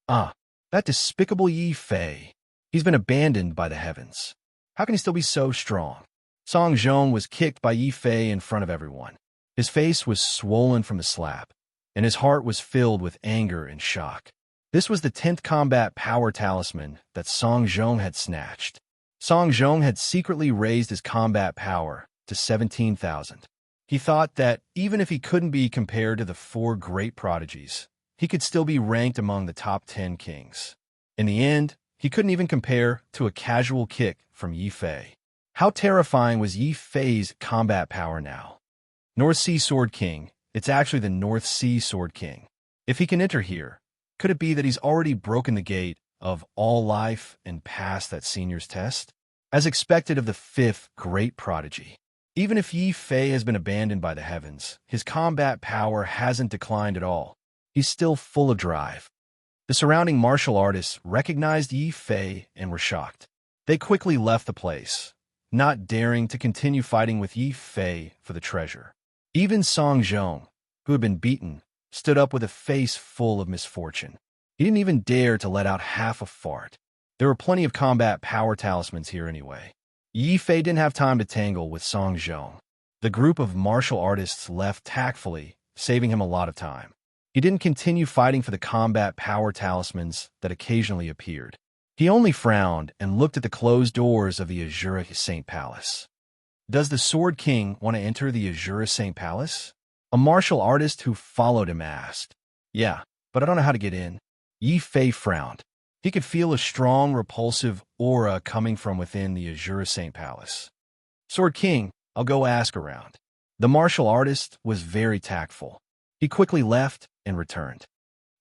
That despicable Yi Fei. He's been abandoned by the heavens. How can he still be so strong? Song Zhong was kicked by Yi Fei in front of everyone. His face was swollen from the slap, and his heart was filled with anger and shock. This was the 10th combat power talisman that Song Zhong had snatched. Song Zhong had secretly raised his combat power to 17,000. He thought that even if he couldn't be compared to the 4 great prodigies, he could still be ranked among the top 10 kings. In the end, he couldn't even compare to a casual kick from Yi Fei. How terrifying was Yi Fei's combat power now? North Sea Sword King, it's actually the North Sea Sword King. If he can enter here, could it be that he's already broken the gate of all life and pass that senior's test? As expected of the fifth great prodigy. Even if Yi Fei has been abandoned by the heavens, his combat power hasn't declined at all. He's still full of drive. The surrounding martial artists recognized Yi Fei and were shocked. They quickly left the place, not daring to continue fighting with Yi Fei for the treasure. Even Song Zhong, who had been beaten, stood up with a face full of misfortune. He didn't even dare to let out half a fart. There were plenty of combat power talismans here anyway. Yi Fei didn't have time to tangle with Song Zhong. The group of martial artists left tactfully, saving him a lot of time. He didn't continue fighting for the combat power talismans that occasionally appeared. He only frowned and looked at the closed doors of the Azure Saint Palace. Does the Sword King want to enter the Azure Saint Palace? A martial artist who followed him asked. Yeah, but I don't know how to get in. Yi Fei frowned. He could feel a strong, repulsive aura coming from within the Azure Saint Palace. Sword King, I'll go ask around. The martial artist was very tactful. He quickly left and returned.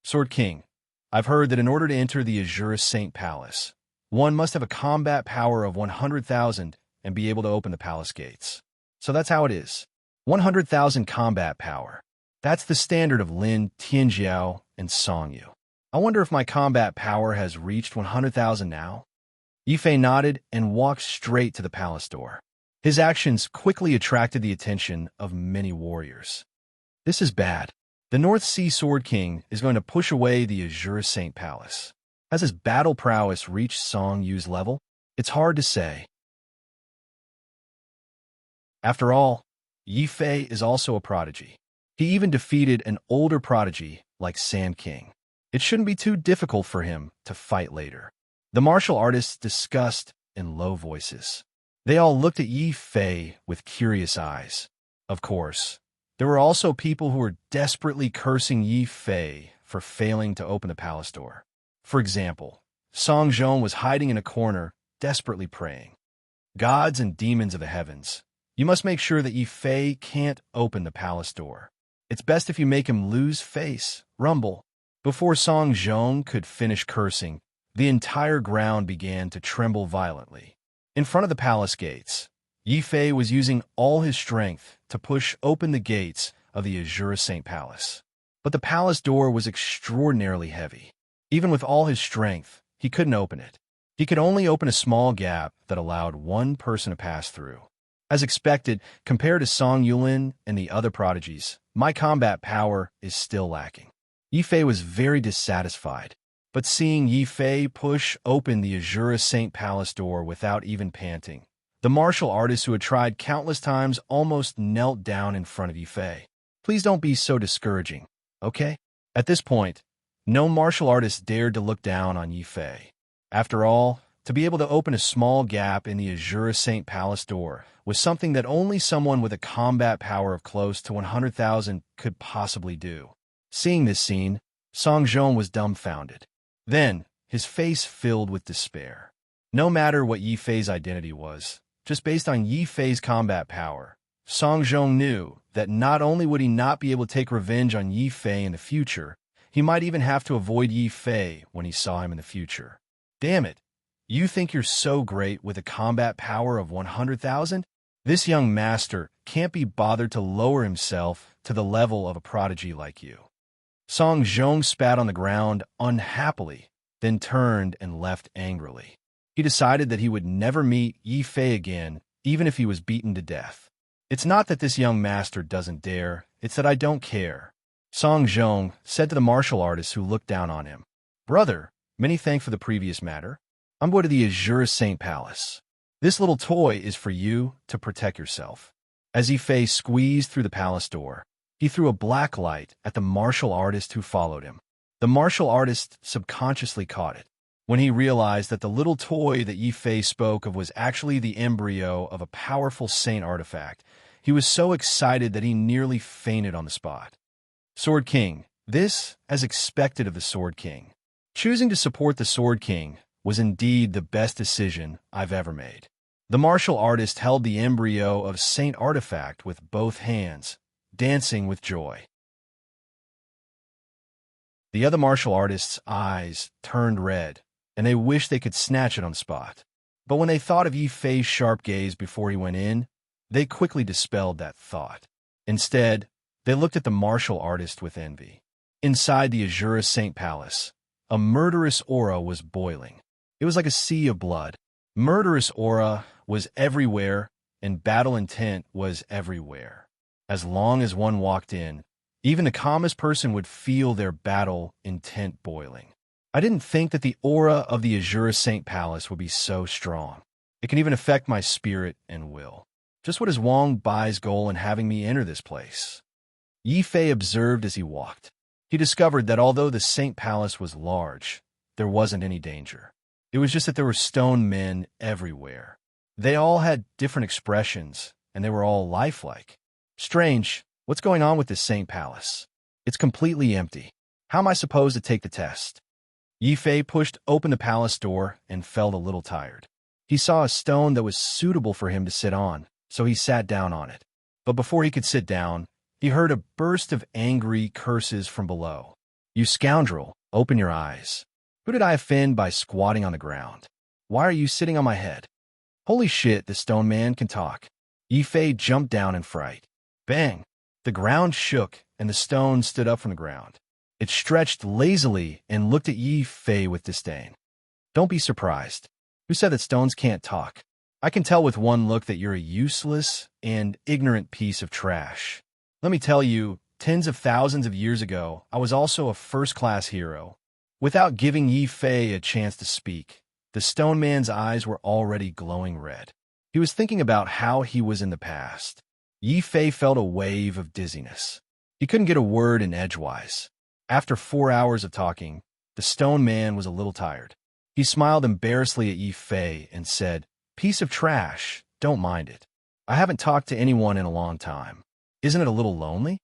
Sword King, I've heard that in order to enter the Azure Saint Palace, one must have a combat power of 100,000 and be able to open the palace gates. So that's how it is. 100,000 combat power. That's the standard of Lin, Tianjiao, and Songyu. I wonder if my combat power has reached 100,000 now? Yi Fei nodded and walked straight to the palace door. His actions quickly attracted the attention of many warriors. This is bad. The North Sea Sword King is going to push away the Azure Saint Palace. Has his battle prowess reached Song Yu's level? It's hard to say. After all, Yi Fei is also a prodigy. He even defeated an older prodigy like Sand King. It shouldn't be too difficult for him to fight later. The martial artists discussed in low voices. They all looked at Yi Fei with curious eyes. Of course, there were also people who were desperately cursing Yi Fei for failing to open the palace door. For example, Song Zhong was hiding in a corner, desperately praying. Gods and demons of the heavens, you must make sure that Yi Fei can't open the palace door. It's best if you make him lose face, rumble. Before Song Zhong could finish cursing, the entire ground began to tremble violently. In front of the palace gates, Yi Fei was using all his strength to push open the gates of the Azure Saint Palace. But the palace door was extraordinarily heavy. Even with all his strength, he couldn't open it. He could only open a small gap that allowed one person to pass through. As expected, compared to Song Yulin and the other prodigies, my combat power is still lacking. Yi Fei was very dissatisfied, but seeing Yi Fei push open the Azure Saint Palace door without even panting, the martial artist who had tried countless times almost knelt down in front of Yi Fei. Please don't be so discouraging, okay? At this point, no martial artist dared to look down on Yi Fei. After all, to be able to open a small gap in the Azure Saint Palace door was something that only someone with a combat power of close to 100,000 could possibly do. Seeing this scene, Song Zhong was dumbfounded. Then, his face filled with despair. No matter what Yi Fei's identity was, just based on Yi Fei's combat power, Song Zhong knew that not only would he not be able to take revenge on Yi Fei in the future, he might even have to avoid Yi Fei when he saw him in the future. Damn it! You think you're so great with a combat power of 100,000? This young master can't be bothered to lower himself to the level of a prodigy like you. Song Zhong spat on the ground unhappily, then turned and left angrily. He decided that he would never meet Yi Fei again, even if he was beaten to death. It's not that this young master doesn't dare, it's that I don't care. Song Zhong said to the martial artist who looked down on him. Brother, many thanks for the previous matter. I'm going to the Azure Saint Palace. This little toy is for you to protect yourself. As Yi Fei squeezed through the palace door, he threw a black light at the martial artist who followed him. The martial artist subconsciously caught it. When he realized that the little toy that Yi Fei spoke of was actually the embryo of a powerful saint artifact, he was so excited that he nearly fainted on the spot. Sword King. This, as expected of the Sword King. Choosing to support the Sword King was indeed the best decision I've ever made. The martial artist held the embryo of saint artifact with both hands, dancing with joy. The other martial artist's eyes turned red, and they wished they could snatch it on the spot. But when they thought of Yi Fei's sharp gaze before he went in, they quickly dispelled that thought. Instead, they looked at the martial artist with envy. Inside the Azura Saint Palace, a murderous aura was boiling. It was like a sea of blood. Murderous aura was everywhere, and battle intent was everywhere. As long as one walked in, even the calmest person would feel their battle intent boiling. I didn't think that the aura of the Azura Saint Palace would be so strong. It can even affect my spirit and will. Just what is Wang Bai's goal in having me enter this place? Yi Fei observed as he walked. He discovered that although the Saint Palace was large, there wasn't any danger. It was just that there were stone men everywhere. They all had different expressions, and they were all lifelike. Strange, what's going on with this Saint Palace? It's completely empty. How am I supposed to take the test? Yi Fei pushed open the palace door and felt a little tired. He saw a stone that was suitable for him to sit on, so he sat down on it. But before he could sit down, he heard a burst of angry curses from below. "You scoundrel, open your eyes. Who did I offend by squatting on the ground? Why are you sitting on my head?" Holy shit, the stone man can talk. Yi Fei jumped down in fright. Bang! The ground shook, and the stone stood up from the ground. It stretched lazily and looked at Yi Fei with disdain. "Don't be surprised. Who said that stones can't talk? I can tell with one look that you're a useless and ignorant piece of trash. Let me tell you, tens of thousands of years ago, I was also a first-class hero." Without giving Yi Fei a chance to speak, the stone man's eyes were already glowing red. He was thinking about how he was in the past. Yi Fei felt a wave of dizziness. He couldn't get a word in edgewise. After 4 hours of talking, the stone man was a little tired. He smiled embarrassedly at Yi Fei and said, "Piece of trash, don't mind it. I haven't talked to anyone in a long time. Isn't it a little lonely?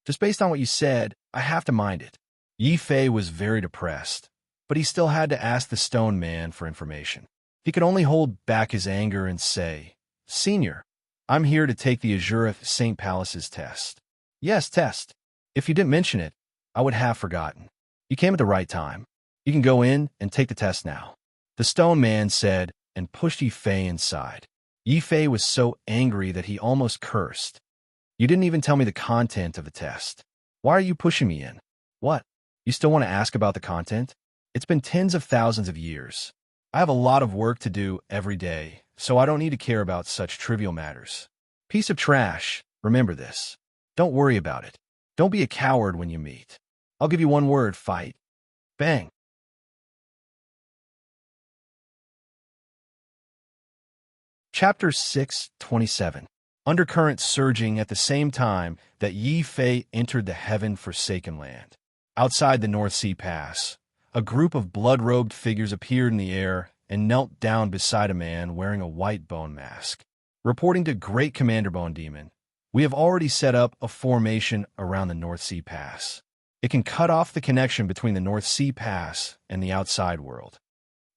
Just based on what you said, I have to mind it." Yi Fei was very depressed, but he still had to ask the stone man for information. He could only hold back his anger and say, "Senior, I'm here to take the Azura Saint Palace's test." "Yes, test. If you didn't mention it, I would have forgotten. You came at the right time. You can go in and take the test now," the stone man said and pushed Yi Fei inside. Yi Fei was so angry that he almost cursed. "You didn't even tell me the content of the test. Why are you pushing me in?" "What? You still want to ask about the content? It's been tens of thousands of years. I have a lot of work to do every day, so I don't need to care about such trivial matters. Piece of trash, remember this. Don't worry about it. Don't be a coward when you meet. I'll give you one word, fight." Bang! Chapter 6:27. Undercurrent surging at the same time that Yi Fei entered the heaven-forsaken land. Outside the North Sea Pass, a group of blood-robed figures appeared in the air and knelt down beside a man wearing a white bone mask. Reporting to Great Commander Bone Demon, "We have already set up a formation around the North Sea Pass. It can cut off the connection between the North Sea Pass and the outside world.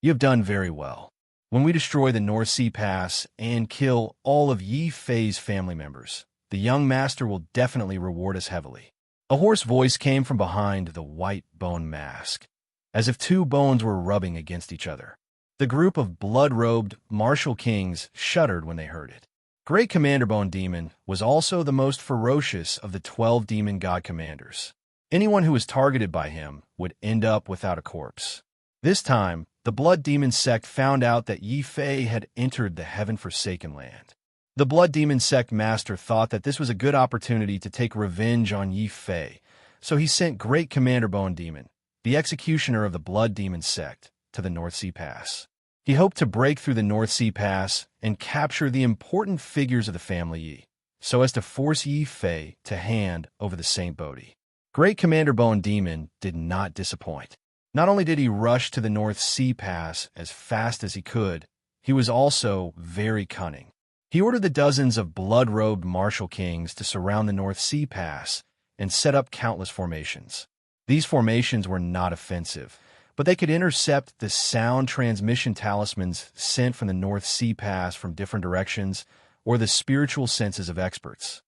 You have done very well. When we destroy the North Sea Pass and kill all of Yi Fei's family members, the young master will definitely reward us heavily." A hoarse voice came from behind the white bone mask, as if two bones were rubbing against each other. The group of blood-robed martial kings shuddered when they heard it. Great Commander Bone Demon was also the most ferocious of the 12 demon god commanders. Anyone who was targeted by him would end up without a corpse. This time, the Blood Demon sect found out that Yi Fei had entered the heaven-forsaken land. The Blood Demon sect master thought that this was a good opportunity to take revenge on Yi Fei, so he sent Great Commander Bone Demon, the executioner of the Blood Demon sect, to the North Sea Pass. He hoped to break through the North Sea Pass and capture the important figures of the family Yi, so as to force Yi Fei to hand over the Saint Bodhi. Great Commander Bone Demon did not disappoint. Not only did he rush to the North Sea Pass as fast as he could, he was also very cunning. He ordered the dozens of blood-robed martial kings to surround the North Sea Pass and set up countless formations. These formations were not offensive, but they could intercept the sound transmission talismans sent from the North Sea Pass from different directions or the spiritual senses of experts.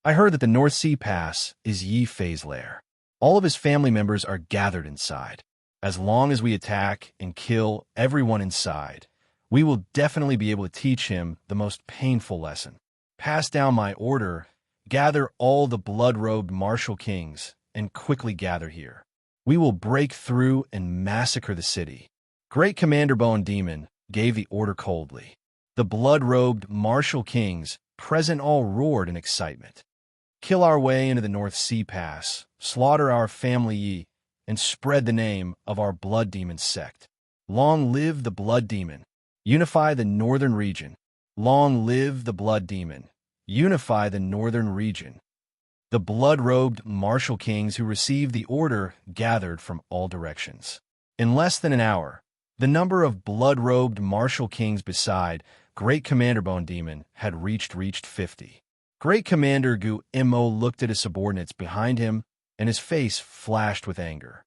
I heard that the North Sea Pass is Yi Fei's lair. All of his family members are gathered inside. As long as we attack and kill everyone inside, we will definitely be able to teach him the most painful lesson. Pass down my order, gather all the blood-robed martial kings, and quickly gather here. We will break through and massacre the city. Great Commander Bone Demon gave the order coldly. The blood-robed martial kings present all roared in excitement. Kill our way into the North Sea Pass, slaughter our family Yi, and spread the name of our Blood Demon sect. Long live the Blood Demon. Unify the northern region. Long live the Blood Demon. Unify the northern region. The blood-robed martial kings who received the order gathered from all directions. In less than an hour, the number of blood-robed martial kings beside Great Commander Bone Demon had reached 50. Great Commander Gu Immo looked at his subordinates behind him, and his face flashed with anger.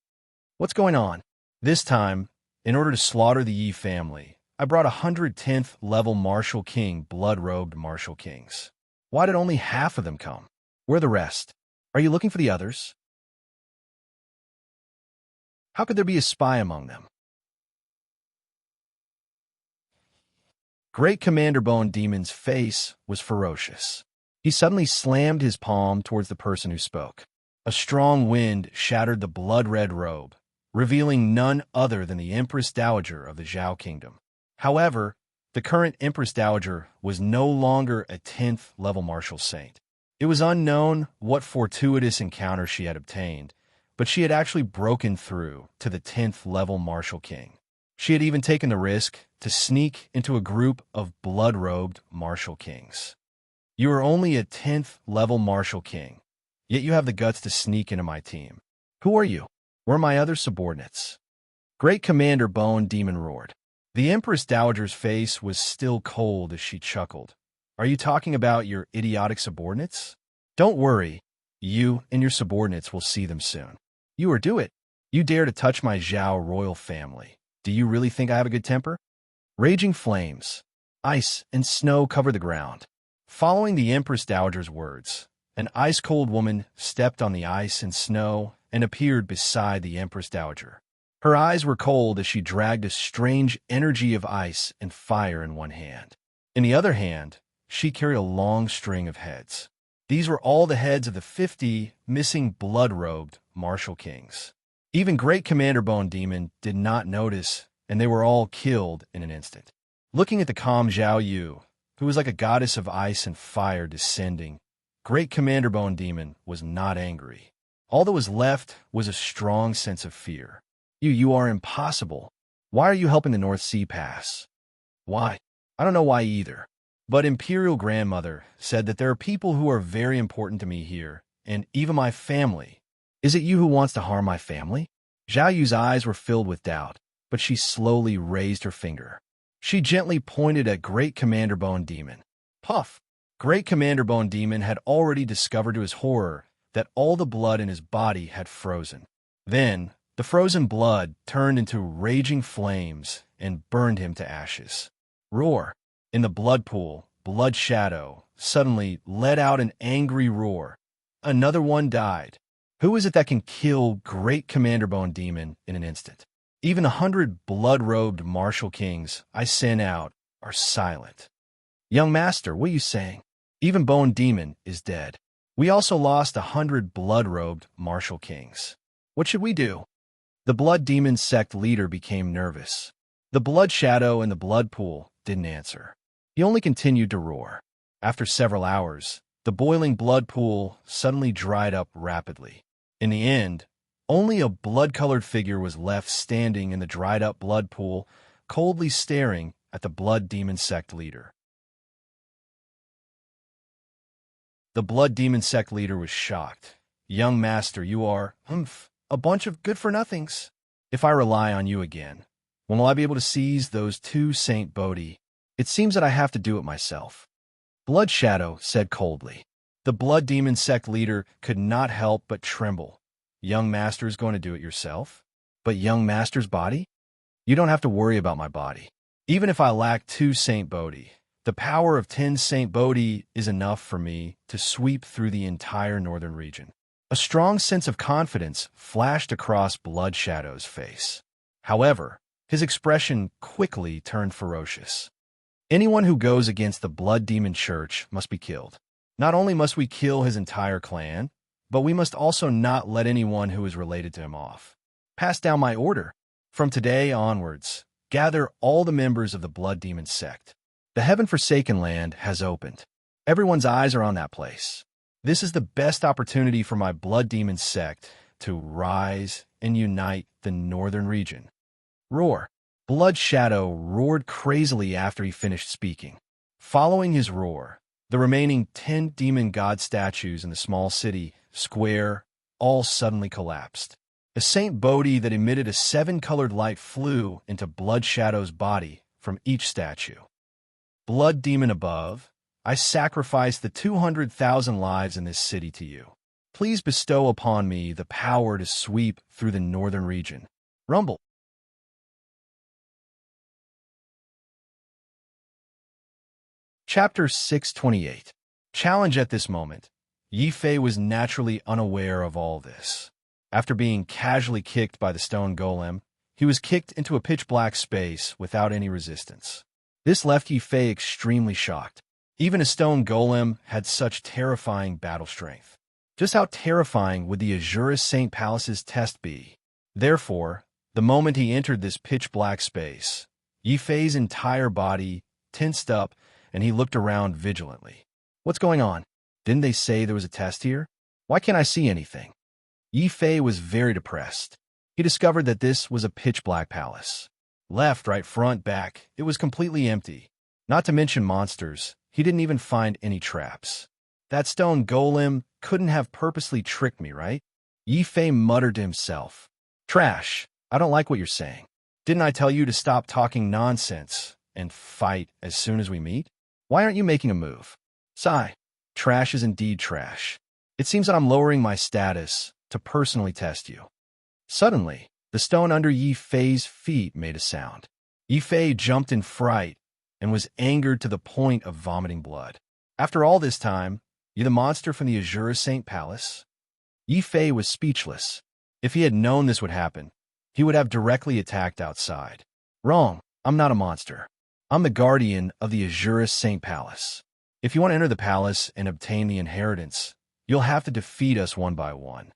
What's going on? This time, in order to slaughter the Yi family, I brought 110th level Martial King blood-robed Martial Kings. Why did only half of them come? Where are the rest? Are you looking for the others? How could there be a spy among them? Great Commander Bone Demon's face was ferocious. He suddenly slammed his palm towards the person who spoke. A strong wind shattered the blood-red robe, revealing none other than the Empress Dowager of the Zhao Kingdom. However, the current Empress Dowager was no longer a 10th level martial saint. It was unknown what fortuitous encounter she had obtained, but she had actually broken through to the 10th level martial king. She had even taken the risk to sneak into a group of blood-robed martial kings. You are only a 10th level martial king, yet you have the guts to sneak into my team. Who are you? Where are my other subordinates? Great Commander Bone Demon roared. The Empress Dowager's face was still cold as she chuckled. Are you talking about your idiotic subordinates? Don't worry, you and your subordinates will see them soon. You or do it. You dare to touch my Zhao royal family. Do you really think I have a good temper? Raging flames, ice, and snow covered the ground. Following the Empress Dowager's words, an ice-cold woman stepped on the ice and snow and appeared beside the Empress Dowager. Her eyes were cold as she dragged a strange energy of ice and fire in one hand. In the other hand, she carried a long string of heads. These were all the heads of the 50 missing blood-robed martial kings. Even Great Commander Bone Demon did not notice, and they were all killed in an instant. Looking at the calm Zhao Yu, who was like a goddess of ice and fire descending, Great Commander Bone Demon was not angry. All that was left was a strong sense of fear. You are impossible. Why are you helping the North Sea Pass? Why? I don't know why either. But Imperial Grandmother said that there are people who are very important to me here, and even my family. Is it you who wants to harm my family? Zhao Yu's eyes were filled with doubt, but she slowly raised her finger. She gently pointed at Great Commander Bone Demon. Puff! Great Commander Bone Demon had already discovered to his horror that all the blood in his body had frozen. Then, the frozen blood turned into raging flames and burned him to ashes. Roar! In the blood pool, Blood Shadow suddenly let out an angry roar. Another one died. Who is it that can kill Great Commander Bone Demon in an instant? Even 100 blood-robed martial kings I sent out are silent. Young Master, what are you saying? Even Bone Demon is dead. We also lost 100 blood-robed martial kings. What should we do? The Blood Demon sect leader became nervous. The Blood Shadow in the blood pool didn't answer. He only continued to roar. After several hours, the boiling blood pool suddenly dried up rapidly. In the end, only a blood-colored figure was left standing in the dried-up blood pool, coldly staring at the Blood Demon sect leader. The Blood Demon sect leader was shocked. Young Master, you are, a bunch of good-for-nothings. If I rely on you again, when will I be able to seize those two Saint Bodhi? It seems that I have to do it myself. Blood Shadow said coldly. The Blood Demon sect leader could not help but tremble. Young Master is going to do it yourself? But Young Master's body? You don't have to worry about my body. Even if I lack 2 Saint Bodhi, the power of 10 Saint Bodhi is enough for me to sweep through the entire northern region. A strong sense of confidence flashed across Blood Shadow's face. However, his expression quickly turned ferocious. Anyone who goes against the Blood Demon Church must be killed. Not only must we kill his entire clan, but we must also not let anyone who is related to him off. Pass down my order. From today onwards, gather all the members of the Blood Demon sect. The heaven-forsaken land has opened. Everyone's eyes are on that place. This is the best opportunity for my Blood Demon sect to rise and unite the northern region. Roar. Blood Shadow roared crazily after he finished speaking. Following his roar, the remaining 10 demon god statues in the small city square all suddenly collapsed. A Saint Bodhi that emitted a 7-colored light flew into Blood Shadow's body from each statue. Blood Demon above, I sacrifice the 200,000 lives in this city to you. Please bestow upon me the power to sweep through the northern region. Rumble. Chapter 628. Challenge. At this moment, Yi Fei was naturally unaware of all this. After being casually kicked by the stone golem, he was kicked into a pitch-black space without any resistance. This left Yi Fei extremely shocked. Even a stone golem had such terrifying battle strength. Just how terrifying would the Azurus Saint Palace's test be? Therefore, the moment he entered this pitch-black space, Yi Fei's entire body tensed up and he looked around vigilantly. What's going on? Didn't they say there was a test here? Why can't I see anything? Yi Fei was very depressed. He discovered that this was a pitch-black palace. Left, right, front, back, it was completely empty. Not to mention monsters, he didn't even find any traps. That stone golem couldn't have purposely tricked me, right? Yi Fei muttered to himself. Trash, I don't like what you're saying. Didn't I tell you to stop talking nonsense and fight as soon as we meet? Why aren't you making a move? Sigh. Trash is indeed trash. It seems that I'm lowering my status to personally test you. Suddenly, the stone under Yi Fei's feet made a sound. Yi Fei jumped in fright and was angered to the point of vomiting blood. After all this time, you the monster from the Azurus Saint Palace? Yi Fei was speechless. If he had known this would happen, he would have directly attacked outside. Wrong, I'm not a monster. I'm the guardian of the Azurus Saint Palace. If you want to enter the palace and obtain the inheritance, you'll have to defeat us one by one.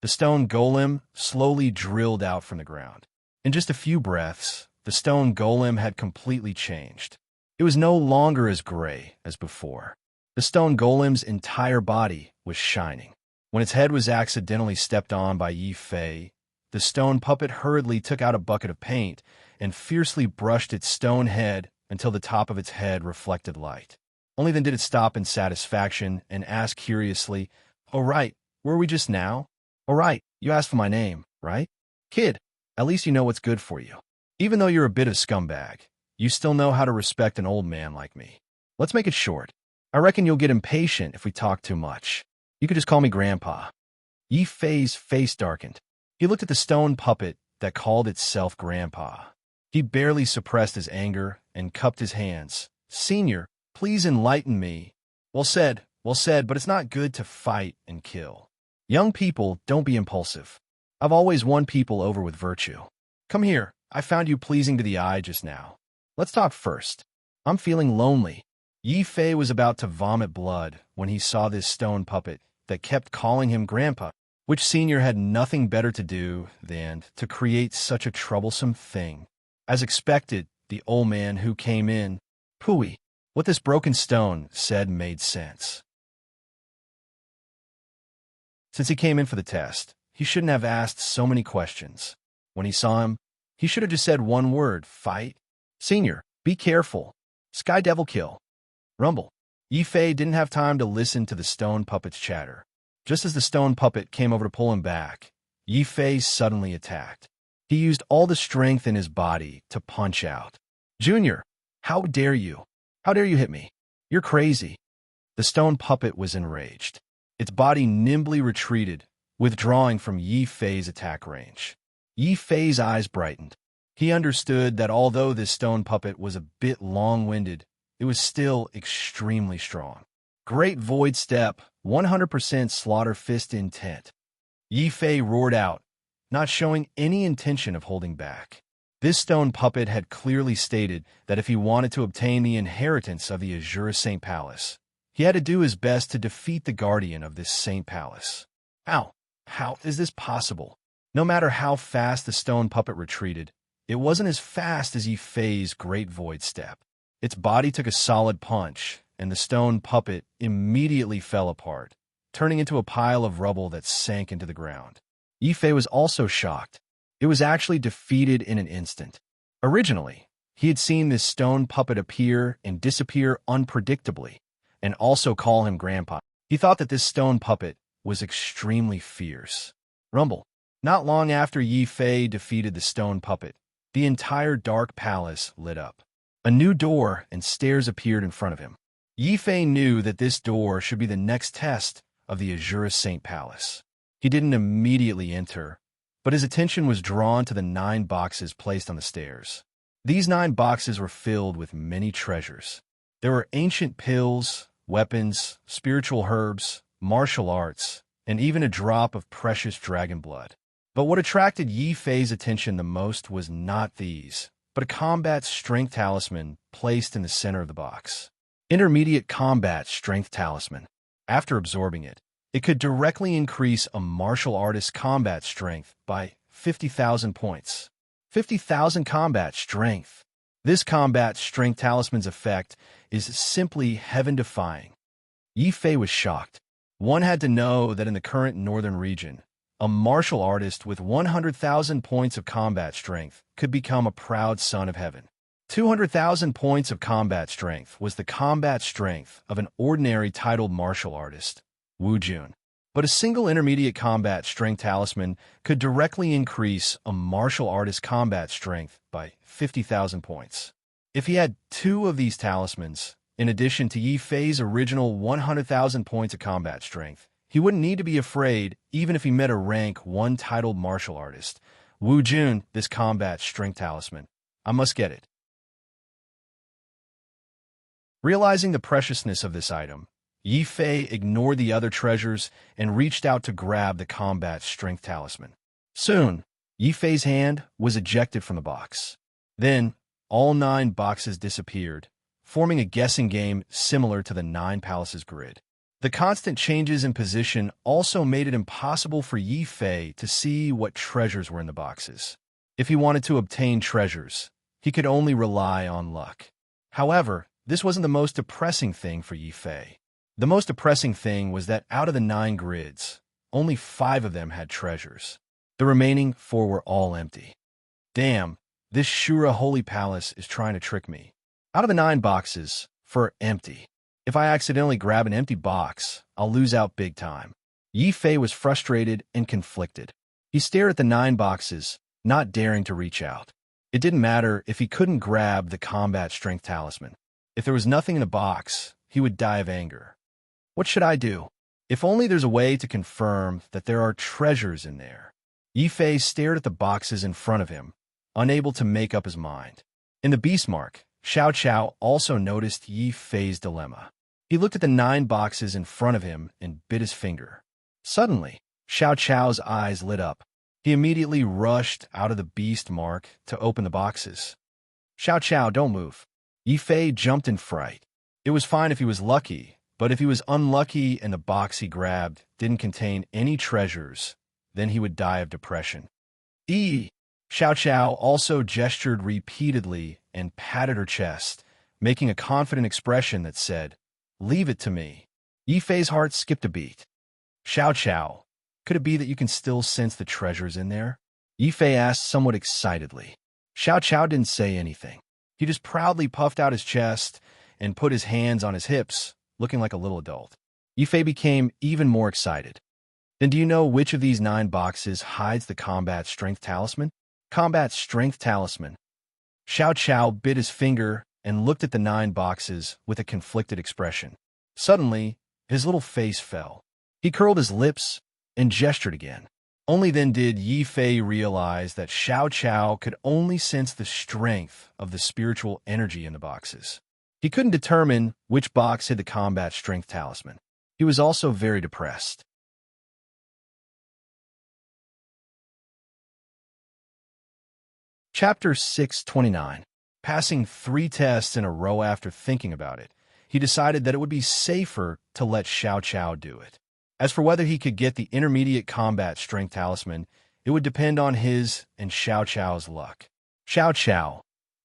The stone golem slowly drilled out from the ground. In just a few breaths, the stone golem had completely changed. It was no longer as gray as before. The stone golem's entire body was shining. When its head was accidentally stepped on by Yi Fei, the stone puppet hurriedly took out a bucket of paint and fiercely brushed its stone head until the top of its head reflected light. Only then did it stop in satisfaction and ask curiously, "Oh right, were we just now? Oh right, you asked for my name, right? Kid, at least you know what's good for you. Even though you're a bit of scumbag, you still know how to respect an old man like me. Let's make it short. I reckon you'll get impatient if we talk too much. You could just call me Grandpa." Yi Fei's face darkened. He looked at the stone puppet that called itself Grandpa. He barely suppressed his anger and cupped his hands. "Senior, please enlighten me." Well said, but it's not good to fight and kill. Young people, don't be impulsive. I've always won people over with virtue. Come here, I found you pleasing to the eye just now. Let's talk first. I'm feeling lonely. Yi Fei was about to vomit blood when he saw this stone puppet that kept calling him Grandpa, which Senior had nothing better to do than to create such a troublesome thing. As expected, the old man who came in, "Pooey, what this broken stone said made sense. Since he came in for the test, he shouldn't have asked so many questions. When he saw him, he should have just said one word, fight. Senior, be careful. Sky Devil kill. Rumble. Yi Fei didn't have time to listen to the stone puppet's chatter. Just as the stone puppet came over to pull him back, Yi Fei suddenly attacked. He used all the strength in his body to punch out. "Junior, how dare you? How dare you hit me? You're crazy." The stone puppet was enraged. Its body nimbly retreated, withdrawing from Yi Fei's attack range. Yi Fei's eyes brightened. He understood that although this stone puppet was a bit long-winded, it was still extremely strong. Great Void Step, 100% Slaughter Fist Intent. Yi Fei roared out, not showing any intention of holding back. This stone puppet had clearly stated that if he wanted to obtain the inheritance of the Azure Saint Palace, he had to do his best to defeat the guardian of this Saint Palace. How is this possible? No matter how fast the stone puppet retreated, it wasn't as fast as Yi Fei's Great Void Step. Its body took a solid punch, and the stone puppet immediately fell apart, turning into a pile of rubble that sank into the ground. Yi Fei was also shocked. It was actually defeated in an instant. Originally, he had seen this stone puppet appear and disappear unpredictably, and also call him Grandpa. He thought that this stone puppet was extremely fierce. Rumble. Not long after Yi Fei defeated the stone puppet, the entire dark palace lit up. A new door and stairs appeared in front of him. Yi Fei knew that this door should be the next test of the Azure Saint Palace. He didn't immediately enter, but his attention was drawn to the 9 boxes placed on the stairs. These 9 boxes were filled with many treasures. There were ancient pills, weapons, spiritual herbs, martial arts, and even a drop of precious dragon blood. But what attracted Yi Fei's attention the most was not these, but a combat strength talisman placed in the center of the box. Intermediate combat strength talisman. After absorbing it, it could directly increase a martial artist's combat strength by 50,000 points. 50,000 combat strength. This combat strength talisman's effect is simply heaven-defying. Yi Fei was shocked. One had to know that in the current northern region, a martial artist with 100,000 points of combat strength could become a proud son of heaven. 200,000 points of combat strength was the combat strength of an ordinary titled martial artist, Wu Jun. But a single intermediate combat strength talisman could directly increase a martial artist's combat strength by 50,000 points. If he had 2 of these talismans, in addition to Yi Fei's original 100,000 points of combat strength, he wouldn't need to be afraid even if he met a rank 1 titled martial artist. Wu Jun, this combat strength talisman. I must get it. Realizing the preciousness of this item, Yi Fei ignored the other treasures and reached out to grab the combat strength talisman. Soon, Yi Fei's hand was ejected from the box. Then, all 9 boxes disappeared, forming a guessing game similar to the 9 palaces grid. The constant changes in position also made it impossible for Yi Fei to see what treasures were in the boxes. If he wanted to obtain treasures, he could only rely on luck. However, this wasn't the most depressing thing for Yi Fei. The most depressing thing was that out of the 9 grids, only 5 of them had treasures. The remaining 4 were all empty. Damn, this Shura Holy Palace is trying to trick me. Out of the 9 boxes, 4 are empty. If I accidentally grab an empty box, I'll lose out big time. Yi Fei was frustrated and conflicted. He stared at the 9 boxes, not daring to reach out. It didn't matter if he couldn't grab the combat strength talisman. If there was nothing in the box, he would die of anger. What should I do? If only there's a way to confirm that there are treasures in there. Yi Fei stared at the boxes in front of him, unable to make up his mind. In the beast mark, Xiao Qiao also noticed Yi Fei's dilemma. He looked at the 9 boxes in front of him and bit his finger. Suddenly, Xiao Qiao's eyes lit up. He immediately rushed out of the beast mark to open the boxes. Xiao Qiao, don't move. Yi Fei jumped in fright. It was fine if he was lucky, but if he was unlucky and the box he grabbed didn't contain any treasures, then he would die of depression. Xiao Qiao also gestured repeatedly and patted her chest, making a confident expression that said, "Leave it to me." Yi Fei's heart skipped a beat. Xiao Qiao, could it be that you can still sense the treasures in there? Yi Fei asked somewhat excitedly. Xiao Qiao didn't say anything. He just proudly puffed out his chest and put his hands on his hips, looking like a little adult. Yi Fei became even more excited. Then do you know which of these 9 boxes hides the combat strength talisman? Combat strength talisman. Xiao Qiao bit his finger and looked at the 9 boxes with a conflicted expression. Suddenly, his little face fell. He curled his lips and gestured again. Only then did Yi Fei realize that Xiao Qiao could only sense the strength of the spiritual energy in the boxes. He couldn't determine which box hid the combat strength talisman. He was also very depressed. Chapter 629. Passing 3 tests in a row after thinking about it, he decided that it would be safer to let Xiao Qiao do it. As for whether he could get the intermediate combat strength talisman, it would depend on his and Xiao Qiao's luck. Xiao Qiao,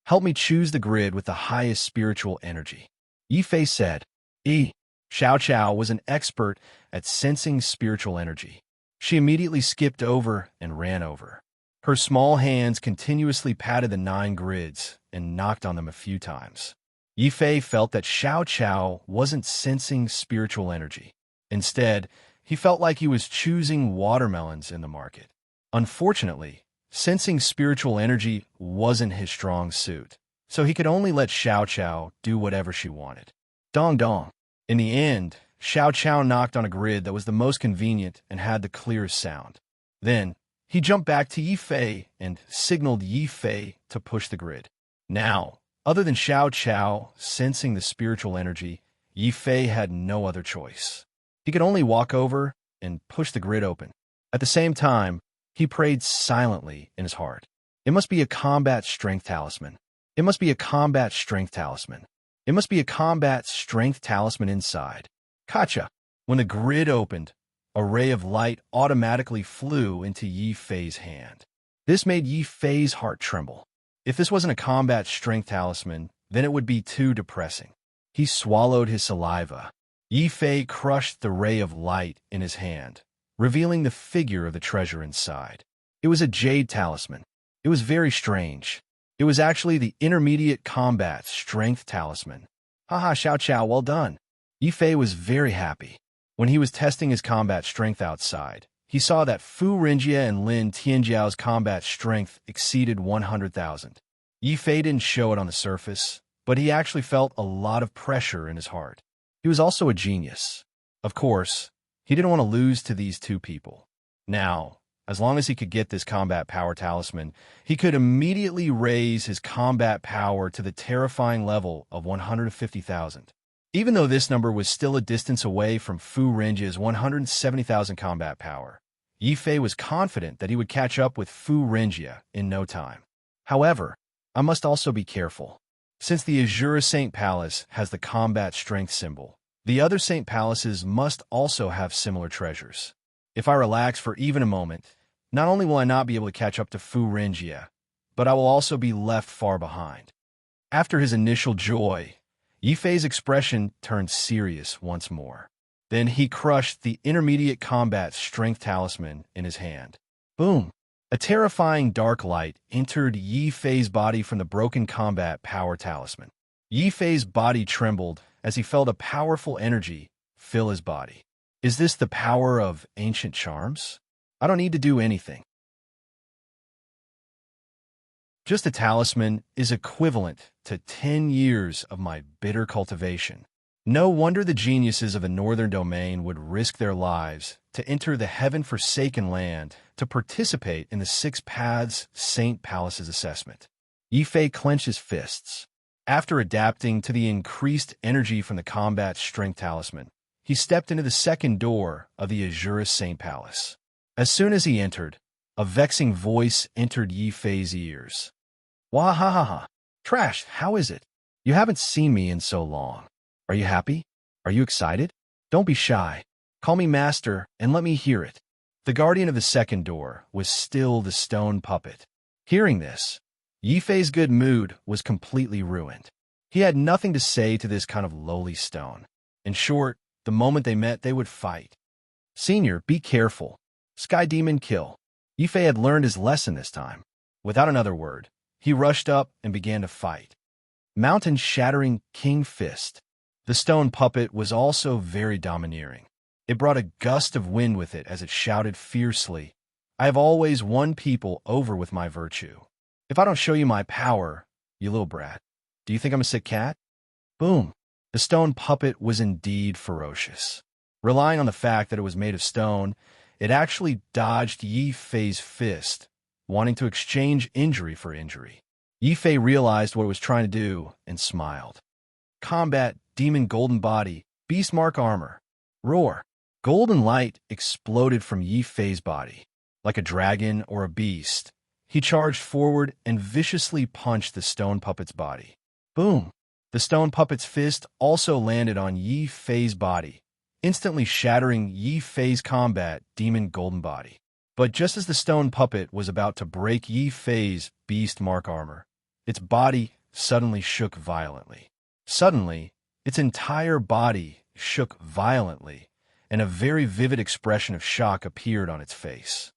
help me choose the grid with the highest spiritual energy, Yi Fei said. Xiao Qiao was an expert at sensing spiritual energy. She immediately skipped over and ran over. Her small hands continuously patted the 9 grids and knocked on them a few times. Yi Fei felt that Xiao Qiao wasn't sensing spiritual energy. Instead, he felt like he was choosing watermelons in the market. Unfortunately, sensing spiritual energy wasn't his strong suit, so he could only let Xiao Qiao do whatever she wanted. Dong dong. In the end, Xiao Qiao knocked on a grid that was the most convenient and had the clearest sound. Then, he jumped back to Yi Fei and signaled Yi Fei to push the grid. Now, other than Xiao Qiao sensing the spiritual energy, Yi Fei had no other choice. He could only walk over and push the grid open. At the same time, he prayed silently in his heart. It must be a combat strength talisman. It must be a combat strength talisman. It must be a combat strength talisman inside. Gotcha! When the grid opened, a ray of light automatically flew into Yi Fei's hand. This made Yi Fei's heart tremble. If this wasn't a combat strength talisman, then it would be too depressing. He swallowed his saliva. Yi Fei crushed the ray of light in his hand, revealing the figure of the treasure inside. It was a jade talisman. It was very strange. It was actually the intermediate combat strength talisman. Haha, Xiao Qiao, well done. Yi Fei was very happy. When he was testing his combat strength outside, he saw that Fu Renjie and Lin Tianjiao's combat strength exceeded 100,000. Yi Fei didn't show it on the surface, but he actually felt a lot of pressure in his heart. He was also a genius. Of course, he didn't want to lose to these 2 people. Now, as long as he could get this combat power talisman, he could immediately raise his combat power to the terrifying level of 150,000. Even though this number was still a distance away from Fu Renjie's 170,000 combat power, Yi Fei was confident that he would catch up with Fu Renjie in no time. However, I must also be careful. Since the Azure Saint Palace has the combat strength symbol, the other Saint Palaces must also have similar treasures. If I relax for even a moment, not only will I not be able to catch up to Fu Renjie, but I will also be left far behind. After his initial joy, Yi Fei's expression turned serious once more. Then he crushed the intermediate combat strength talisman in his hand. Boom! A terrifying dark light entered Yi Fei's body from the broken combat power talisman. Yi Fei's body trembled as he felt a powerful energy fill his body. Is this the power of ancient charms? I don't need to do anything. Just a talisman is equivalent to 10 years of my bitter cultivation. No wonder the geniuses of the Northern Domain would risk their lives to enter the heaven-forsaken land to participate in the 6 Paths Saint Palace's assessment. Yi Fei clenched his fists. After adapting to the increased energy from the combat strength talisman, he stepped into the second door of the Azure Saint Palace. As soon as he entered, a vexing voice entered Yi Fei's ears. Wahahaha. Trash, how is it? You haven't seen me in so long. Are you happy? Are you excited? Don't be shy. Call me master and let me hear it. The guardian of the second door was still the stone puppet. Hearing this, Yi Fei's good mood was completely ruined. He had nothing to say to this kind of lowly stone. In short, the moment they met, they would fight. Senior, be careful. Sky Demon kill. Yi Fei had learned his lesson this time. Without another word, he rushed up and began to fight. Mountain-shattering King Fist. The stone puppet was also very domineering. It brought a gust of wind with it as it shouted fiercely, I have always won people over with my virtue. If I don't show you my power, you little brat, do you think I'm a sick cat? Boom. The stone puppet was indeed ferocious. Relying on the fact that it was made of stone, it actually dodged Yi Fei's fist, wanting to exchange injury for injury. Yi Fei realized what it was trying to do and smiled. Combat, demon golden body, beast mark armor. Roar. Golden light exploded from Yi Fei's body. Like a dragon or a beast, he charged forward and viciously punched the stone puppet's body. Boom! The stone puppet's fist also landed on Yi Fei's body, instantly shattering Yi Fei's combat demon golden body. But just as the stone puppet was about to break Yi Fei's beast mark armor, its body suddenly shook violently. Suddenly, its entire body shook violently, and a very vivid expression of shock appeared on its face.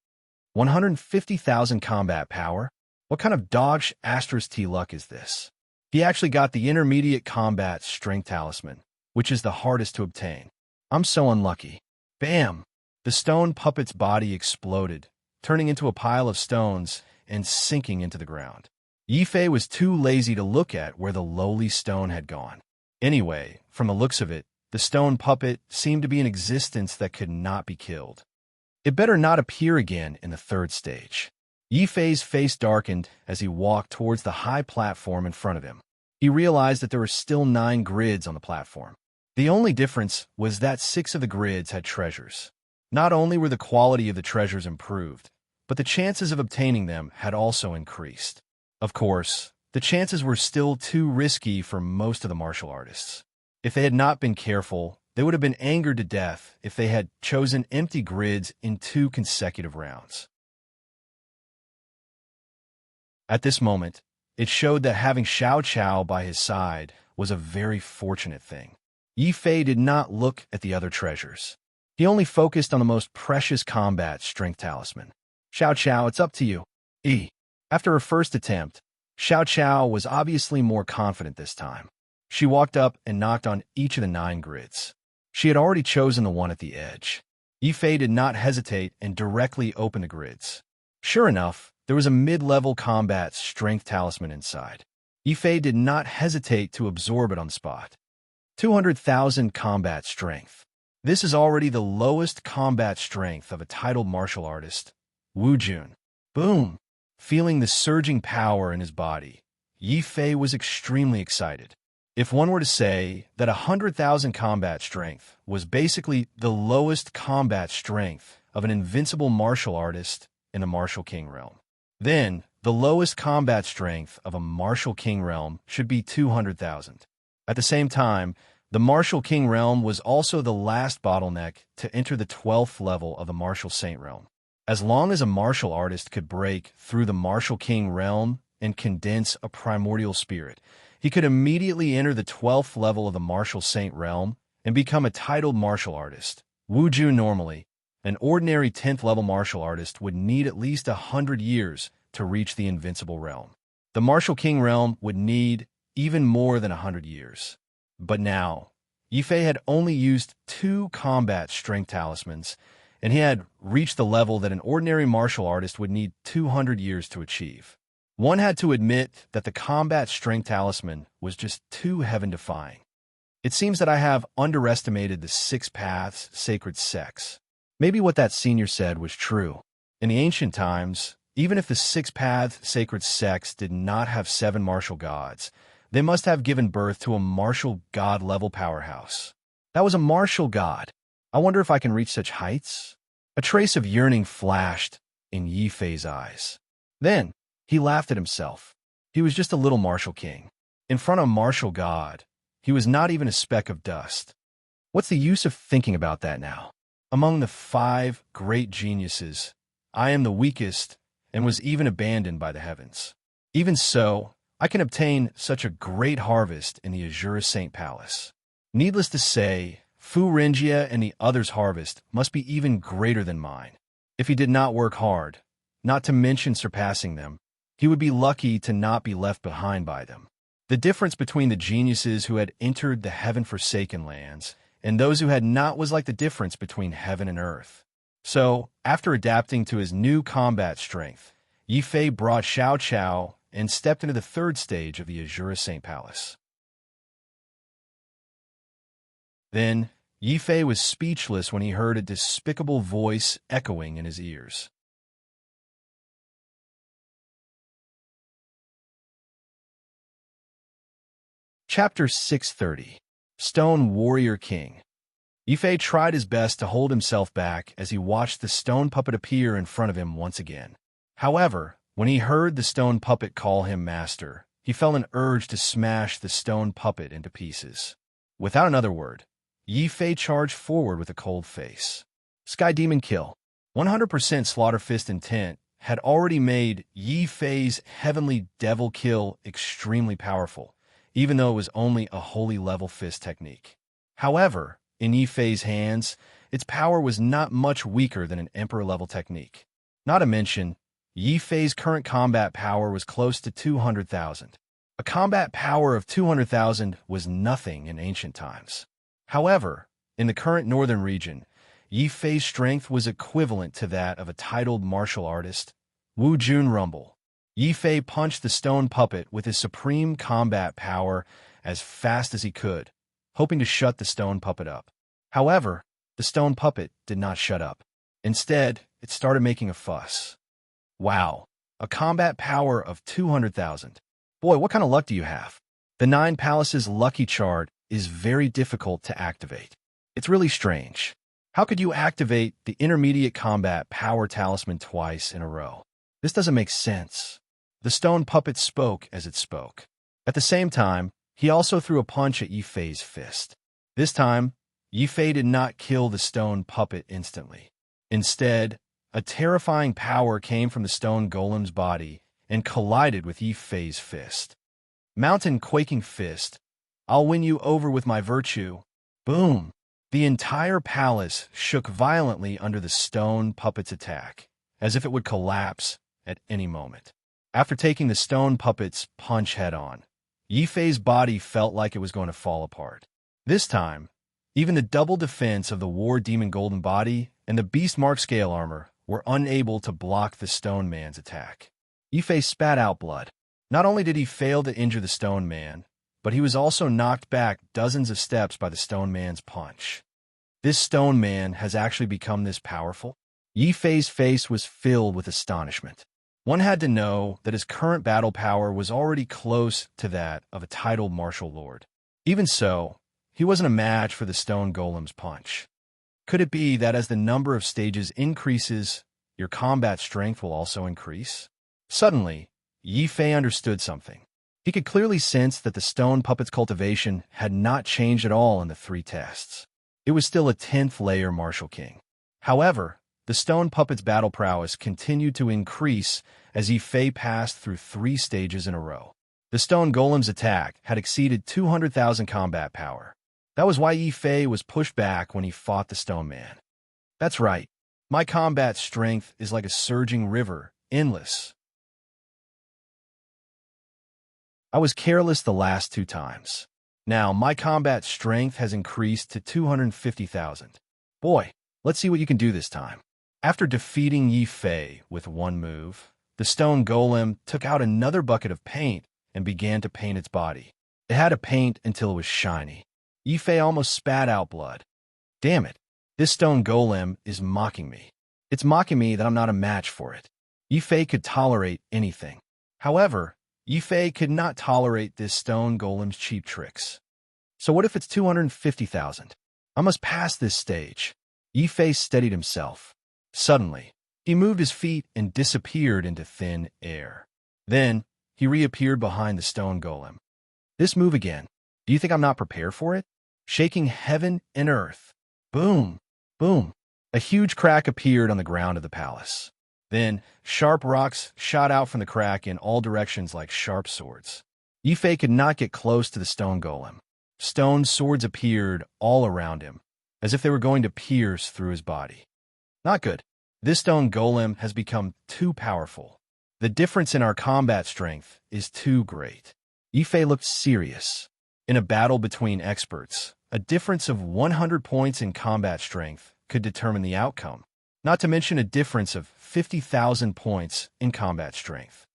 150,000 combat power? What kind of dogsh asterisk T luck is this? He actually got the intermediate combat strength talisman, which is the hardest to obtain. I'm so unlucky. Bam! The stone puppet's body exploded, turning into a pile of stones and sinking into the ground. Yi Fei was too lazy to look at where the lowly stone had gone. Anyway, from the looks of it, the stone puppet seemed to be an existence that could not be killed. It better not appear again in the third stage. Yi Fei's face darkened as he walked towards the high platform in front of him. He realized that there were still 9 grids on the platform. The only difference was that 6 of the grids had treasures. Not only were the quality of the treasures improved, but the chances of obtaining them had also increased. Of course, the chances were still too risky for most of the martial artists. If they had not been careful, they would have been angered to death if they had chosen empty grids in 2 consecutive rounds. At this moment, it showed that having Xiao Qiao by his side was a very fortunate thing. Yi Fei did not look at the other treasures. He only focused on the most precious combat strength talisman. Xiao Qiao, it's up to you. After her first attempt, Xiao Qiao was obviously more confident this time. She walked up and knocked on each of the 9 grids. She had already chosen the one at the edge. Yi Fei did not hesitate and directly opened the grids. Sure enough, there was a mid-level combat strength talisman inside. Yi Fei did not hesitate to absorb it on the spot. 200,000 combat strength. This is already the lowest combat strength of a titled martial artist, Wu Jun. Boom! Feeling the surging power in his body, Yi Fei was extremely excited. If one were to say that 100,000 combat strength was basically the lowest combat strength of an invincible martial artist in the Martial King realm, then the lowest combat strength of a Martial King realm should be 200,000. At the same time, the Martial King realm was also the last bottleneck to enter the 12th level of the Martial Saint realm. As long as a martial artist could break through the Martial King realm and condense a primordial spirit, he could immediately enter the 12th level of the Martial Saint realm and become a titled martial artist. Wu Ju normally, an ordinary 10th level martial artist would need at least 100 years to reach the invincible realm. The Martial King realm would need even more than 100 years. But now, Yi Fei had only used 2 combat strength talismans, and he had reached the level that an ordinary martial artist would need 200 years to achieve. One had to admit that the combat strength talisman was just too heaven-defying. It seems that I have underestimated the 6 paths sacred sex. Maybe what that senior said was true. In the ancient times, even if the 6 paths sacred sex did not have 7 martial gods, they must have given birth to a martial god-level powerhouse. That was a martial god. I wonder if I can reach such heights? A trace of yearning flashed in Yi Fei's eyes. Then, he laughed at himself. He was just a little martial king. In front of a martial god, he was not even a speck of dust. What's the use of thinking about that now? Among the 5 great geniuses, I am the weakest and was even abandoned by the heavens. Even so, I can obtain such a great harvest in the Azure Saint Palace. Needless to say, Fu Renjia and the others' harvest must be even greater than mine. If he did not work hard, not to mention surpassing them, he would be lucky to not be left behind by them. The difference between the geniuses who had entered the heaven-forsaken lands and those who had not was like the difference between heaven and earth. So, after adapting to his new combat strength, Yi Fei brought Xiao Qiao and stepped into the 3rd stage of the Azure Saint Palace. Then, Yi Fei was speechless when he heard a despicable voice echoing in his ears. Chapter 630. Stone Warrior King. Yifei tried his best to hold himself back as he watched the stone puppet appear in front of him once again. However, when he heard the stone puppet call him master, he felt an urge to smash the stone puppet into pieces. Without another word, Yifei charged forward with a cold face. Sky Demon Kill. 100% Slaughter Fist intent had already made Yifei's Heavenly Devil Kill extremely powerful, even though it was only a holy level fist technique. However, in Yifei's hands, its power was not much weaker than an Emperor level technique. Not to mention, Yifei's current combat power was close to 200,000. A combat power of 200,000 was nothing in ancient times. However, in the current northern region, Yifei's strength was equivalent to that of a titled martial artist. Wu Jun Rumble. Yifei punched the stone puppet with his supreme combat power as fast as he could, hoping to shut the stone puppet up. However, the stone puppet did not shut up. Instead, it started making a fuss. Wow, a combat power of 200,000. Boy, what kind of luck do you have? The Nine Palaces lucky chart is very difficult to activate. It's really strange. How could you activate the intermediate combat power talisman twice in a row? This doesn't make sense. The stone puppet spoke as it spoke. At the same time, he also threw a punch at Yifei's fist. This time, Yifei did not kill the stone puppet instantly. Instead, a terrifying power came from the stone golem's body and collided with Yifei's fist. Mountain Quaking Fist. I'll win you over with my virtue. Boom! The entire palace shook violently under the stone puppet's attack, as if it would collapse at any moment. After taking the stone puppet's punch head-on, Yifei's body felt like it was going to fall apart. This time, even the double defense of the War Demon Golden Body and the Beast Mark Scale Armor were unable to block the Stone Man's attack. Yifei spat out blood. Not only did he fail to injure the Stone Man, but he was also knocked back dozens of steps by the Stone Man's punch. This Stone Man has actually become this powerful? Yifei's face was filled with astonishment. One had to know that his current battle power was already close to that of a titled martial lord. Even so, he wasn't a match for the stone golem's punch. Could it be that as the number of stages increases, your combat strength will also increase? Suddenly, Yifei understood something. He could clearly sense that the stone puppet's cultivation had not changed at all in the 3 tests. It was still a 10th layer martial king. However, the stone puppet's battle prowess continued to increase as Yifei passed through 3 stages in a row. The stone golem's attack had exceeded 200,000 combat power. That was why Yifei was pushed back when he fought the stone man. That's right. My combat strength is like a surging river, endless. I was careless the last 2 times. Now, my combat strength has increased to 250,000. Boy, let's see what you can do this time. After defeating Yifei with 1 move, the stone golem took out another bucket of paint and began to paint its body. It had to paint until it was shiny. Yifei almost spat out blood. Damn it, this stone golem is mocking me. It's mocking me that I'm not a match for it. Yifei could tolerate anything. However, Yifei could not tolerate this stone golem's cheap tricks. So what if it's 250,000? I must pass this stage. Yifei steadied himself. Suddenly, he moved his feet and disappeared into thin air. Then, he reappeared behind the stone golem. This move again. Do you think I'm not prepared for it? Shaking heaven and earth. Boom! Boom! A huge crack appeared on the ground of the palace. Then, sharp rocks shot out from the crack in all directions like sharp swords. Yifei could not get close to the stone golem. Stone swords appeared all around him, as if they were going to pierce through his body. Not good. This stone golem has become too powerful. The difference in our combat strength is too great. Yifei looked serious. In a battle between experts, a difference of 100 points in combat strength could determine the outcome, not to mention a difference of 50,000 points in combat strength.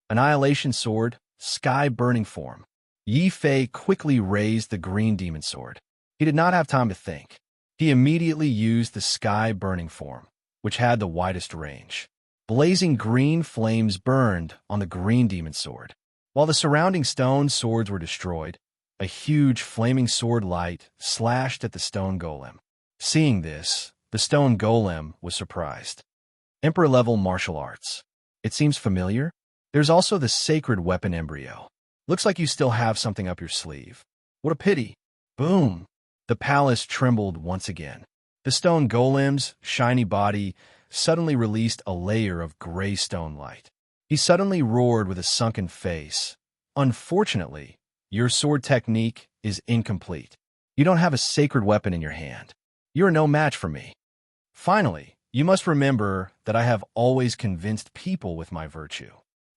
Annihilation Sword, Sky Burning Form. Yifei quickly raised the green demon sword. He did not have time to think. He immediately used the Sky Burning Form, which had the widest range. Blazing green flames burned on the green demon sword. While the surrounding stone swords were destroyed, A huge flaming sword light slashed at the stone golem. Seeing this, the stone golem was surprised. Emperor-level martial arts. It seems familiar. There's also the sacred weapon embryo. Looks like you still have something up your sleeve. What a pity. Boom! The palace trembled once again. The stone golem's shiny body suddenly released a layer of gray stone light. He suddenly roared with a sunken face. Unfortunately, your sword technique is incomplete. You don't have a sacred weapon in your hand. You are no match for me. Finally, you must remember that I have always convinced people with my virtue.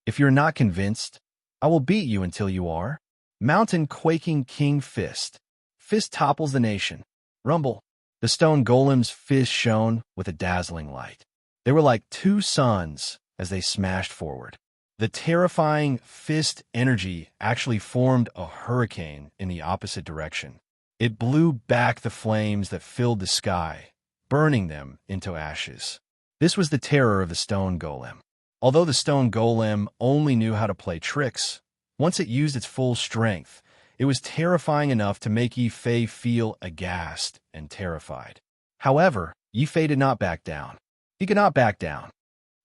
If you're not convinced, I will beat you until you are. Mountain quaking king fist. Fist topples the nation. Rumble. The stone golem's fist shone with a dazzling light. They were like two suns as they smashed forward. The terrifying fist energy actually formed a hurricane in the opposite direction. It blew back the flames that filled the sky, burning them into ashes. This was the terror of the stone golem. Although the stone golem only knew how to play tricks, once it used its full strength, it was terrifying enough to make Yi Fei feel aghast and terrified. However, Yi Fei did not back down. He could not back down.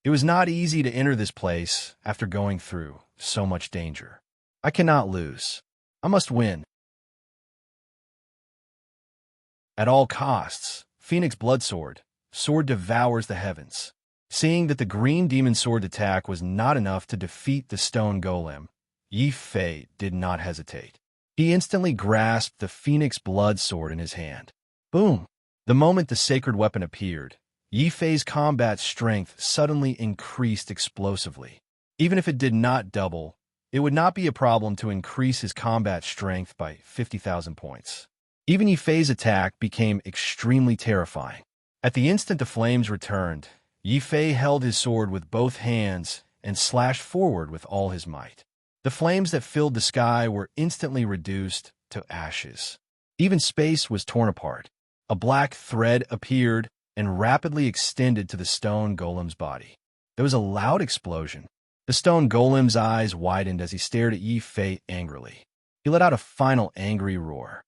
It was not easy to enter this place after going through so much danger. I cannot lose. I must win. At all costs, Phoenix Bloodsword, sword devours the heavens. Seeing that the green demon sword attack was not enough to defeat the stone golem, Yi Fei did not hesitate. He instantly grasped the Phoenix Blood Sword in his hand. Boom! The moment the sacred weapon appeared, Yi Fei's combat strength suddenly increased explosively. Even if it did not double, it would not be a problem to increase his combat strength by 50,000 points. Even Yi Fei's attack became extremely terrifying. At the instant the flames returned, Yi Fei held his sword with both hands and slashed forward with all his might. The flames that filled the sky were instantly reduced to ashes. Even space was torn apart. A black thread appeared and rapidly extended to the stone golem's body. There was a loud explosion. The stone golem's eyes widened as he stared at Yi Fei angrily. He let out a final angry roar.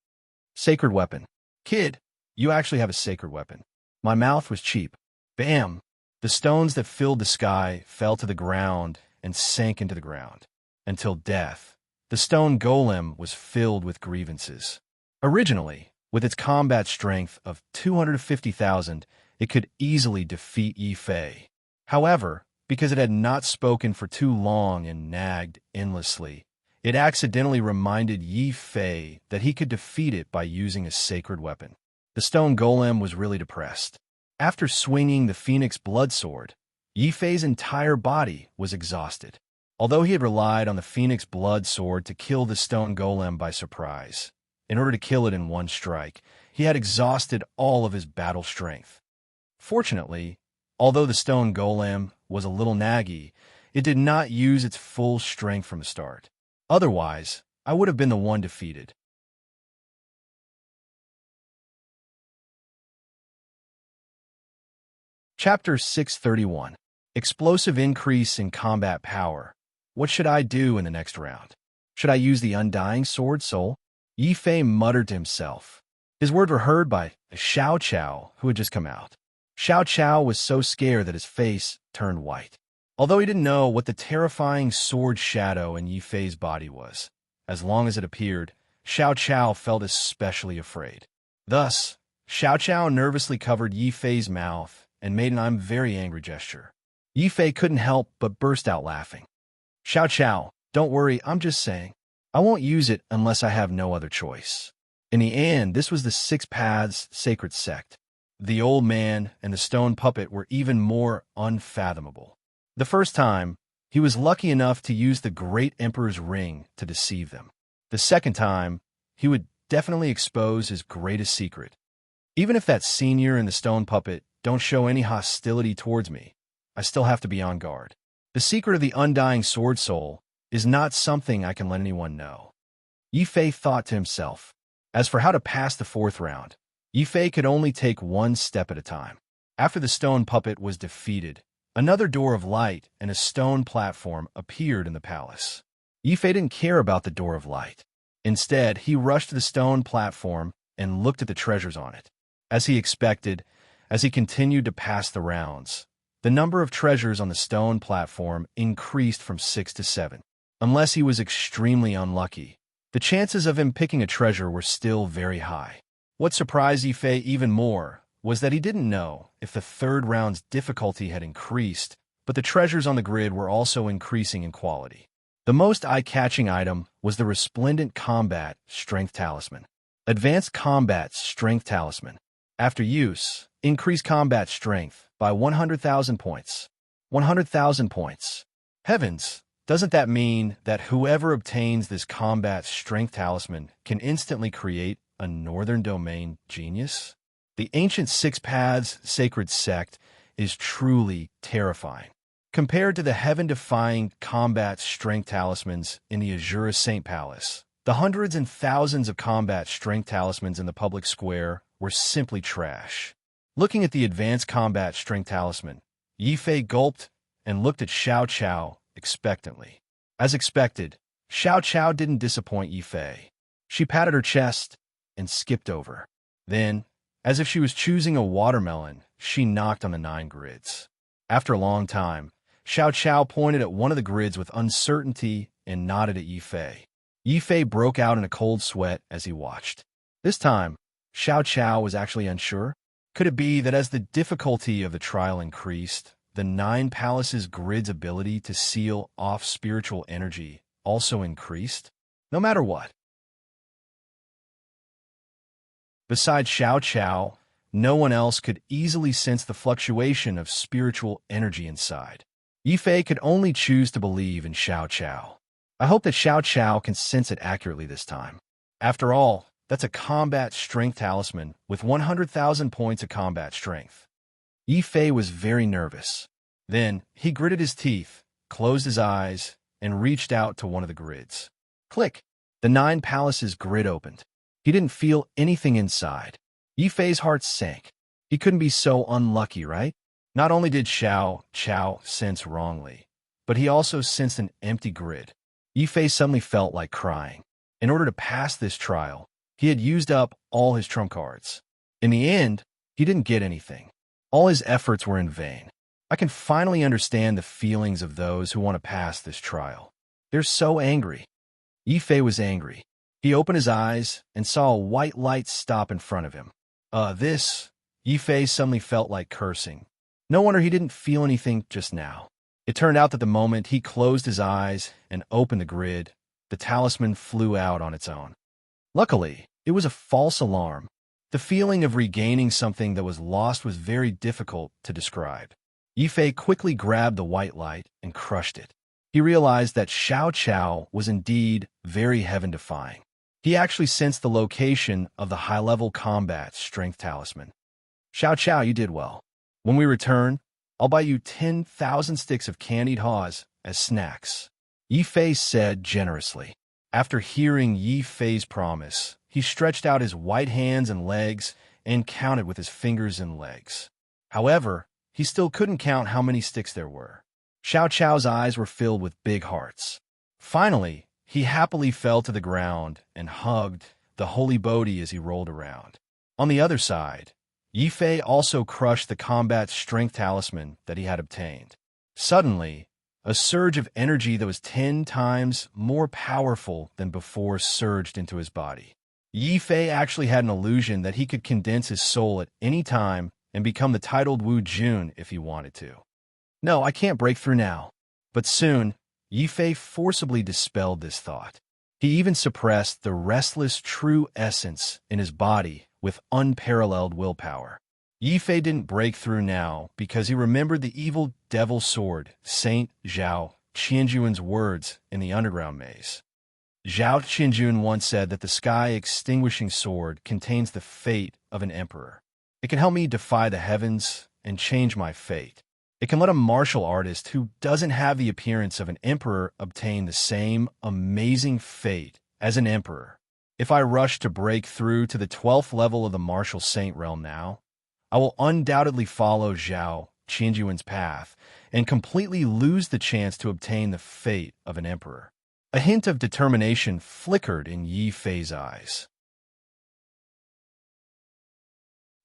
Sacred weapon. Kid, you actually have a sacred weapon. My mouth was cheap. Bam! The stones that filled the sky fell to the ground and sank into the ground. Until death, the stone golem was filled with grievances. Originally, with its combat strength of 250,000, it could easily defeat Yi Fei. However, because it had not spoken for too long and nagged endlessly, it accidentally reminded Yi Fei that he could defeat it by using a sacred weapon. The stone golem was really depressed. After swinging the Phoenix Blood Sword, Yi Fei's entire body was exhausted. Although he had relied on the Phoenix Blood Sword to kill the stone golem by surprise, in order to kill it in one strike, he had exhausted all of his battle strength. Fortunately, although the stone golem was a little naggy, it did not use its full strength from the start. Otherwise, I would have been the one defeated. Chapter 631. Explosive increase in combat power. What should I do in the next round? Should I use the undying sword soul? Yi Fei muttered to himself. His words were heard by Xiao Chao, who had just come out. Xiao Chao was so scared that his face turned white. Although he didn't know what the terrifying sword shadow in Yi Fei's body was, as long as it appeared, Xiao Chao felt especially afraid. Thus, Xiao Chao nervously covered Yi Fei's mouth and made an "I'm very angry" gesture. Yi Fei couldn't help but burst out laughing. Xiao Chao, don't worry, I'm just saying. I won't use it unless I have no other choice. In the end, this was the Six Paths Sacred Sect. The old man and the stone puppet were even more unfathomable. The first time, he was lucky enough to use the Great Emperor's ring to deceive them. The second time, he would definitely expose his greatest secret. Even if that senior and the stone puppet don't show any hostility towards me, I still have to be on guard. The secret of the undying sword soul is not something I can let anyone know. Yi Fei thought to himself. As for how to pass the fourth round, Yi Fei could only take one step at a time. After the stone puppet was defeated, another door of light and a stone platform appeared in the palace. Yi Fei didn't care about the door of light. Instead, he rushed to the stone platform and looked at the treasures on it. As he expected, as he continued to pass the rounds, the number of treasures on the stone platform increased from 6 to 7. Unless he was extremely unlucky, the chances of him picking a treasure were still very high. What surprised Ife even more was that he didn't know if the third round's difficulty had increased, but the treasures on the grid were also increasing in quality. The most eye-catching item was the resplendent combat strength talisman. Advanced combat strength talisman. After use, increase combat strength by 100,000 points. 100,000 points. Heavens, doesn't that mean that whoever obtains this combat strength talisman can instantly create a Northern Domain genius? The ancient Six Paths Sacred Sect is truly terrifying. Compared to the heaven-defying combat strength talismans in the Azura Saint Palace, the hundreds and thousands of combat strength talismans in the public square were simply trash. Looking at the advanced combat strength talisman, Yifei gulped and looked at Xiao Qiao expectantly. As expected, Xiao Qiao didn't disappoint Yifei. She patted her chest and skipped over. Then, as if she was choosing a watermelon, she knocked on the 9 grids. After a long time, Xiao Qiao pointed at one of the grids with uncertainty and nodded at Yifei. Yifei broke out in a cold sweat as he watched. This time, Xiao Qiao was actually unsure. Could it be that as the difficulty of the trial increased, the 9 Palaces grid's ability to seal off spiritual energy also increased? No matter what. Besides Xiao Qiao, no one else could easily sense the fluctuation of spiritual energy inside. Yifei could only choose to believe in Xiao Qiao. I hope that Xiao Qiao can sense it accurately this time. After all, that's a combat strength talisman with 100,000 points of combat strength. Yifei was very nervous. Then, he gritted his teeth, closed his eyes, and reached out to one of the grids. Click! The 9 Palaces grid opened. He didn't feel anything inside. Yifei's heart sank. He couldn't be so unlucky, right? Not only did Xiao Qiao sense wrongly, but he also sensed an empty grid. Yifei suddenly felt like crying. In order to pass this trial, he had used up all his trump cards. In the end, he didn't get anything. All his efforts were in vain. I can finally understand the feelings of those who want to pass this trial. They're so angry. Yifei was angry. He opened his eyes and saw a white light stop in front of him. Yifei suddenly felt like cursing. No wonder he didn't feel anything just now. It turned out that the moment he closed his eyes and opened the grid, the talisman flew out on its own. Luckily, it was a false alarm. The feeling of regaining something that was lost was very difficult to describe. Yifei quickly grabbed the white light and crushed it. He realized that Xiao Qiao was indeed very heaven-defying. He actually sensed the location of the high-level combat strength talisman. Xiao Qiao, you did well. When we return, I'll buy you 10,000 sticks of candied haws as snacks. Yifei said generously. After hearing Yifei's promise, he stretched out his white hands and legs and counted with his fingers and legs. However, he still couldn't count how many sticks there were. Xiao Qiao's eyes were filled with big hearts. Finally, he happily fell to the ground and hugged the holy Bodhi as he rolled around. On the other side, Yifei also crushed the combat strength talisman that he had obtained. Suddenly, a surge of energy that was 10 times more powerful than before surged into his body. Yifei actually had an illusion that he could condense his soul at any time and become the titled Wu Jun if he wanted to. No, I can't break through now. But soon, Yifei forcibly dispelled this thought. He even suppressed the restless true essence in his body with unparalleled willpower. Yifei didn't break through now because he remembered the evil devil sword, Saint Zhao Qianjun's words in the underground maze. Zhao Qianjun once said that the sky-extinguishing sword contains the fate of an emperor. It can help me defy the heavens and change my fate. It can let a martial artist who doesn't have the appearance of an emperor obtain the same amazing fate as an emperor. If I rush to break through to the 12th level of the martial saint realm now, I will undoubtedly follow Zhao Qianjun's path and completely lose the chance to obtain the fate of an emperor. A hint of determination flickered in Yi Fei's eyes.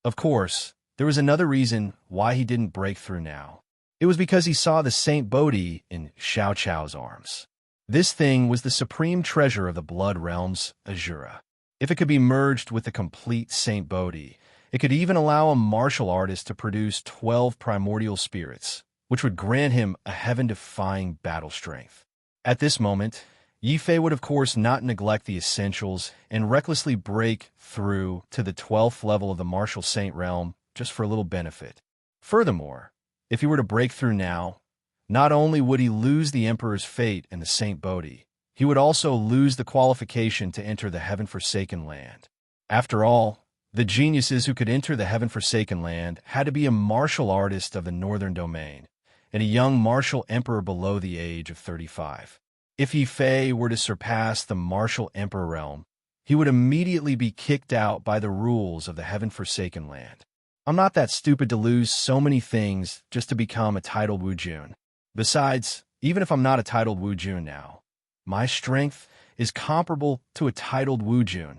Of course, there was another reason why he didn't break through now. It was because he saw the Saint Bodhi in Xiao Chao's arms. This thing was the supreme treasure of the Blood Realm's Azura. If it could be merged with the complete Saint Bodhi, it could even allow a martial artist to produce 12 primordial spirits, which would grant him a heaven-defying battle strength. At this moment, Yi Fei would of course not neglect the essentials and recklessly break through to the 12th level of the martial saint realm just for a little benefit. Furthermore, if he were to break through now, not only would he lose the Emperor's fate in the Saint Bodhi, he would also lose the qualification to enter the Heaven-Forsaken Land. After all, the geniuses who could enter the Heaven-Forsaken Land had to be a martial artist of the Northern Domain and a young martial emperor below the age of 35. If Yi Fei were to surpass the martial emperor realm, he would immediately be kicked out by the rules of the Heaven-Forsaken Land. I'm not that stupid to lose so many things just to become a titled Wu Jun. Besides, even if I'm not a titled Wu Jun now, my strength is comparable to a titled Wu Jun.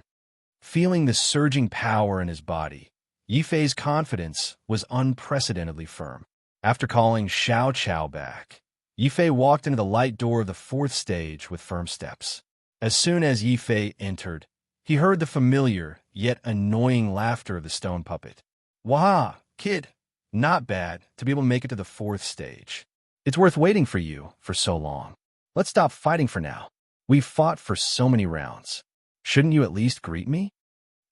Feeling the surging power in his body, Yi Fei's confidence was unprecedentedly firm. After calling Xiao Chao back, Yi Fei walked into the light door of the 4th stage with firm steps. As soon as Yi Fei entered, he heard the familiar yet annoying laughter of the stone puppet. "Wah, kid, not bad to be able to make it to the 4th stage. It's worth waiting for you for so long. Let's stop fighting for now. We've fought for so many rounds. Shouldn't you at least greet me?"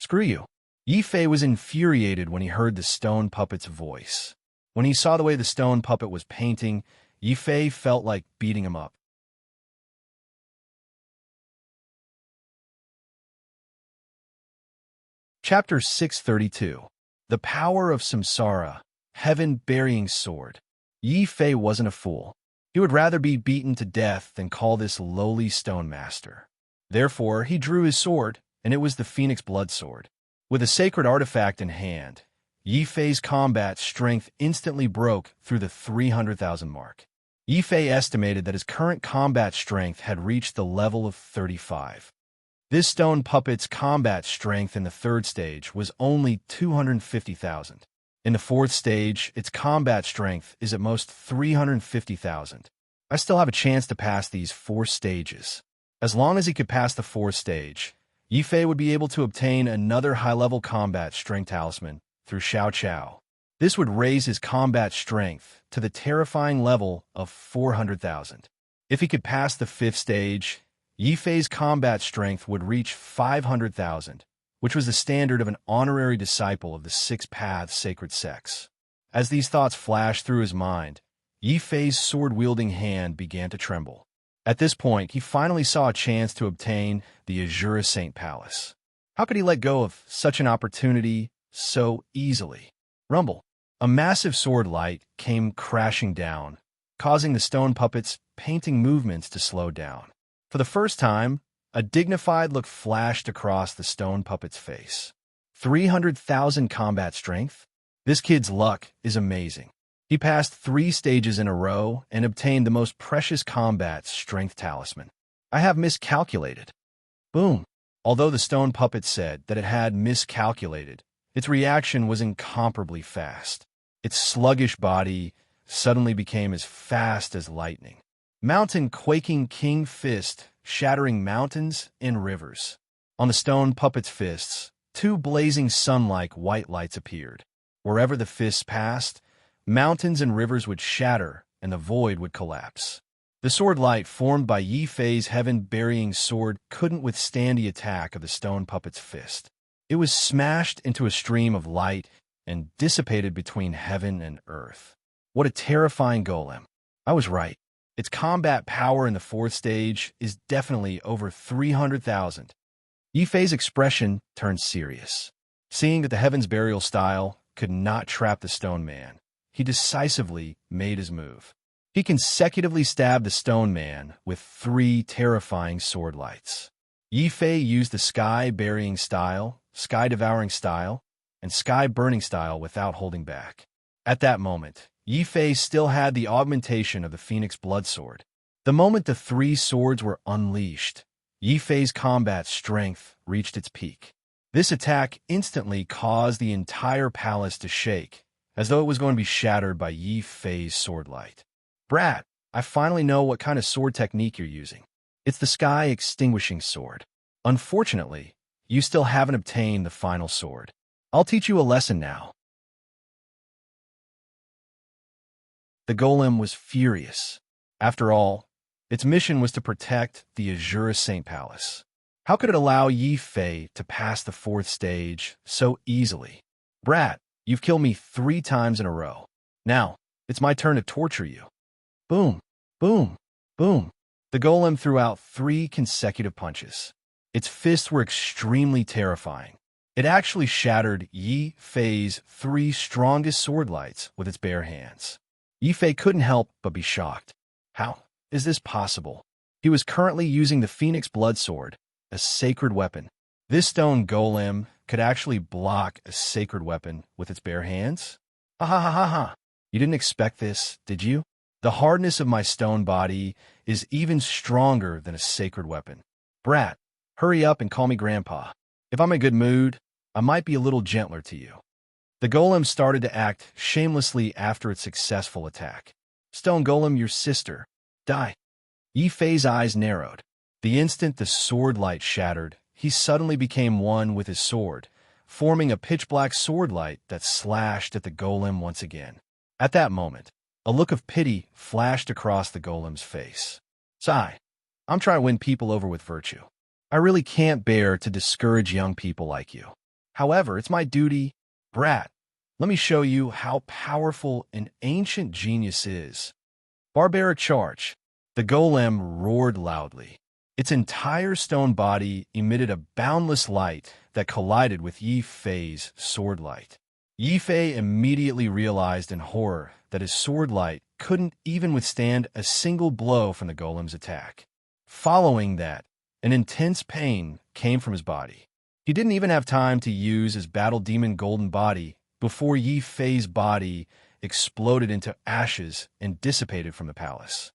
"Screw you." Yi Fei was infuriated when he heard the stone puppet's voice. When he saw the way the stone puppet was painting, Yi Fei felt like beating him up. Chapter 632. The Power of Samsara, Heaven-Burying Sword. Yi Fei wasn't a fool. He would rather be beaten to death than call this lowly stone master. Therefore, he drew his sword, and it was the Phoenix Blood Sword. With a sacred artifact in hand, Yi Fei's combat strength instantly broke through the 300,000 mark. Yi Fei estimated that his current combat strength had reached the level of 35. This stone puppet's combat strength in the 3rd stage was only 250,000. In the 4th stage, its combat strength is at most 350,000. I still have a chance to pass these 4 stages. As long as he could pass the 4th stage, Yi Fei would be able to obtain another high-level combat strength talisman through Xiao Chao. This would raise his combat strength to the terrifying level of 400,000. If he could pass the 5th stage, Yi Fei's combat strength would reach 500,000, which was the standard of an honorary disciple of the 6 Paths Sacred Sects. As these thoughts flashed through his mind, Yi Fei's sword-wielding hand began to tremble. At this point, he finally saw a chance to obtain the Azura Saint Palace. How could he let go of such an opportunity so easily? Rumble. A massive sword light came crashing down, causing the stone puppet's painting movements to slow down. For the first time, a dignified look flashed across the stone puppet's face. 300,000 combat strength? This kid's luck is amazing. He passed 3 stages in a row and obtained the most precious combat strength talisman. I have miscalculated. Boom. Although the stone puppet said that it had miscalculated, its reaction was incomparably fast. Its sluggish body suddenly became as fast as lightning. Mountain quaking king fist, shattering mountains and rivers. On the stone puppet's fists, 2 blazing sun-like white lights appeared. Wherever the fists passed, mountains and rivers would shatter and the void would collapse. The sword light formed by Yi Fei's heaven-burying sword couldn't withstand the attack of the stone puppet's fist. It was smashed into a stream of light and dissipated between heaven and earth. What a terrifying golem. I was right. Its combat power in the 4th stage is definitely over 300,000. Yi Fei's expression turned serious. Seeing that the Heaven's Burial style could not trap the stone man, he decisively made his move. He consecutively stabbed the stone man with 3 terrifying sword lights. Yi Fei used the sky-burying style, sky-devouring style, and sky-burning style without holding back. At that moment, Yi Fei still had the augmentation of the Phoenix Blood Sword. The moment the three swords were unleashed, Yi Fei's combat strength reached its peak. This attack instantly caused the entire palace to shake, as though it was going to be shattered by Yi Fei's sword light. Brat, I finally know what kind of sword technique you're using. It's the Sky Extinguishing Sword. Unfortunately, you still haven't obtained the final sword. I'll teach you a lesson now. The golem was furious. After all, its mission was to protect the Azure Saint Palace. How could it allow Yi Fei to pass the fourth stage so easily? Brat, you've killed me 3 times in a row. Now, it's my turn to torture you. Boom, boom, boom. The golem threw out 3 consecutive punches. Its fists were extremely terrifying. It actually shattered Yi Fei's 3 strongest sword lights with its bare hands. Yi Fei couldn't help but be shocked. How is this possible? He was currently using the Phoenix Blood Sword, a sacred weapon. This stone golem could actually block a sacred weapon with its bare hands? Ha ha ha ha ha. You didn't expect this, did you? The hardness of my stone body is even stronger than a sacred weapon. Brat, hurry up and call me Grandpa. If I'm in a good mood, I might be a little gentler to you. The golem started to act shamelessly after its successful attack. Stone golem, your sister. Die. Yi Fei's eyes narrowed. The instant the sword light shattered, he suddenly became one with his sword, forming a pitch-black sword light that slashed at the golem once again. At that moment, a look of pity flashed across the golem's face. Sigh, I'm trying to win people over with virtue. I really can't bear to discourage young people like you. However, it's my duty. Brat, let me show you how powerful an ancient genius is. Barbaric charge. The golem roared loudly. Its entire stone body emitted a boundless light that collided with Yi Fei's sword light. Yi Fei immediately realized in horror that his sword light couldn't even withstand a single blow from the golem's attack. Following that, an intense pain came from his body. He didn't even have time to use his battle demon golden body before Yi Fei's body exploded into ashes and dissipated from the palace.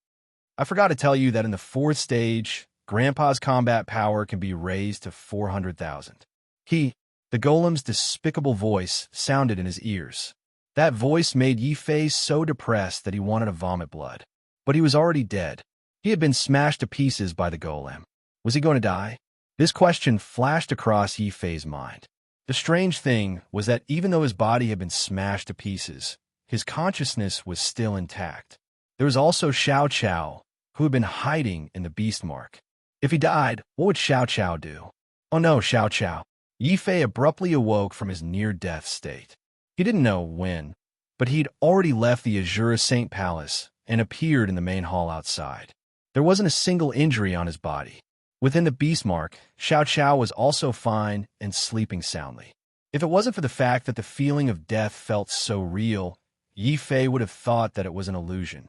I forgot to tell you that in the 4th stage, Grandpa's combat power can be raised to 400,000. The golem's despicable voice sounded in his ears. That voice made Yi Fei so depressed that he wanted to vomit blood. But he was already dead. He had been smashed to pieces by the golem. Was he going to die? This question flashed across Yi Fei's mind. The strange thing was that even though his body had been smashed to pieces, his consciousness was still intact. There was also Xiao Qiao, who had been hiding in the beast mark. If he died, what would Xiao Qiao do? Oh no, Xiao Qiao. Yi Fei abruptly awoke from his near-death state. He didn't know when, but he'd already left the Azure Saint Palace and appeared in the main hall outside. There wasn't a single injury on his body. Within the beast mark, Xiao Qiao was also fine and sleeping soundly. If it wasn't for the fact that the feeling of death felt so real, Yi Fei would have thought that it was an illusion.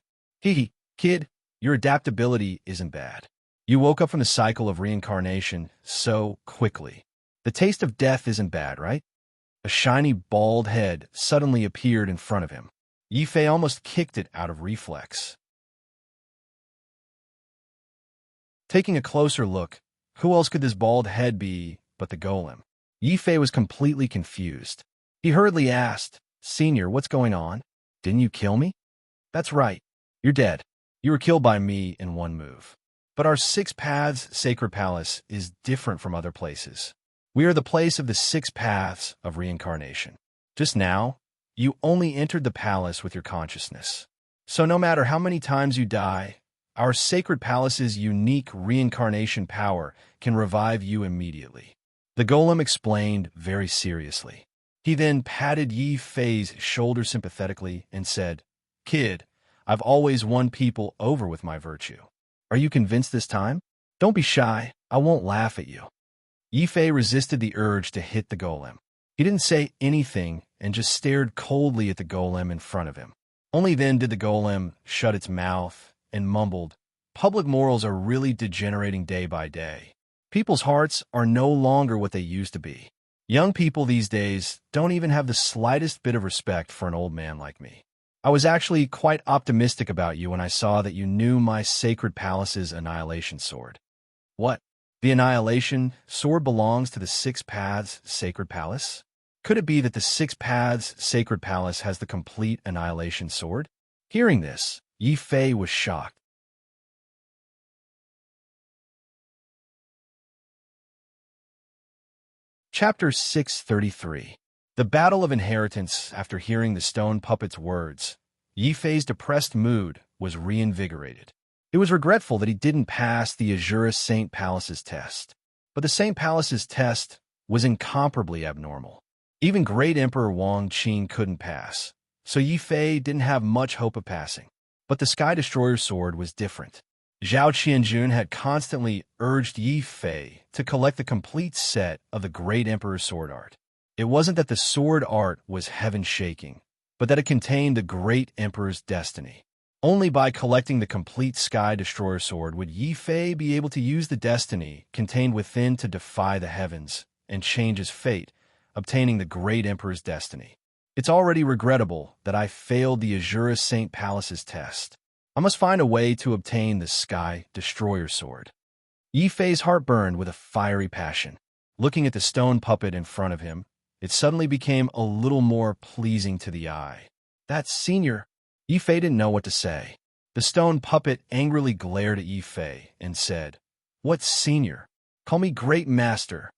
Kid, your adaptability isn't bad. You woke up from the cycle of reincarnation so quickly. The taste of death isn't bad, right? A shiny, bald head suddenly appeared in front of him. Yi Fei almost kicked it out of reflex. Taking a closer look, who else could this bald head be but the golem? Yi Fei was completely confused. He hurriedly asked, Senior, what's going on? Didn't you kill me? That's right. You're dead. You were killed by me in one move. But our 6 Paths Sacred Palace is different from other places. We are the place of the 6 paths of reincarnation. Just now, you only entered the palace with your consciousness. So no matter how many times you die, our sacred palace's unique reincarnation power can revive you immediately. The golem explained very seriously. He then patted Yi Fei's shoulder sympathetically and said, Kid, I've always won people over with my virtue. Are you convinced this time? Don't be shy. I won't laugh at you. Yi Fei resisted the urge to hit the golem. He didn't say anything and just stared coldly at the golem in front of him. Only then did the golem shut its mouth and mumbled, Public morals are really degenerating day by day. People's hearts are no longer what they used to be. Young people these days don't even have the slightest bit of respect for an old man like me. I was actually quite optimistic about you when I saw that you knew my Sacred Palace's Annihilation Sword. What? The Annihilation Sword belongs to the Six Paths Sacred Palace? Could it be that the Six Paths Sacred Palace has the complete Annihilation Sword? Hearing this, Yi Fei was shocked. Chapter 633. The Battle of Inheritance. After hearing the stone puppet's words, Yi Fei's depressed mood was reinvigorated. It was regretful that he didn't pass the Azure Saint Palace's test. But the Saint Palace's test was incomparably abnormal. Even Great Emperor Wang Qin couldn't pass, so Yi Fei didn't have much hope of passing. But the Sky Destroyer's sword was different. Zhao Qianjun had constantly urged Yi Fei to collect the complete set of the Great Emperor's sword art. It wasn't that the sword art was heaven-shaking, but that it contained the Great Emperor's destiny. Only by collecting the complete Sky Destroyer sword would Yi Fei be able to use the destiny contained within to defy the heavens and change his fate, obtaining the Great Emperor's destiny. It's already regrettable that I failed the Azure Saint Palace's test. I must find a way to obtain the Sky Destroyer sword. Yi Fei's heart burned with a fiery passion. Looking at the stone puppet in front of him, it suddenly became a little more pleasing to the eye. That senior. Yi Fei didn't know what to say. The stone puppet angrily glared at Yi Fei and said, "What senior? Call me Great Master."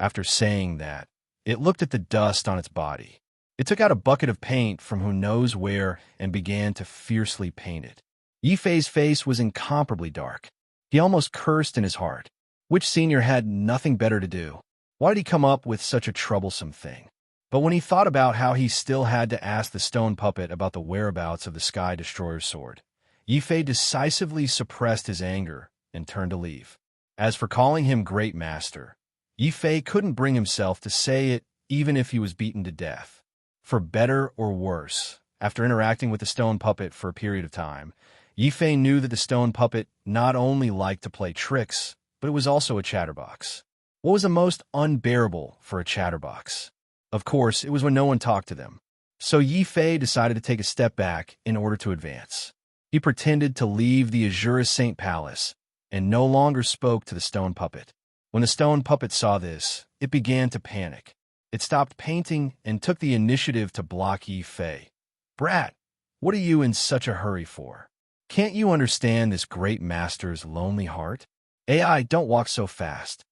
After saying that, it looked at the dust on its body. It took out a bucket of paint from who knows where and began to fiercely paint it. Yi Fei's face was incomparably dark. He almost cursed in his heart. Which senior had nothing better to do? Why did he come up with such a troublesome thing? But when he thought about how he still had to ask the stone puppet about the whereabouts of the Sky Destroyer's sword, Yi Fei decisively suppressed his anger and turned to leave. As for calling him Great Master, Yi Fei couldn't bring himself to say it even if he was beaten to death. For better or worse, after interacting with the stone puppet for a period of time, Yi Fei knew that the stone puppet not only liked to play tricks, but it was also a chatterbox. What was the most unbearable for a chatterbox? Of course, it was when no one talked to them. So Yi Fei decided to take a step back in order to advance. He pretended to leave the Azure Saint Palace and no longer spoke to the stone puppet. When the stone puppet saw this, it began to panic. It stopped painting and took the initiative to block Yi Fei. "Brat, what are you in such a hurry for? Can't you understand this Great Master's lonely heart? AI, don't walk so fast.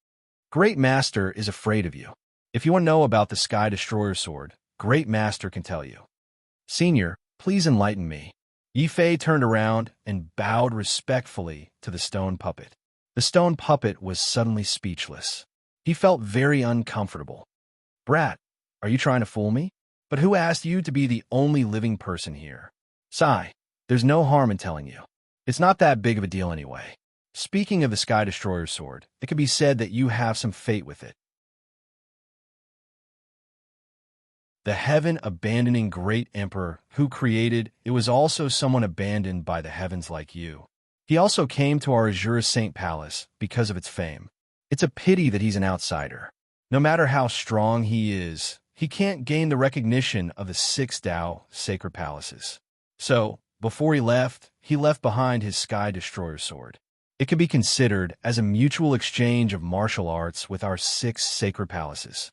Great Master is afraid of you. If you want to know about the Sky Destroyer sword, Great Master can tell you." "Senior, please enlighten me." Yi Fei turned around and bowed respectfully to the stone puppet. The stone puppet was suddenly speechless. He felt very uncomfortable. "Brat, are you trying to fool me? But who asked you to be the only living person here? Sigh, there's no harm in telling you. It's not that big of a deal anyway. Speaking of the Sky Destroyer sword, it could be said that you have some fate with it. The heaven-abandoning Great Emperor who created it was also someone abandoned by the heavens like you. He also came to our Azure Saint Palace because of its fame. It's a pity that he's an outsider. No matter how strong he is, he can't gain the recognition of the 6 Tao sacred palaces. So, before he left behind his Sky Destroyer sword. It could be considered as a mutual exchange of martial arts with our 6 sacred palaces."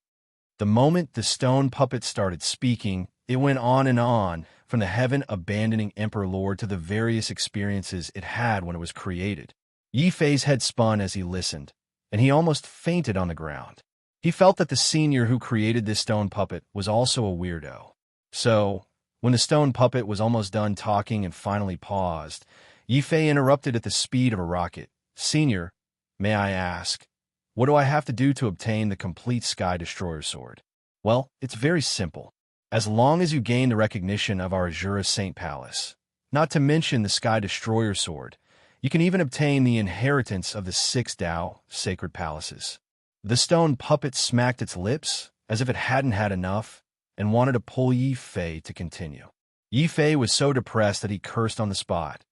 The moment the stone puppet started speaking, it went on and on, from the heaven-abandoning Emperor Lord to the various experiences it had when it was created. Yi Fei's head spun as he listened, and he almost fainted on the ground. He felt that the senior who created this stone puppet was also a weirdo. So, when the stone puppet was almost done talking and finally paused, Yi Fei interrupted at the speed of a rocket. "Senior, may I ask, what do I have to do to obtain the complete Sky Destroyer sword?" "Well, it's very simple. As long as you gain the recognition of our Azure Saint Palace, not to mention the Sky Destroyer sword, you can even obtain the inheritance of the 6 Tao sacred palaces." The stone puppet smacked its lips as if it hadn't had enough and wanted to pull Yi Fei to continue. Yi Fei was so depressed that he cursed on the spot.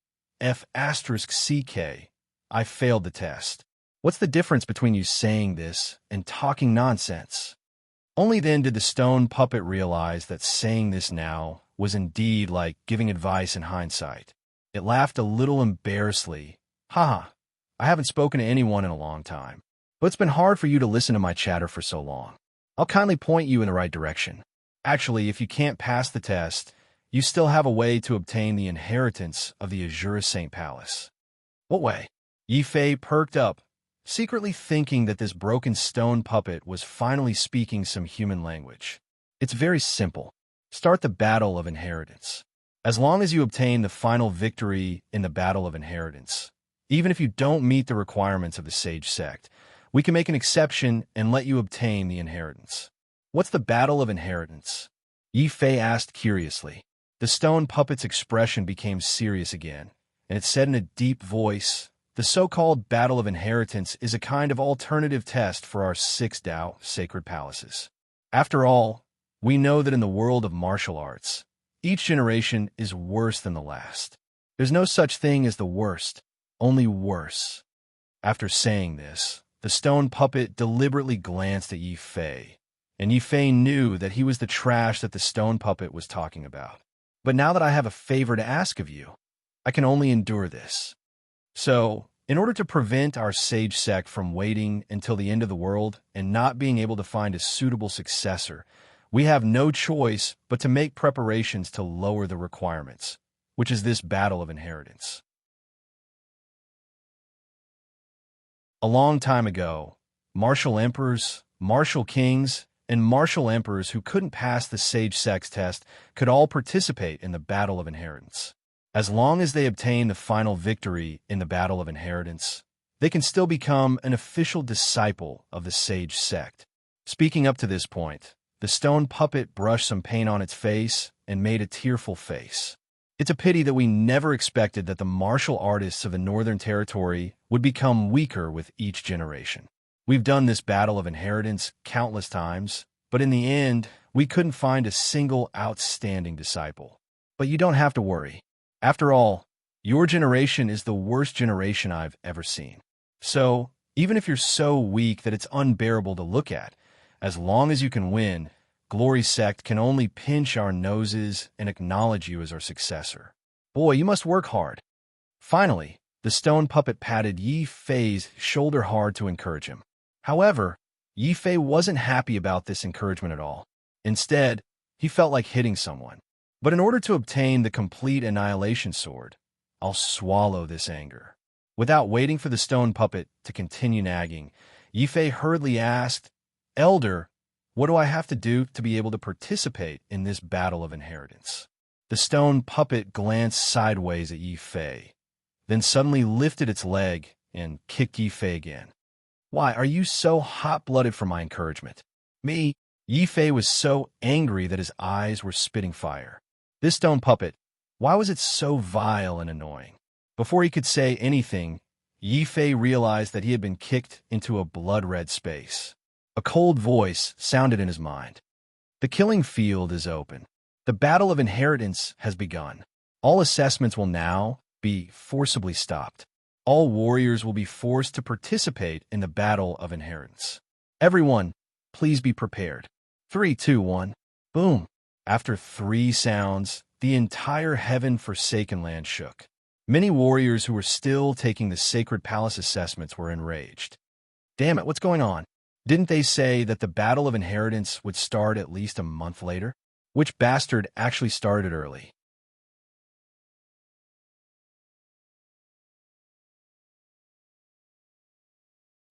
F***CK, I failed the test. What's the difference between you saying this and talking nonsense? Only then did the stone puppet realize that saying this now was indeed like giving advice in hindsight. It laughed a little embarrassedly. Haha, I haven't spoken to anyone in a long time. But it's been hard for you to listen to my chatter for so long. I'll kindly point you in the right direction. Actually, if you can't pass the test, you still have a way to obtain the inheritance of the Azure Saint Palace. What way? Yi Fei perked up, secretly thinking that this broken stone puppet was finally speaking some human language. It's very simple. Start the Battle of Inheritance. As long as you obtain the final victory in the Battle of Inheritance, even if you don't meet the requirements of the Sage Sect, we can make an exception and let you obtain the inheritance. What's the Battle of Inheritance? Yi Fei asked curiously. The stone puppet's expression became serious again, and it said in a deep voice, "The so-called Battle of Inheritance is a kind of alternative test for our 6 Tao sacred palaces. After all, we know that in the world of martial arts, each generation is worse than the last. There's no such thing as the worst, only worse." After saying this, the stone puppet deliberately glanced at Yi Fei, and Yi Fei knew that he was the trash that the stone puppet was talking about. But now that I have a favor to ask of you, I can only endure this. So, in order to prevent our sage sect from waiting until the end of the world and not being able to find a suitable successor, we have no choice but to make preparations to lower the requirements, which is this Battle of Inheritance. A long time ago, martial emperors, martial kings, and martial emperors who couldn't pass the Sage Sect's test could all participate in the Battle of Inheritance. As long as they obtain the final victory in the Battle of Inheritance, they can still become an official disciple of the Sage Sect. Speaking up to this point, the stone puppet brushed some paint on its face and made a tearful face. It's a pity that we never expected that the martial artists of the Northern Territory would become weaker with each generation. We've done this Battle of Inheritance countless times, but in the end, we couldn't find a single outstanding disciple. But you don't have to worry. After all, your generation is the worst generation I've ever seen. So, even if you're so weak that it's unbearable to look at, as long as you can win, Glory Sect can only pinch our noses and acknowledge you as our successor. Boy, you must work hard. Finally, the stone puppet patted Yi Fei's shoulder hard to encourage him. However, Yi Fei wasn't happy about this encouragement at all. Instead, he felt like hitting someone. But in order to obtain the complete annihilation sword, I'll swallow this anger. Without waiting for the stone puppet to continue nagging, Yi Fei hurriedly asked, "Elder, what do I have to do to be able to participate in this Battle of Inheritance?" The stone puppet glanced sideways at Yi Fei, then suddenly lifted its leg and kicked Yi Fei again. "Why are you so hot-blooded for my encouragement?" "Me?" Yi Fei was so angry that his eyes were spitting fire. This stone puppet, why was it so vile and annoying? Before he could say anything, Yi Fei realized that he had been kicked into a blood-red space. A cold voice sounded in his mind. "The killing field is open. The Battle of Inheritance has begun. All assessments will now be forcibly stopped. All warriors will be forced to participate in the Battle of Inheritance. Everyone, please be prepared. 3, 2, 1. Boom. After 3 sounds, the entire heaven-forsaken land shook. Many warriors who were still taking the Sacred Palace assessments were enraged. Damn it, what's going on? Didn't they say that the Battle of Inheritance would start at least a month later? Which bastard actually started early?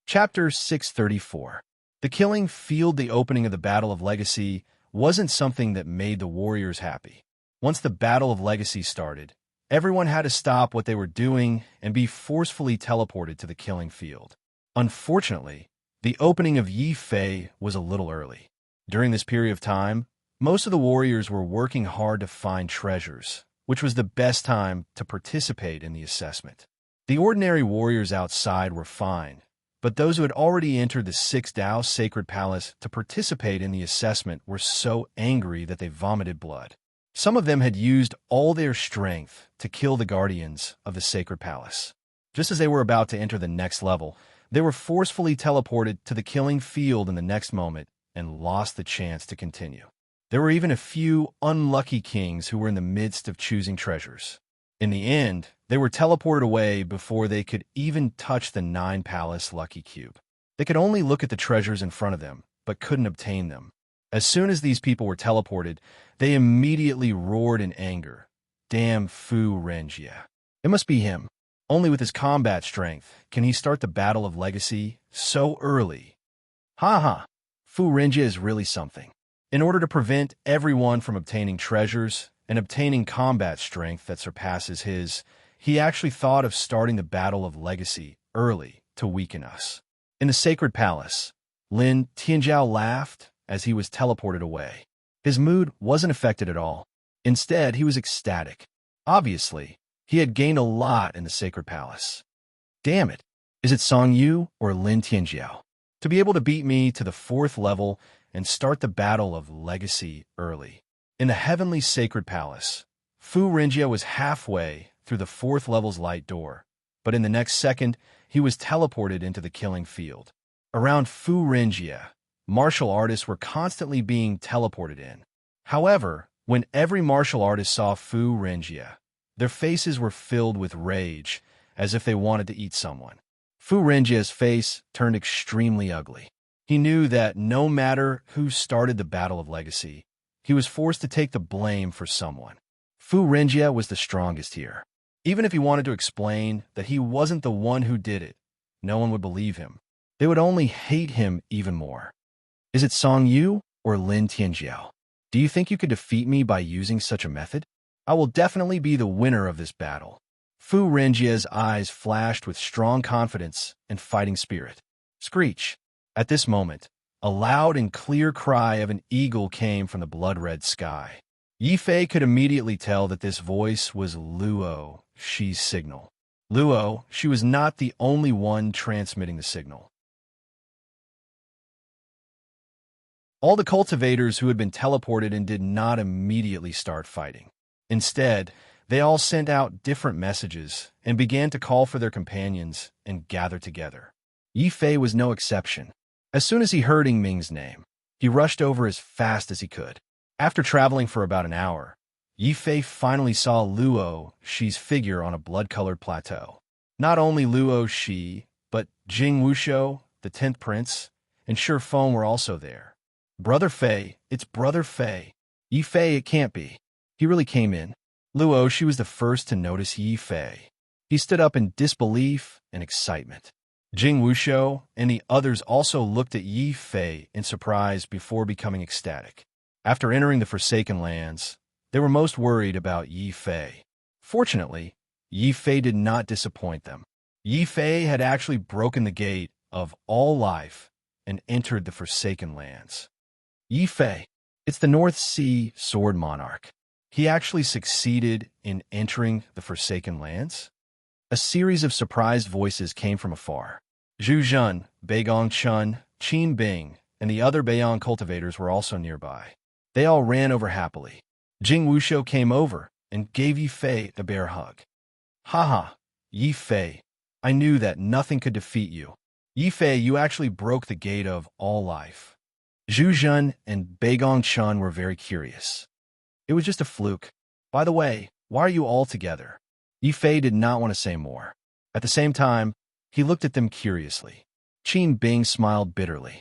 Chapter 634. The killing field. The opening of the Battle of Legacy wasn't something that made the warriors happy. Once the Battle of Legacy started, everyone had to stop what they were doing and be forcefully teleported to the killing field. Unfortunately, the opening of Yi Fei was a little early. During this period of time, most of the warriors were working hard to find treasures, which was the best time to participate in the assessment. The ordinary warriors outside were fine, but those who had already entered the 6 Tao Sacred Palace to participate in the assessment were so angry that they vomited blood. Some of them had used all their strength to kill the guardians of the Sacred Palace. Just as they were about to enter the next level, they were forcefully teleported to the killing field in the next moment and lost the chance to continue. There were even a few unlucky kings who were in the midst of choosing treasures. In the end, they were teleported away before they could even touch the nine-palace lucky cube. They could only look at the treasures in front of them, but couldn't obtain them. As soon as these people were teleported, they immediately roared in anger. Damn Fu Renjia. It must be him. Only with his combat strength can he start the Battle of Legacy so early. Ha. Fu Renjia is really something. In order to prevent everyone from obtaining treasures and obtaining combat strength that surpasses his, he actually thought of starting the Battle of Legacy early to weaken us. In the Sacred Palace, Lin Tianjiao laughed as he was teleported away. His mood wasn't affected at all. Instead, he was ecstatic. Obviously, he had gained a lot in the Sacred Palace. Damn it! Is it Song Yu or Lin Tianjiao? To be able to beat me to the 4th level and start the Battle of Legacy early. In the Heavenly Sacred Palace, Fu Renjia was halfway through the 4th level's light door, but in the next second, he was teleported into the killing field. Around Fu Renjia, martial artists were constantly being teleported in. However, when every martial artist saw Fu Renjia, their faces were filled with rage, as if they wanted to eat someone. Fu Renjia's face turned extremely ugly. He knew that no matter who started the Battle of Legacy, he was forced to take the blame for someone. Fu Renjia was the strongest here. Even if he wanted to explain that he wasn't the one who did it, no one would believe him. They would only hate him even more. Is it Song Yu or Lin Tianjiao? Do you think you could defeat me by using such a method? I will definitely be the winner of this battle. Fu Renjia's eyes flashed with strong confidence and fighting spirit. Screech! At this moment, a loud and clear cry of an eagle came from the blood-red sky. Yi Fei could immediately tell that this voice was Luo Shi's signal. Luo Shi was not the only one transmitting the signal. All the cultivators who had been teleported in did not immediately start fighting. Instead, they all sent out different messages and began to call for their companions and gather together. Yi Fei was no exception. As soon as he heard Ying Ming's name, he rushed over as fast as he could. After traveling for about an hour, Yi Fei finally saw Luo Shi's figure on a blood-colored plateau. Not only Luo Shi, but Jing Wushou, the 10th prince, and Shi Feng were also there. Brother Fei, it's Brother Fei. Yi Fei, it can't be. He really came in. Luo Shi was the first to notice Yi Fei. He stood up in disbelief and excitement. Jing Wushou and the others also looked at Yi Fei in surprise before becoming ecstatic. After entering the Forsaken Lands, they were most worried about Yi Fei. Fortunately, Yi Fei did not disappoint them. Yi Fei had actually broken the gate of all life and entered the Forsaken Lands. Yi Fei, it's the North Sea Sword Monarch. He actually succeeded in entering the Forsaken Lands? A series of surprised voices came from afar. Zhu Zhen, Beigong Chun, Qin Bing, and the other Beiyang cultivators were also nearby. They all ran over happily. Jing Wushou came over and gave Yi Fei a bear hug. Haha, Yi Fei, I knew that nothing could defeat you. Yi Fei, you actually broke the gate of all life. Zhu Zhen and Beigong Chun were very curious. It was just a fluke. By the way, why are you all together? Yi Fei did not want to say more. At the same time, he looked at them curiously. Qin Bing smiled bitterly.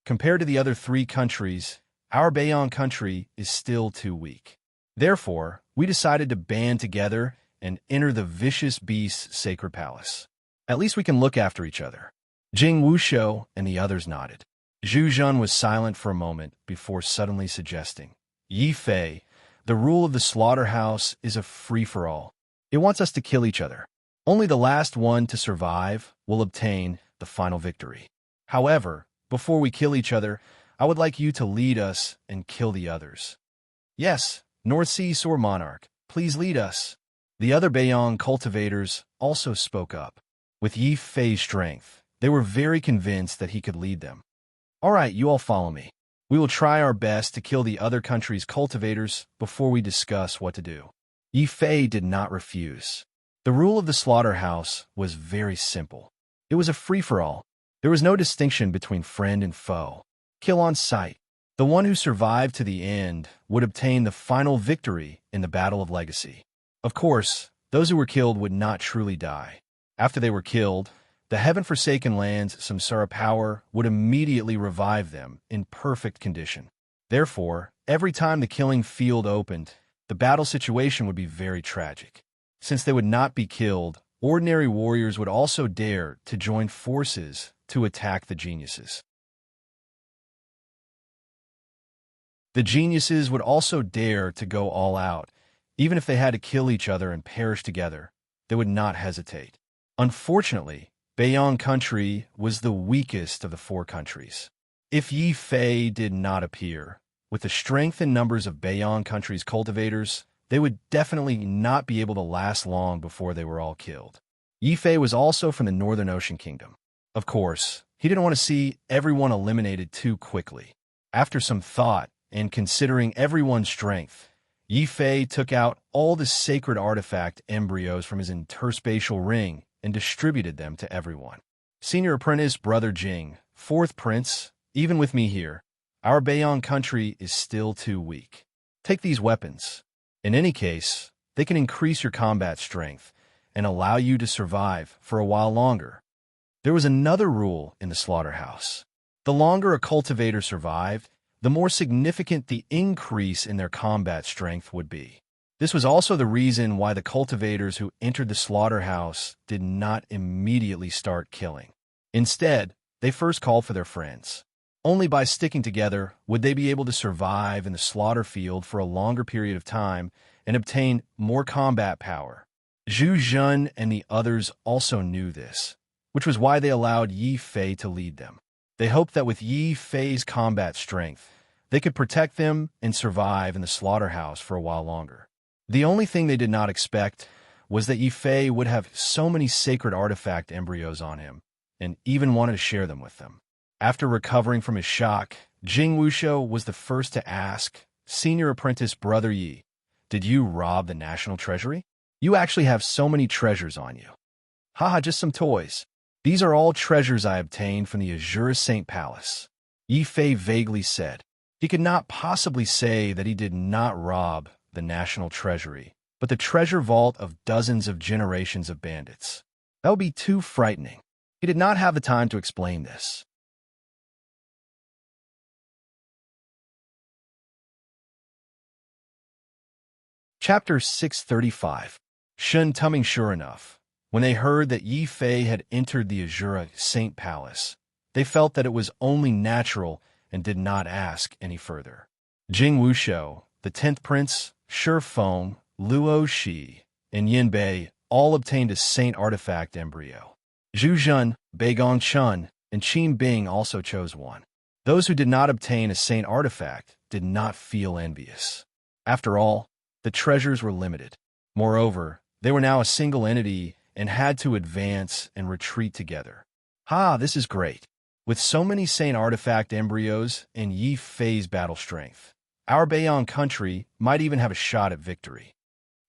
Compared to the other 3 countries, our Beiyang country is still too weak. Therefore, we decided to band together and enter the Vicious Beast's Sacred Palace. At least we can look after each other. Jing Wushou and the others nodded. Zhu Zhen was silent for a moment before suddenly suggesting, Yi Fei, the rule of the slaughterhouse is a free-for-all. It wants us to kill each other. Only the last one to survive will obtain the final victory. However, before we kill each other, I would like you to lead us and kill the others. Yes, North Sea Sword Monarch, please lead us. The other Beiyang cultivators also spoke up. With Yi Fei's strength, they were very convinced that he could lead them. All right, you all follow me. We will try our best to kill the other country's cultivators before we discuss what to do. Yi Fei did not refuse. The rule of the slaughterhouse was very simple. It was a free-for-all. There was no distinction between friend and foe. Kill on sight. The one who survived to the end would obtain the final victory in the Battle of Legacy. Of course, those who were killed would not truly die. After they were killed, the heaven-forsaken land's samsara power would immediately revive them in perfect condition. Therefore, every time the killing field opened, the battle situation would be very tragic. Since they would not be killed, ordinary warriors would also dare to join forces to attack the geniuses. The geniuses would also dare to go all out. Even if they had to kill each other and perish together, they would not hesitate. Unfortunately, Baiyang country was the weakest of the four countries. If Yi Fei did not appear, with the strength and numbers of Baiyang country's cultivators, they would definitely not be able to last long before they were all killed. Yi Fei was also from the Northern Ocean Kingdom. Of course, he didn't want to see everyone eliminated too quickly. After some thought, and considering everyone's strength, Yi Fei took out all the sacred artifact embryos from his interspatial ring and distributed them to everyone. Senior apprentice Brother Jing, fourth prince, even with me here, our Baiyang country is still too weak. Take these weapons. In any case, they can increase your combat strength and allow you to survive for a while longer. There was another rule in the slaughterhouse. The longer a cultivator survived, the more significant the increase in their combat strength would be. This was also the reason why the cultivators who entered the slaughterhouse did not immediately start killing. Instead, they first called for their friends. Only by sticking together would they be able to survive in the slaughter field for a longer period of time and obtain more combat power. Zhu Zhen and the others also knew this, which was why they allowed Yi Fei to lead them. They hoped that with Yi Fei's combat strength, they could protect them and survive in the slaughterhouse for a while longer. The only thing they did not expect was that Yi Fei would have so many sacred artifact embryos on him, and even wanted to share them with them. After recovering from his shock, Jing Wushou was the first to ask, Senior apprentice Brother Yi, did you rob the national treasury? You actually have so many treasures on you. Haha, just some toys. These are all treasures I obtained from the Azure Saint Palace. Yi Fei vaguely said. He could not possibly say that he did not rob the national treasury, but the treasure vault of dozens of generations of bandits. That would be too frightening. He did not have the time to explain this. Chapter 635. Shun Tuming. Sure enough, when they heard that Yi Fei had entered the Azure Saint Palace, they felt that it was only natural and did not ask any further. Jing Wushou, the 10th prince, Shi Feng, Luo Shi, and Yin Bei all obtained a saint artifact embryo. Zhu Zhen, Beigong Chun, and Qin Bing also chose one. Those who did not obtain a saint artifact did not feel envious. After all, the treasures were limited. Moreover, they were now a single entity and had to advance and retreat together. This is great. With so many saint artifact embryos and Yi Fei's battle strength, our Baiyang country might even have a shot at victory.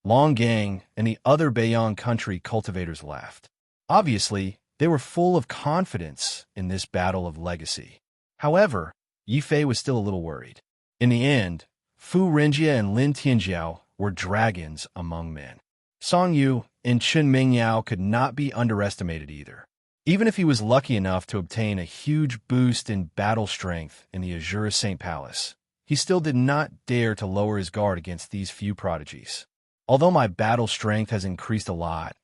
Long Gang and the other Baiyang country cultivators laughed. Obviously, they were full of confidence in this battle of legacy. However, Yi Fei was still a little worried. In the end, Fu Renjia and Lin Tianjiao were dragons among men. Song Yu and Chen Mingyao could not be underestimated either. Even if he was lucky enough to obtain a huge boost in battle strength in the Azure Saint Palace, he still did not dare to lower his guard against these few prodigies. Although my battle strength has increased a lot,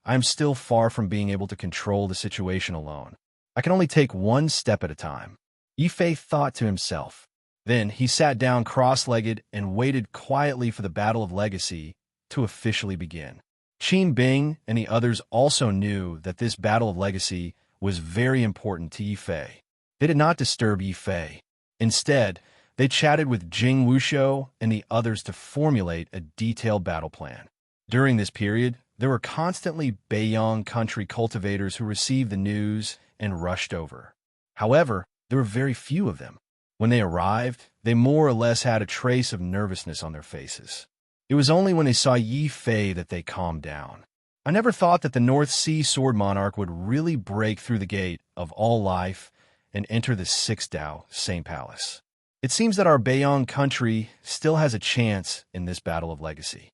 I am still far from being able to control the situation alone. I can only take one step at a time. Yi Fei thought to himself. Then he sat down cross-legged and waited quietly for the Battle of Legacy to officially begin. Qin Bing and the others also knew that this Battle of Legacy was very important to Yi Fei. They did not disturb Yi Fei. Instead, they chatted with Jing Wushou and the others to formulate a detailed battle plan. During this period, there were constantly Baiyang country cultivators who received the news and rushed over. However, there were very few of them. When they arrived, they more or less had a trace of nervousness on their faces. It was only when they saw Yi Fei that they calmed down. I never thought that the North Sea Sword Monarch would really break through the gate of all life and enter the Sixth Dao Saint Palace. It seems that our Bayong country still has a chance in this battle of legacy.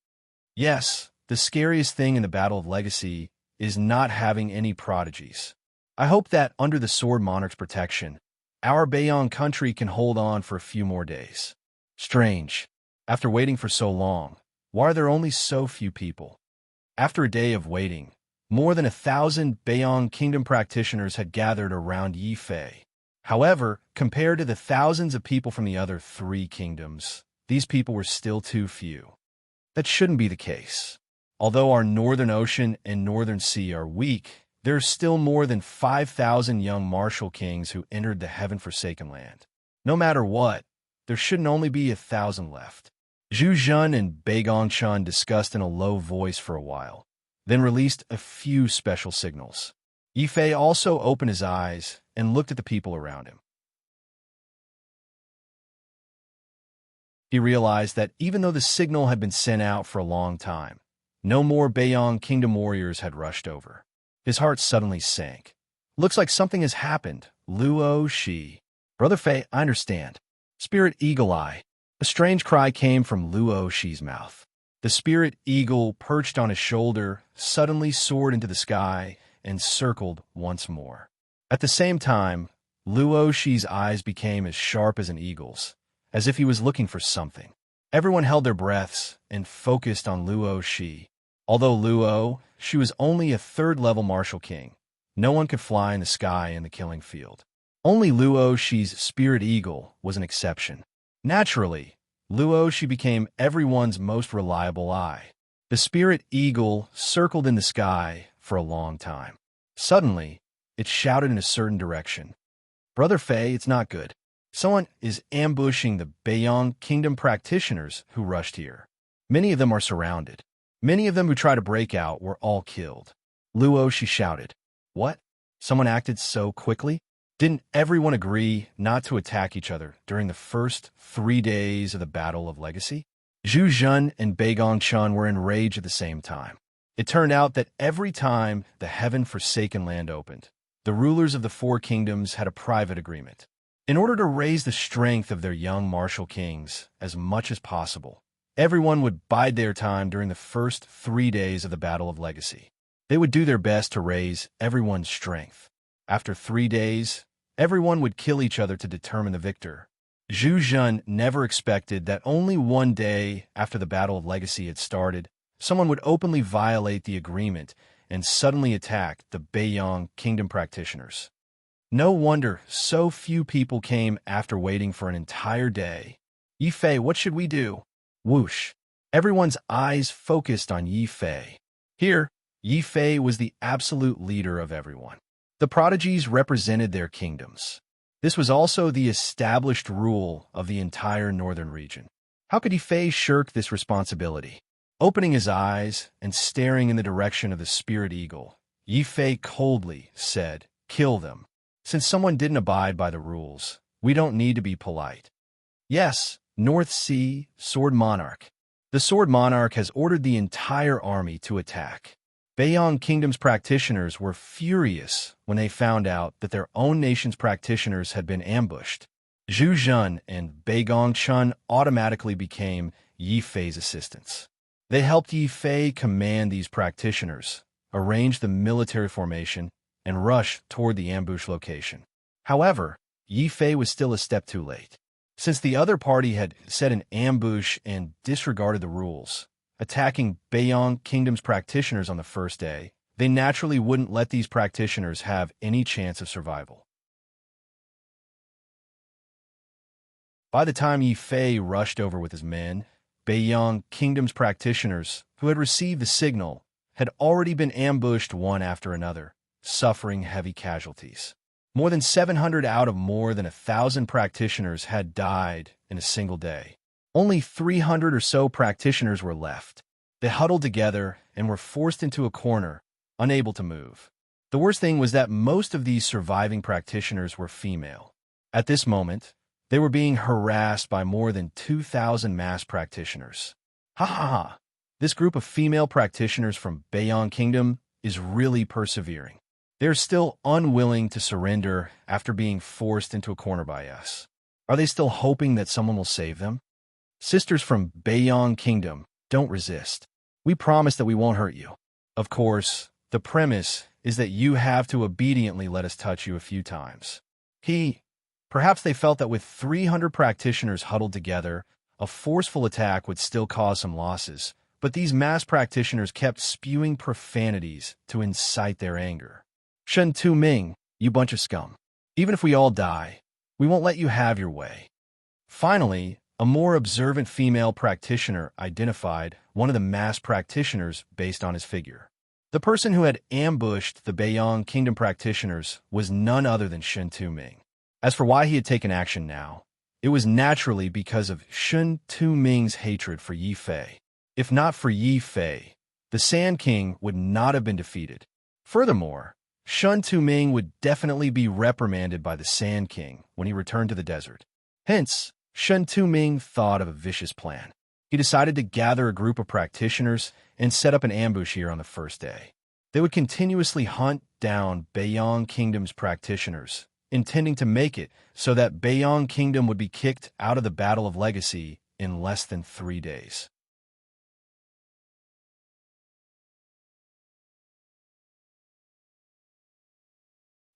Yes, the scariest thing in the battle of legacy is not having any prodigies. I hope that under the Sword Monarch's protection, our Bayong country can hold on for a few more days. Strange. After waiting for so long, why are there only so few people? After a day of waiting, more than 1,000 Bayong Kingdom practitioners had gathered around Yi Fei. However, compared to the thousands of people from the other 3 kingdoms, these people were still too few. That shouldn't be the case. Although our Northern Ocean and Northern Sea are weak, there are still more than 5,000 young martial kings who entered the heaven-forsaken land. No matter what, there shouldn't only be 1,000 left. Zhu Zhen and Bai Gongchun discussed in a low voice for a while, then released a few special signals. Yi Fei also opened his eyes and looked at the people around him. He realized that even though the signal had been sent out for a long time, no more Bayong Kingdom warriors had rushed over. His heart suddenly sank. Looks like something has happened. Luo Shi. Brother Fei, I understand. Spirit Eagle Eye. A strange cry came from Luo Shi's mouth. The spirit eagle perched on his shoulder suddenly soared into the sky and circled once more. At the same time, Luo Shi's eyes became as sharp as an eagle's, as if he was looking for something. Everyone held their breaths and focused on Luo Shi. Although Luo Shi was only a 3rd-level martial king, no one could fly in the sky in the killing field. Only Luo Shi's spirit eagle was an exception. Naturally, Luo Shi became everyone's most reliable eye. The spirit eagle circled in the sky for a long time. Suddenly, it shouted in a certain direction. Brother Fei, it's not good. Someone is ambushing the Bayong Kingdom practitioners who rushed here. Many of them are surrounded. Many of them who try to break out were all killed. Luo Shi shouted. What? Someone acted so quickly? Didn't everyone agree not to attack each other during the first 3 days of the Battle of Legacy? Zhu Zhen and Bai Gongchun were enraged at the same time. It turned out that every time the heaven-forsaken land opened, the rulers of the 4 kingdoms had a private agreement. In order to raise the strength of their young martial kings as much as possible, everyone would bide their time during the first 3 days of the Battle of Legacy. They would do their best to raise everyone's strength. After 3 days, everyone would kill each other to determine the victor. Zhu Zhen never expected that only 1 day after the Battle of Legacy had started, someone would openly violate the agreement and suddenly attack the Bayong Kingdom practitioners. No wonder so few people came after waiting for an entire day. Yi Fei, what should we do? Whoosh. Everyone's eyes focused on Yi Fei. Here, Yi Fei was the absolute leader of everyone. The prodigies represented their kingdoms. This was also the established rule of the entire northern region. How could Yi Fei shirk this responsibility? Opening his eyes and staring in the direction of the spirit eagle, Yi Fei coldly said, "Kill them. Since someone didn't abide by the rules, we don't need to be polite." Yes, North Sea, Sword Monarch. The Sword Monarch has ordered the entire army to attack. Bayong Kingdom's practitioners were furious when they found out that their own nation's practitioners had been ambushed. Zhu Zhen and Bai Gongchun automatically became Yi Fei's assistants. They helped Yi Fei command these practitioners, arrange the military formation, and rush toward the ambush location. However, Yi Fei was still a step too late. Since the other party had set an ambush and disregarded the rules, attacking Bayong Kingdom's practitioners on the first day, they naturally wouldn't let these practitioners have any chance of survival. By the time Yi Fei rushed over with his men, Bayong Kingdom's practitioners, who had received the signal, had already been ambushed one after another, suffering heavy casualties. More than 700 out of more than 1,000 practitioners had died in a single day. Only 300 or so practitioners were left. They huddled together and were forced into a corner, unable to move. The worst thing was that most of these surviving practitioners were female. At this moment, they were being harassed by more than 2,000 mass practitioners. Ha ha ha! This group of female practitioners from Bayong Kingdom is really persevering. They're still unwilling to surrender after being forced into a corner by us. Are they still hoping that someone will save them? Sisters from Beiyang Kingdom, don't resist. We promise that we won't hurt you. Of course, the premise is that you have to obediently let us touch you a few times. Perhaps they felt that with 300 practitioners huddled together, a forceful attack would still cause some losses, but these mass practitioners kept spewing profanities to incite their anger. Shen Tu Ming, you bunch of scum. Even if we all die, we won't let you have your way. Finally, a more observant female practitioner identified one of the mass practitioners based on his figure. The person who had ambushed the Beiyang Kingdom practitioners was none other than Shen Tu Ming. As for why he had taken action now, it was naturally because of Shen Tu Ming's hatred for Yi Fei. If not for Yi Fei, the Sand King would not have been defeated. Furthermore, Shen Tu Ming would definitely be reprimanded by the Sand King when he returned to the desert. Hence, Shen Tu Ming thought of a vicious plan. He decided to gather a group of practitioners and set up an ambush here on the first day. They would continuously hunt down Beiyang Kingdom's practitioners, intending to make it so that Beiyang Kingdom would be kicked out of the Battle of Legacy in less than 3 days.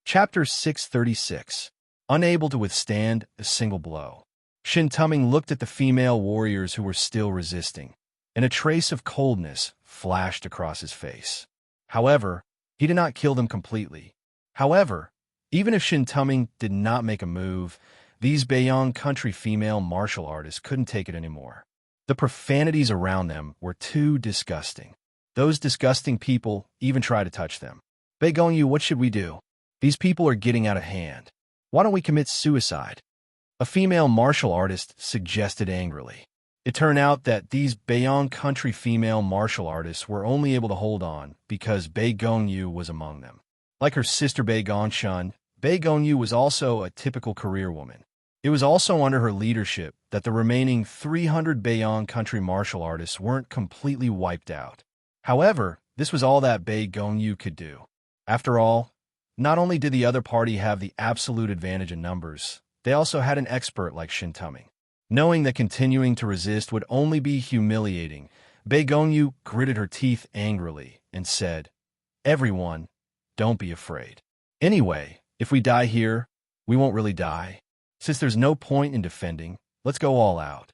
Chapter 636. Unable to withstand a single blow. Shin Tuming looked at the female warriors who were still resisting, and a trace of coldness flashed across his face. However, he did not kill them completely. However, even if Shin Tuming did not make a move, these Beiyang country female martial artists couldn't take it anymore. The profanities around them were too disgusting. Those disgusting people even tried to touch them. Bei Gongyu, what should we do? These people are getting out of hand. Why don't we commit suicide? A female martial artist suggested angrily. It turned out that these Beiyang country female martial artists were only able to hold on because Bei Gongyu was among them. Like her sister Bei Gongshun, Bei Gongyu was also a typical career woman. It was also under her leadership that the remaining 300 Beiyang country martial artists weren't completely wiped out. However, this was all that Bei Gongyu could do. After all, not only did the other party have the absolute advantage in numbers, they also had an expert like Shin Tuming. Knowing that continuing to resist would only be humiliating, Bei Gongyu gritted her teeth angrily and said, "Everyone, don't be afraid. Anyway, if we die here, we won't really die. Since there's no point in defending, let's go all out."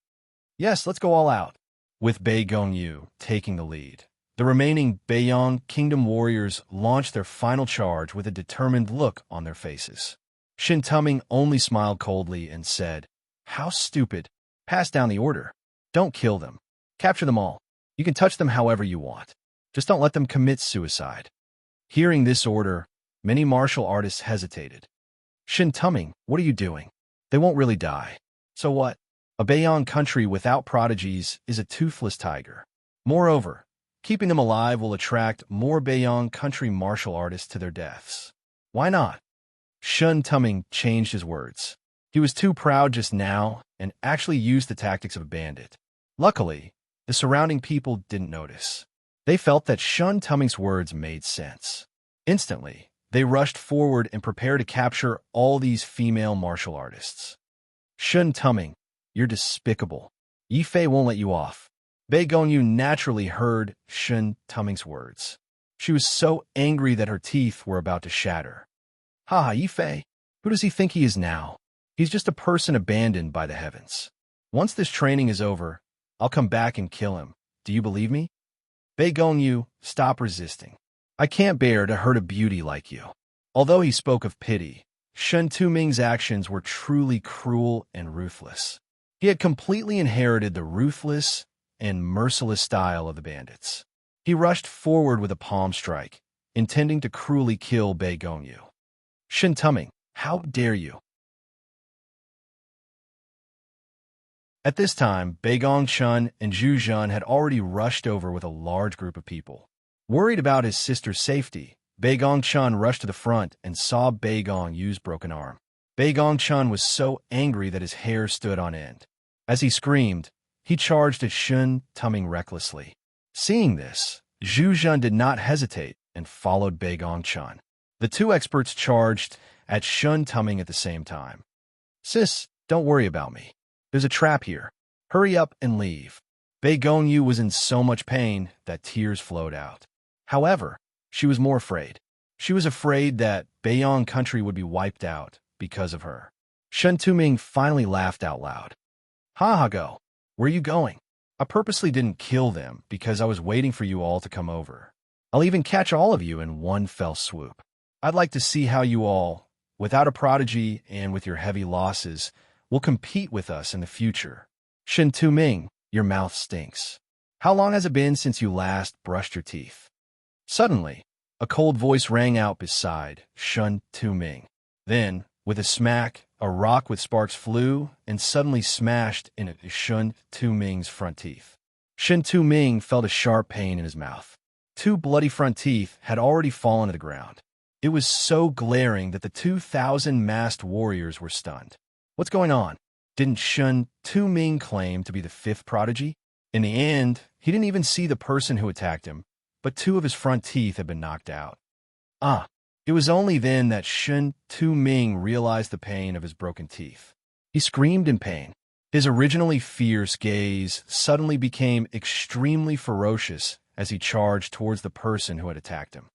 Yes, let's go all out. With Bei Gongyu taking the lead, the remaining Beiyang Kingdom warriors launched their final charge with a determined look on their faces. Shin Tuming only smiled coldly and said, "How stupid. Pass down the order. Don't kill them. Capture them all. You can touch them however you want. Just don't let them commit suicide." Hearing this order, many martial artists hesitated. "Shin Tuming, what are you doing? They won't really die. So what? A Beiyang country without prodigies is a toothless tiger. Moreover, keeping them alive will attract more Beiyang country martial artists to their deaths. Why not?" Shin Tuming changed his words. He was too proud just now and actually used the tactics of a bandit. Luckily, the surrounding people didn't notice. They felt that Shin Tuming's words made sense. Instantly, they rushed forward and prepared to capture all these female martial artists. "Shin Tuming, you're despicable. Yi Fei won't let you off." Bei Gongyu naturally heard Shin Tuming's words. She was so angry that her teeth were about to shatter. "Ha ha, Yi Fei. Who does he think he is now? He's just a person abandoned by the heavens. Once this training is over, I'll come back and kill him. Do you believe me? Bei Gongyu, stop resisting. I can't bear to hurt a beauty like you." Although he spoke of pity, Shen Tuming's actions were truly cruel and ruthless. He had completely inherited the ruthless and merciless style of the bandits. He rushed forward with a palm strike, intending to cruelly kill Bei Gongyu. "Shin Tuming, how dare you?" At this time, Bei Gongshun and Zhu Zhun had already rushed over with a large group of people. Worried about his sister's safety, Bei Gongshun rushed to the front and saw Bei Gongyu's broken arm. Bei Gongshun was so angry that his hair stood on end. As he screamed, he charged at Shin Tuming recklessly. Seeing this, Zhu Zhun did not hesitate and followed Bei Gongshun. The two experts charged at Shin Tuming at the same time. "Sis, Don't worry about me. There's a trap here. Hurry up and leave. Bei Gongyu was in so much pain that tears flowed out. However, she was more afraid. She was afraid that Beiyang country would be wiped out because of her. Shen Tuming finally laughed out loud. Ha ha go. Where are you going? I purposely didn't kill them because I was waiting for you all to come over. I'll even catch all of you in one fell swoop. I'd like to see how you all, without a prodigy and with your heavy losses, will compete with us in the future. Shen Tuming, your mouth stinks. How long has it been since you last brushed your teeth? Suddenly, a cold voice rang out beside Shen Tuming. Then, with a smack, a rock with sparks flew and suddenly smashed into Shen Tuming's front teeth. Shen Tuming felt a sharp pain in his mouth. 2 bloody front teeth had already fallen to the ground. It was so glaring that the 2,000 masked warriors were stunned. What's going on? Didn't Shen Tuming claim to be the 5th prodigy? In the end, he didn't even see the person who attacked him, but 2 of his front teeth had been knocked out. It was only then that Shen Tuming realized the pain of his broken teeth. He screamed in pain. His originally fierce gaze suddenly became extremely ferocious as he charged towards the person who had attacked him.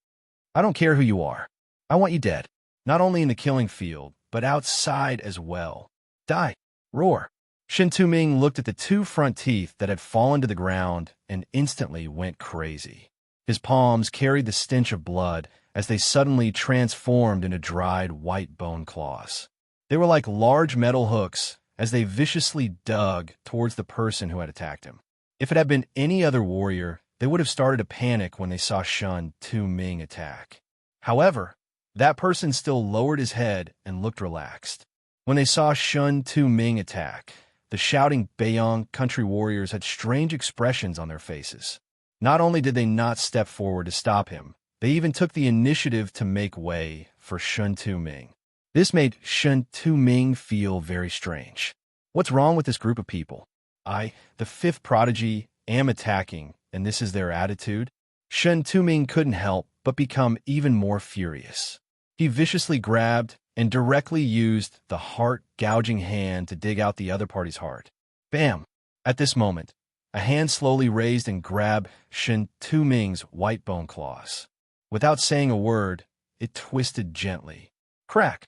I don't care who you are. I want you dead, not only in the killing field, but outside as well. Die! Roar! Shen Tuming looked at the 2 front teeth that had fallen to the ground and instantly went crazy. His palms carried the stench of blood as they suddenly transformed into dried white bone claws. They were like large metal hooks as they viciously dug towards the person who had attacked him. If it had been any other warrior, they would have started to panic when they saw Shen Tuming attack. However, that person still lowered his head and looked relaxed. When they saw Shen Tuming attack, the shouting Beiyang country warriors had strange expressions on their faces. Not only did they not step forward to stop him, they even took the initiative to make way for Shen Tuming. This made Shen Tuming feel very strange. What's wrong with this group of people? I, the 5th prodigy, am attacking, and this is their attitude? Shen Tuming couldn't help but become even more furious. He viciously grabbed and directly used the heart-gouging hand to dig out the other party's heart. Bam! At this moment, a hand slowly raised and grabbed Shen Tuming's white bone claws. Without saying a word, it twisted gently. Crack!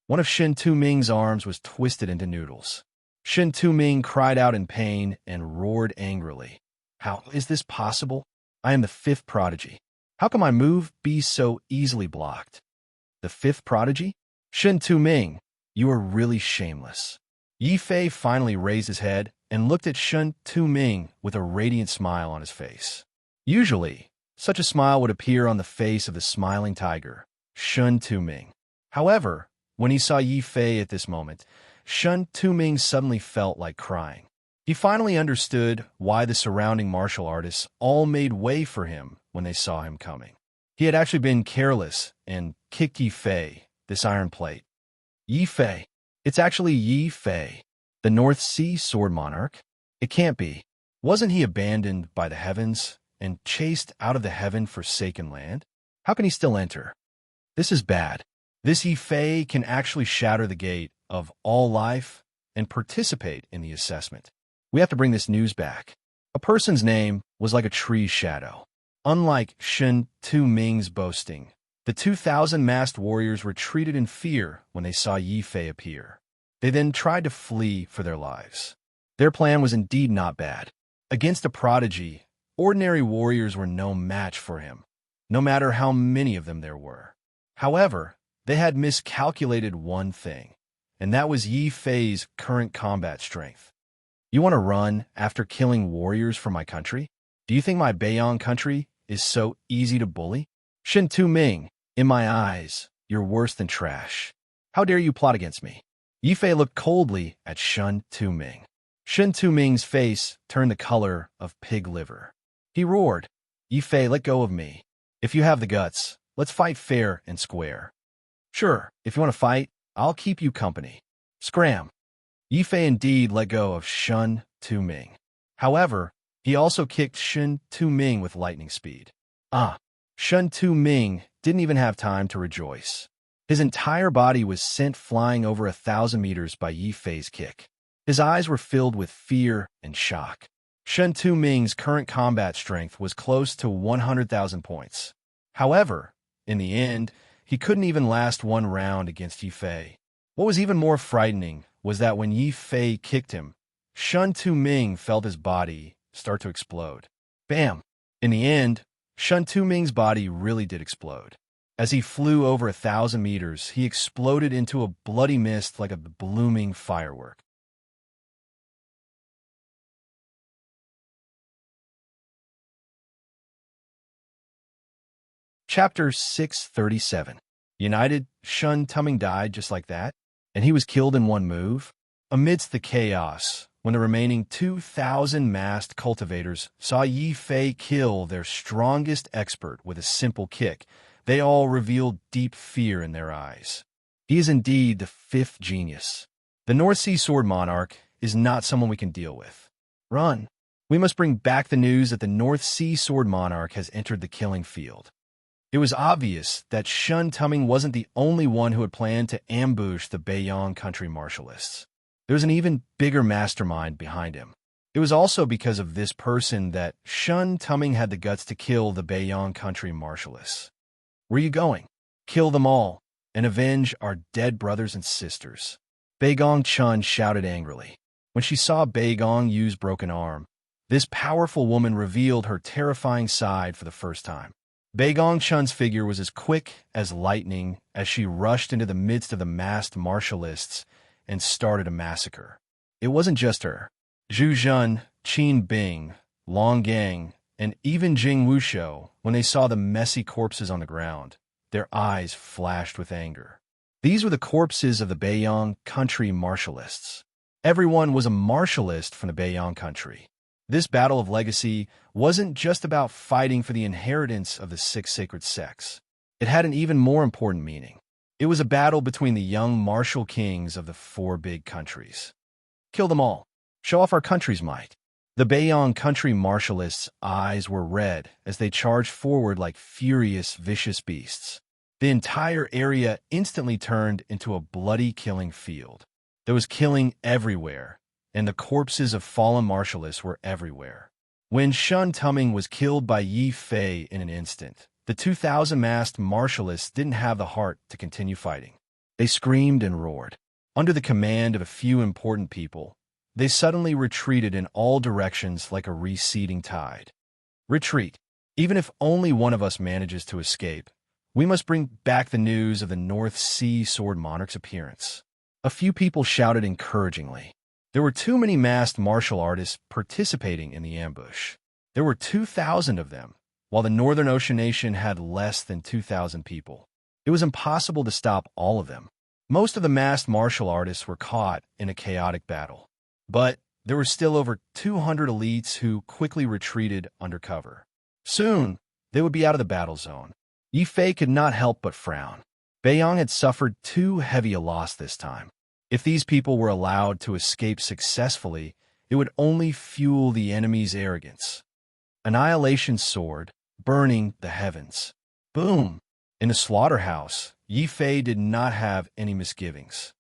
One of Shen Tuming's arms was twisted into noodles. Shen Tuming cried out in pain and roared angrily. How is this possible? I am the 5th prodigy. How can my move be so easily blocked? The 5th prodigy? Shen Tuming, you are really shameless. Yi Fei finally raised his head and looked at Shen Tuming with a radiant smile on his face. Usually, such a smile would appear on the face of the smiling tiger, Shen Tuming. However, when he saw Yi Fei at this moment, Shen Tuming suddenly felt like crying. He finally understood why the surrounding martial artists all made way for him when they saw him coming. He had actually been careless and kicked Yi Fei, this iron plate. Yi Fei. It's actually Yi Fei, the North Sea sword monarch. It can't be. Wasn't he abandoned by the heavens and chased out of the heaven-forsaken land? How can he still enter? This is bad. This Yi Fei can actually shatter the gate of all life and participate in the assessment. We have to bring this news back. A person's name was like a tree's shadow. Unlike Shen Tuming's boasting, the 2,000 masked warriors retreated in fear when they saw Yi Fei appear. They then tried to flee for their lives. Their plan was indeed not bad. Against a prodigy, ordinary warriors were no match for him, no matter how many of them there were. However, they had miscalculated one thing, and that was Yi Fei's current combat strength. You want to run after killing warriors for my country? Do you think my Beiyang country is so easy to bully? Shen Tuming, in my eyes, you're worse than trash. How dare you plot against me? Yi Fei looked coldly at Shen Tuming. Shen Tuming's face turned the color of pig liver. He roared, Yi Fei, let go of me. If you have the guts, let's fight fair and square. Sure, if you want to fight, I'll keep you company. Scram. Yi Fei indeed let go of Shen Tuming. However, he also kicked Shen Tuming with lightning speed. Shen Tuming didn't even have time to rejoice. His entire body was sent flying over 1,000 meters by Yi Fei's kick. His eyes were filled with fear and shock. Shen Tu-ming's current combat strength was close to 100,000 points. However, in the end, he couldn't even last one round against Yi Fei. What was even more frightening was that when Yi Fei kicked him, Shen Tu-ming felt his body start to explode. Bam! In the end, Shen Tu-ming's body really did explode. As he flew over 1,000 meters, he exploded into a bloody mist like a blooming firework. Chapter 637. United, Shen Tu-ming died just like that, and he was killed in one move. Amidst the chaos, when the remaining 2,000 masked cultivators saw Yi Fei kill their strongest expert with a simple kick, they all revealed deep fear in their eyes. He is indeed the fifth genius. The North Sea Sword Monarch is not someone we can deal with. Run! We must bring back the news that the North Sea Sword Monarch has entered the killing field. It was obvious that Shen Tu-ming wasn't the only one who had planned to ambush the Beiyang country martialists. There was an even bigger mastermind behind him. It was also because of this person that Shen Tu-ming had the guts to kill the Beiyang country martialists. Where are you going? Kill them all, and avenge our dead brothers and sisters. Beigong Chun shouted angrily. When she saw Beigong use broken arm, this powerful woman revealed her terrifying side for the first time. Beigong Chun's figure was as quick as lightning as she rushed into the midst of the masked martialists and started a massacre. It wasn't just her. Zhu Zhen, Qin Bing, Long Gang, and even Jing Wushou, when they saw the messy corpses on the ground, their eyes flashed with anger. These were the corpses of the Beiyang country martialists. Everyone was a martialist from the Beiyang country. This battle of legacy wasn't just about fighting for the inheritance of the six sacred sects. It had an even more important meaning. It was a battle between the young martial kings of the four big countries. Kill them all. Show off our country's might. The Beiyang country martialists' eyes were red as they charged forward like furious, vicious beasts. The entire area instantly turned into a bloody killing field. There was killing everywhere, and the corpses of fallen martialists were everywhere. When Shen Tu-ming was killed by Yi Fei in an instant, the 2,000 masked martialists didn't have the heart to continue fighting. They screamed and roared. Under the command of a few important people, they suddenly retreated in all directions like a receding tide. Retreat. Even if only one of us manages to escape, we must bring back the news of the North Sea Sword Monarch's appearance. A few people shouted encouragingly. There were too many masked martial artists participating in the ambush. There were 2,000 of them, while the Northern Ocean Nation had less than 2,000 people. It was impossible to stop all of them. Most of the masked martial artists were caught in a chaotic battle. But there were still over 200 elites who quickly retreated under cover. Soon, they would be out of the battle zone. Yi Fei could not help but frown. Beiyang had suffered too heavy a loss this time. If these people were allowed to escape successfully, it would only fuel the enemy's arrogance. Annihilation sword, burning the heavens. Boom! In the slaughterhouse, Yi Fei did not have any misgivings.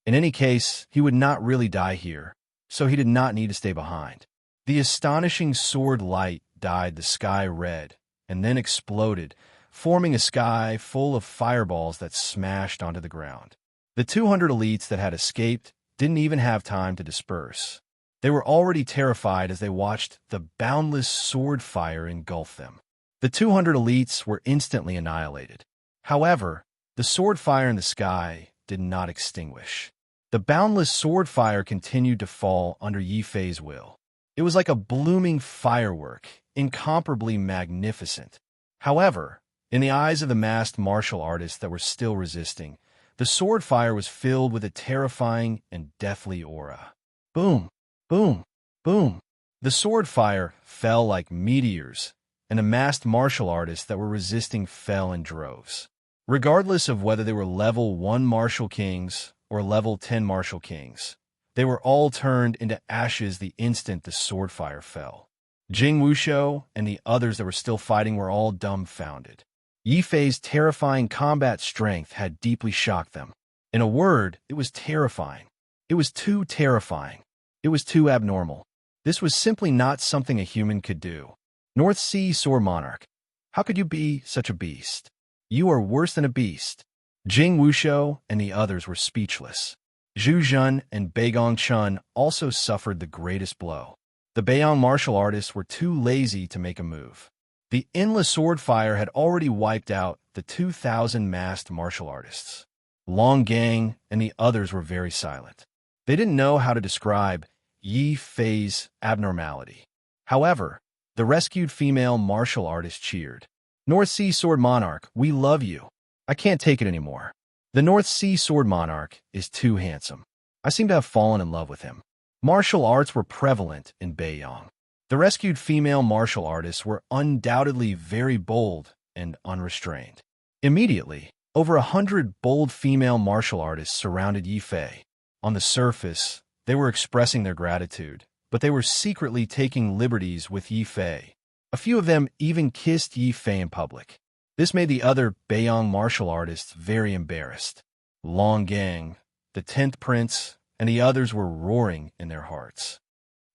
In any case, he would not really die here, so he did not need to stay behind. The astonishing sword light dyed the sky red, and then exploded, forming a sky full of fireballs that smashed onto the ground. The 200 elites that had escaped didn't even have time to disperse. They were already terrified as they watched the boundless sword fire engulf them. The 200 elites were instantly annihilated. However, the sword fire in the sky did not extinguish. The boundless sword fire continued to fall under Yi Fei's will. It was like a blooming firework, incomparably magnificent. However, in the eyes of the masked martial artists that were still resisting, the sword fire was filled with a terrifying and deathly aura. Boom, boom, boom. The sword fire fell like meteors, and the masked martial artists that were resisting fell in droves. Regardless of whether they were level 1 martial kings or level 10 martial kings, they were all turned into ashes the instant the sword fire fell. Jing Wushou and the others that were still fighting were all dumbfounded. Yi Fei's terrifying combat strength had deeply shocked them. In a word, it was terrifying. It was too terrifying. It was too abnormal. This was simply not something a human could do. North Sea Sword Monarch, how could you be such a beast? You are worse than a beast. Jing Wushou and the others were speechless. Zhu Zhen and Beigong Chun also suffered the greatest blow. The Beiyang martial artists were too lazy to make a move. The endless sword fire had already wiped out the 2,000 masked martial artists. Long Gang and the others were very silent. They didn't know how to describe Yi Fei's abnormality. However, the rescued female martial artist cheered. North Sea Sword Monarch, we love you. I can't take it anymore. The North Sea Sword Monarch is too handsome. I seem to have fallen in love with him. Martial arts were prevalent in Beiyang. The rescued female martial artists were undoubtedly very bold and unrestrained. Immediately, over 100 bold female martial artists surrounded Yi Fei. On the surface, they were expressing their gratitude, but they were secretly taking liberties with Yi Fei. A few of them even kissed Yi Fei in public. This made the other Beiyang martial artists very embarrassed. Long Gang, the 10th Prince, and the others were roaring in their hearts.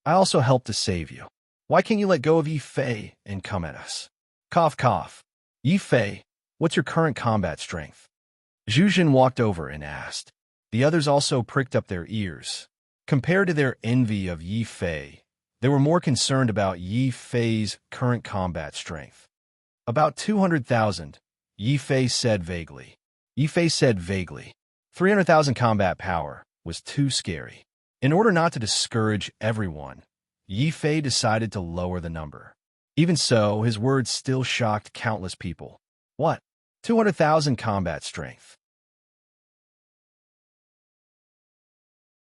I also helped to save you. Why can't you let go of Yi Fei and come at us? Cough, cough. Yi Fei, what's your current combat strength? Zhu Zhen walked over and asked. The others also pricked up their ears. Compared to their envy of Yi Fei, they were more concerned about Yi Fei's current combat strength. About 200,000, Yi Fei said vaguely. 300,000 combat power was too scary. In order not to discourage everyone, Yi Fei decided to lower the number. Even so, his words still shocked countless people. What? 200,000 combat strength.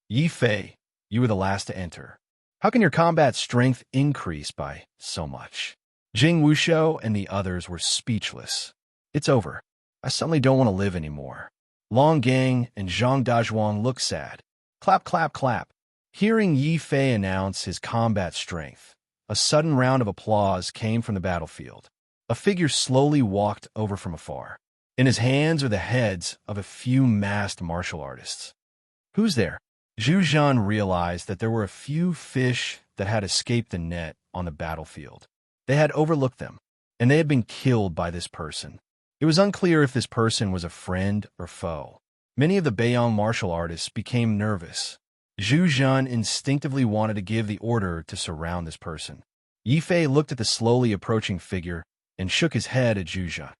Yi Fei, you were the last to enter. How can your combat strength increase by so much? Jing Wushou and the others were speechless. It's over. I suddenly don't want to live anymore. Long Gang and Zhang Dazhuang looked sad. Clap, clap, clap. Hearing Yi Fei announce his combat strength, a sudden round of applause came from the battlefield. A figure slowly walked over from afar. In his hands are the heads of a few masked martial artists. Who's there? Zhu Zhen realized that there were a few fish that had escaped the net on the battlefield. They had overlooked them, and they had been killed by this person. It was unclear if this person was a friend or foe. Many of the Beiyang martial artists became nervous. Zhu Zhen instinctively wanted to give the order to surround this person. Yi Fei looked at the slowly approaching figure and shook his head at Zhu Zhen.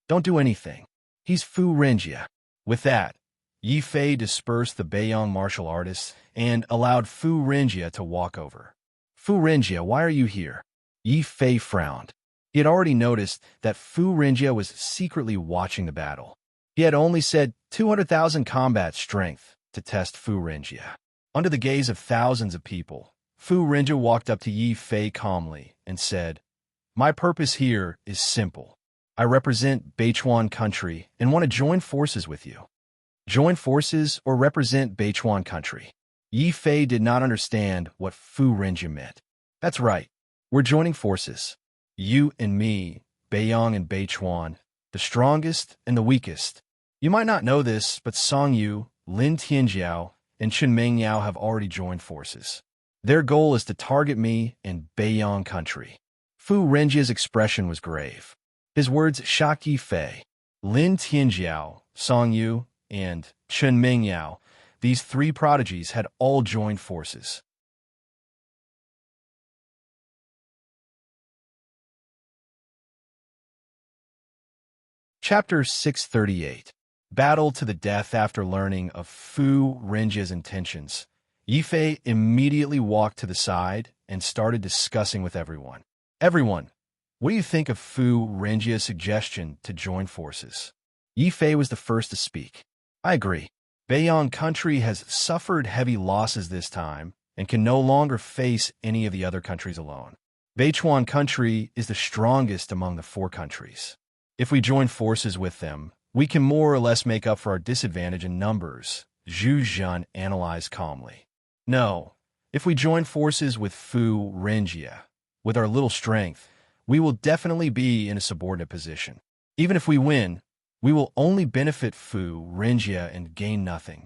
Don't do anything. He's Fu Renjia. With that, Yi Fei dispersed the Beiyang martial artists and allowed Fu Renjia to walk over. Fu Renjia, why are you here? Yi Fei frowned. He had already noticed that Fu Renjia was secretly watching the battle. He had only said 200,000 combat strength to test Fu Renjia. Under the gaze of thousands of people, Fu Renjia walked up to Yi Fei calmly and said, My purpose here is simple. I represent Beichuan country and want to join forces with you. Join forces or represent Beichuan country? Yi Fei did not understand what Fu Renjia meant. That's right. We're joining forces. You and me, Beiyang and Beichuan, the strongest and the weakest. You might not know this, but Song Yu, Lin Tianjiao, and Chen Mengyao have already joined forces. Their goal is to target me and Beiyang country. Fu Renjia's expression was grave. His words shocked Yi Fei. Lin Tianjiao, Song Yu, and Chen Mengyao, these three prodigies had all joined forces. Chapter 638. Battle to the death. After learning of Fu Renjia's intentions, Yi Fei immediately walked to the side and started discussing with everyone. Everyone, what do you think of Fu Renjia's suggestion to join forces? Yi Fei was the first to speak. I agree. Beiyang country has suffered heavy losses this time and can no longer face any of the other countries alone. Beichuan country is the strongest among the four countries. If we join forces with them, we can more or less make up for our disadvantage in numbers, Zhu Zhen analyzed calmly. No, if we join forces with Fu Renjia, With our little strength, we will definitely be in a subordinate position. Even if we win, we will only benefit Fu, Renjia, and gain nothing.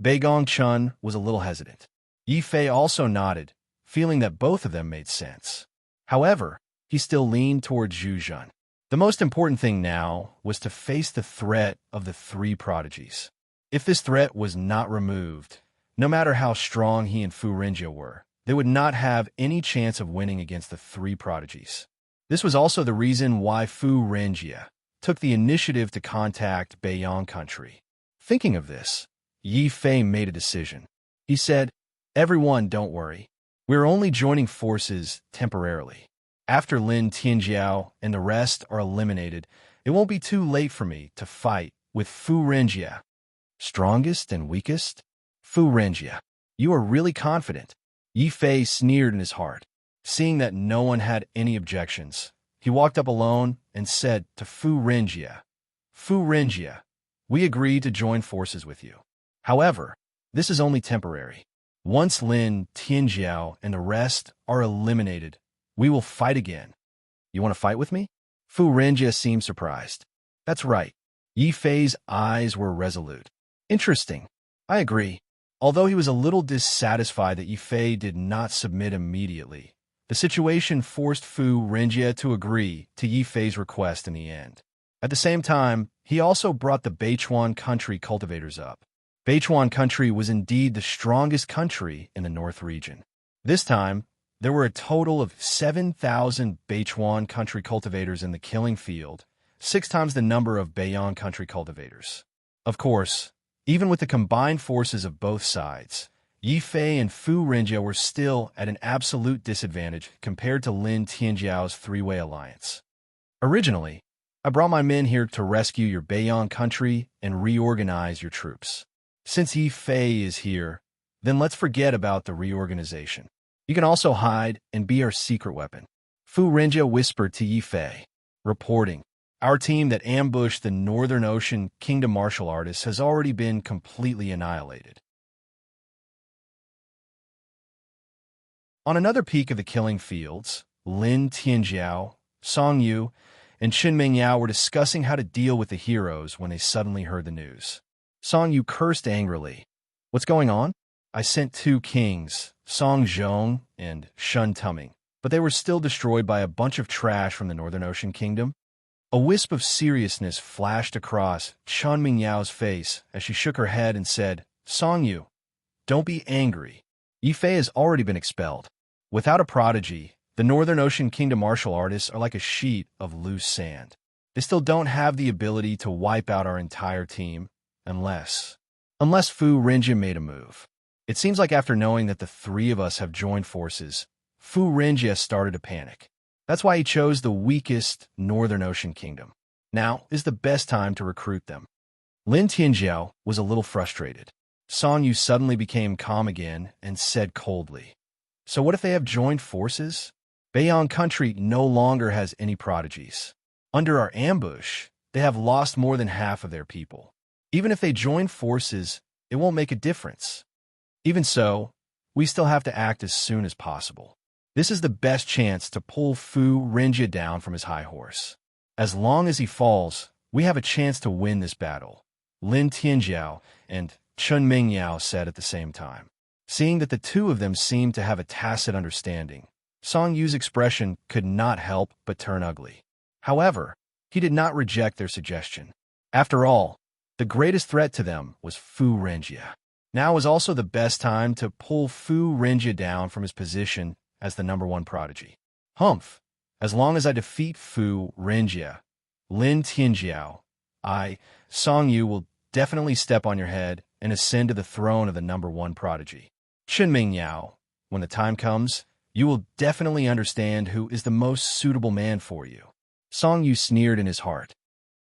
Beigong Chun was a little hesitant. Yi Fei also nodded, feeling that both of them made sense. However, he still leaned toward Zhu Zhun. The most important thing now was to face the threat of the three prodigies. If this threat was not removed, no matter how strong he and Fu Renjia were, they would not have any chance of winning against the three prodigies. This was also the reason why Fu Renjia took the initiative to contact Beiyang country. Thinking of this, Yi Fei made a decision. He said, "Everyone, don't worry. We're only joining forces temporarily. After Lin Tianjiao and the rest are eliminated, it won't be too late for me to fight with Fu Renjia." Strongest and weakest? Fu Renjia. You are really confident. Yi Fei sneered in his heart. Seeing that no one had any objections, he walked up alone and said to Fu Renjia, "Fu Renjia, we agree to join forces with you. However, this is only temporary. Once Lin Tianjiao and the rest are eliminated, we will fight again. You want to fight with me?" Fu Renjia seemed surprised. "That's right." Yi Fei's eyes were resolute. "Interesting. I agree." Although he was a little dissatisfied that Yi Fei did not submit immediately, the situation forced Fu Renjia to agree to Yi Fei's request in the end. At the same time, he also brought the Beichuan country cultivators up. Beichuan country was indeed the strongest country in the North region. This time, there were a total of 7,000 Beichuan country cultivators in the killing field, 6 times the number of Beiyang country cultivators. Of course, even with the combined forces of both sides, Yi Fei and Fu Renjia were still at an absolute disadvantage compared to Lin Tianjiao's three-way alliance. Originally, I brought my men here to rescue your Beiyang country and reorganize your troops. Since Yi Fei is here, then let's forget about the reorganization. You can also hide and be our secret weapon." Fu Renjia whispered to Yi Fei, reporting, "Our team that ambushed the Northern Ocean Kingdom martial artists has already been completely annihilated." On another peak of the killing fields, Lin Tianjiao, Song Yu, and Chen Mingyao were discussing how to deal with the heroes when they suddenly heard the news. Song Yu cursed angrily. "What's going on?" "I sent 2 kings, Song Zhong and Shun Tuming, but they were still destroyed by a bunch of trash from the Northern Ocean Kingdom." A wisp of seriousness flashed across Chen Mingyao's face as she shook her head and said, "Song Yu, don't be angry. Yi Fei has already been expelled. Without a prodigy, the Northern Ocean Kingdom martial artists are like a sheet of loose sand. They still don't have the ability to wipe out our entire team, unless Fu Renjia made a move. It seems like after knowing that the 3 of us have joined forces, Fu Renjia started to panic. That's why he chose the weakest Northern Ocean Kingdom. Now is the best time to recruit them." Lin Tianjiao was a little frustrated. Song Yu suddenly became calm again and said coldly, "So what if they have joined forces? Beiyang country no longer has any prodigies. Under our ambush, they have lost more than half of their people. Even if they join forces, it won't make a difference. Even so, we still have to act as soon as possible. This is the best chance to pull Fu Renjia down from his high horse. As long as he falls, we have a chance to win this battle," Lin Tianjiao and Chen Mingyao said at the same time. Seeing that the 2 of them seemed to have a tacit understanding, Song Yu's expression could not help but turn ugly. However, he did not reject their suggestion. After all, the greatest threat to them was Fu Renjia. Now was also the best time to pull Fu Renjia down from his position as the #1 prodigy. "Humph! As long as I defeat Fu Renjia, Lin Tianjiao, Song Yu, will definitely step on your head and ascend to the throne of the #1 prodigy. Chen Mingyao, when the time comes, you will definitely understand who is the most suitable man for you." Song Yu sneered in his heart.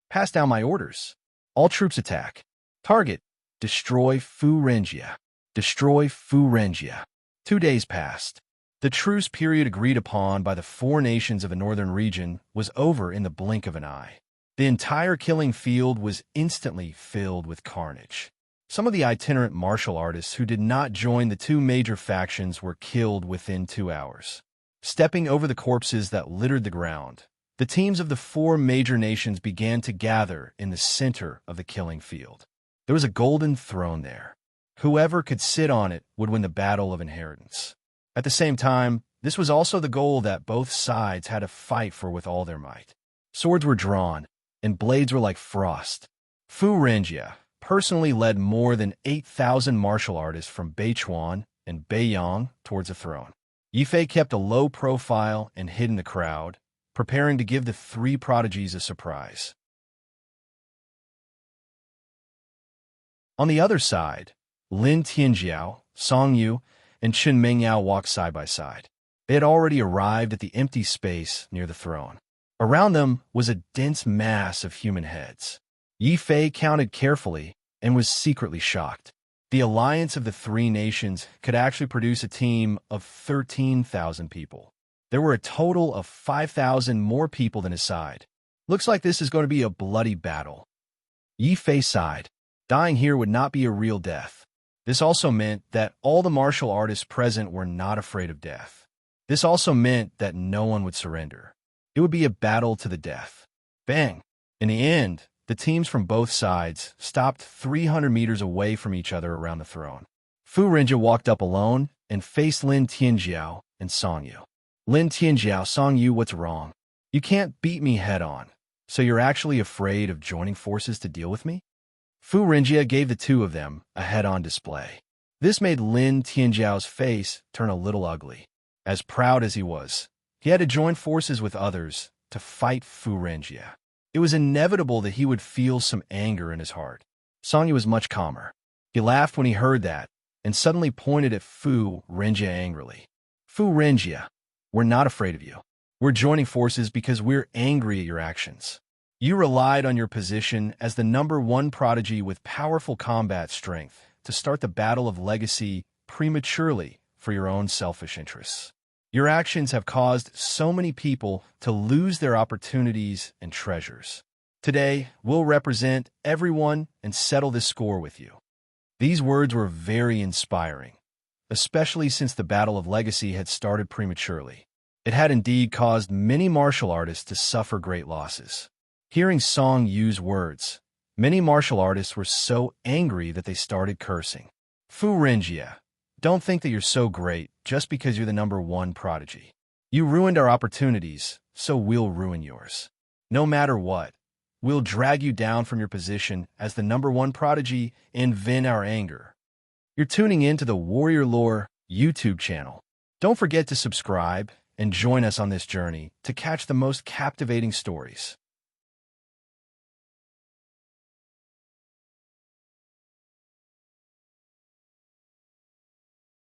"Pass down my orders. All troops attack. Target, destroy Fu Renjia. Destroy Fu Renjia." 2 days passed. The truce period agreed upon by the 4 nations of the northern region was over in the blink of an eye. The entire killing field was instantly filled with carnage. Some of the itinerant martial artists who did not join the 2 major factions were killed within 2 hours. Stepping over the corpses that littered the ground, the teams of the four major nations began to gather in the center of the killing field. There was a golden throne there. Whoever could sit on it would win the battle of inheritance. At the same time, this was also the goal that both sides had to fight for with all their might. Swords were drawn, and blades were like frost. Fu Renjia personally led more than 8,000 martial artists from Beichuan and Beiyang towards the throne. Yifei kept a low profile and hid in the crowd, preparing to give the three prodigies a surprise. On the other side, Lin Tianjiao, Song Yu, and Chen Mengyao walked side by side. They had already arrived at the empty space near the throne. Around them was a dense mass of human heads. Yifei counted carefully and was secretly shocked. The alliance of the three nations could actually produce a team of 13,000 people. There were a total of 5,000 more people than his side. Looks like this is going to be a bloody battle. Yifei sighed. Dying here would not be a real death. This also meant that all the martial artists present were not afraid of death. This also meant that no one would surrender. It would be a battle to the death. Bang! In the end, the teams from both sides stopped 300 meters away from each other around the throne. Fu Renjia walked up alone and faced Lin Tianjiao and Song Yu. Lin Tianjiao, Song Yu, what's wrong? You can't beat me head-on, so you're actually afraid of joining forces to deal with me? Fu Renjia gave the two of them a head-on display. This made Lin Tianjiao's face turn a little ugly. As proud as he was, he had to join forces with others to fight Fu Renjia. It was inevitable that he would feel some anger in his heart. Song Yu was much calmer. He laughed when he heard that, and suddenly pointed at Fu Renjia angrily. Fu Renjia, we're not afraid of you. We're joining forces because we're angry at your actions. You relied on your position as the #1 prodigy with powerful combat strength to start the battle of legacy prematurely for your own selfish interests. Your actions have caused so many people to lose their opportunities and treasures. Today, we'll represent everyone and settle this score with you. These words were very inspiring, especially since the Battle of Legacy had started prematurely. It had indeed caused many martial artists to suffer great losses. Hearing Song Yu's words, many martial artists were so angry that they started cursing. Fu Renjia, don't think that you're so great just because you're the #1 prodigy. You ruined our opportunities, so we'll ruin yours. No matter what, we'll drag you down from your position as the #1 prodigy and vent our anger. You're tuning in to the Warrior Lore YouTube channel. Don't forget to subscribe and join us on this journey to catch the most captivating stories.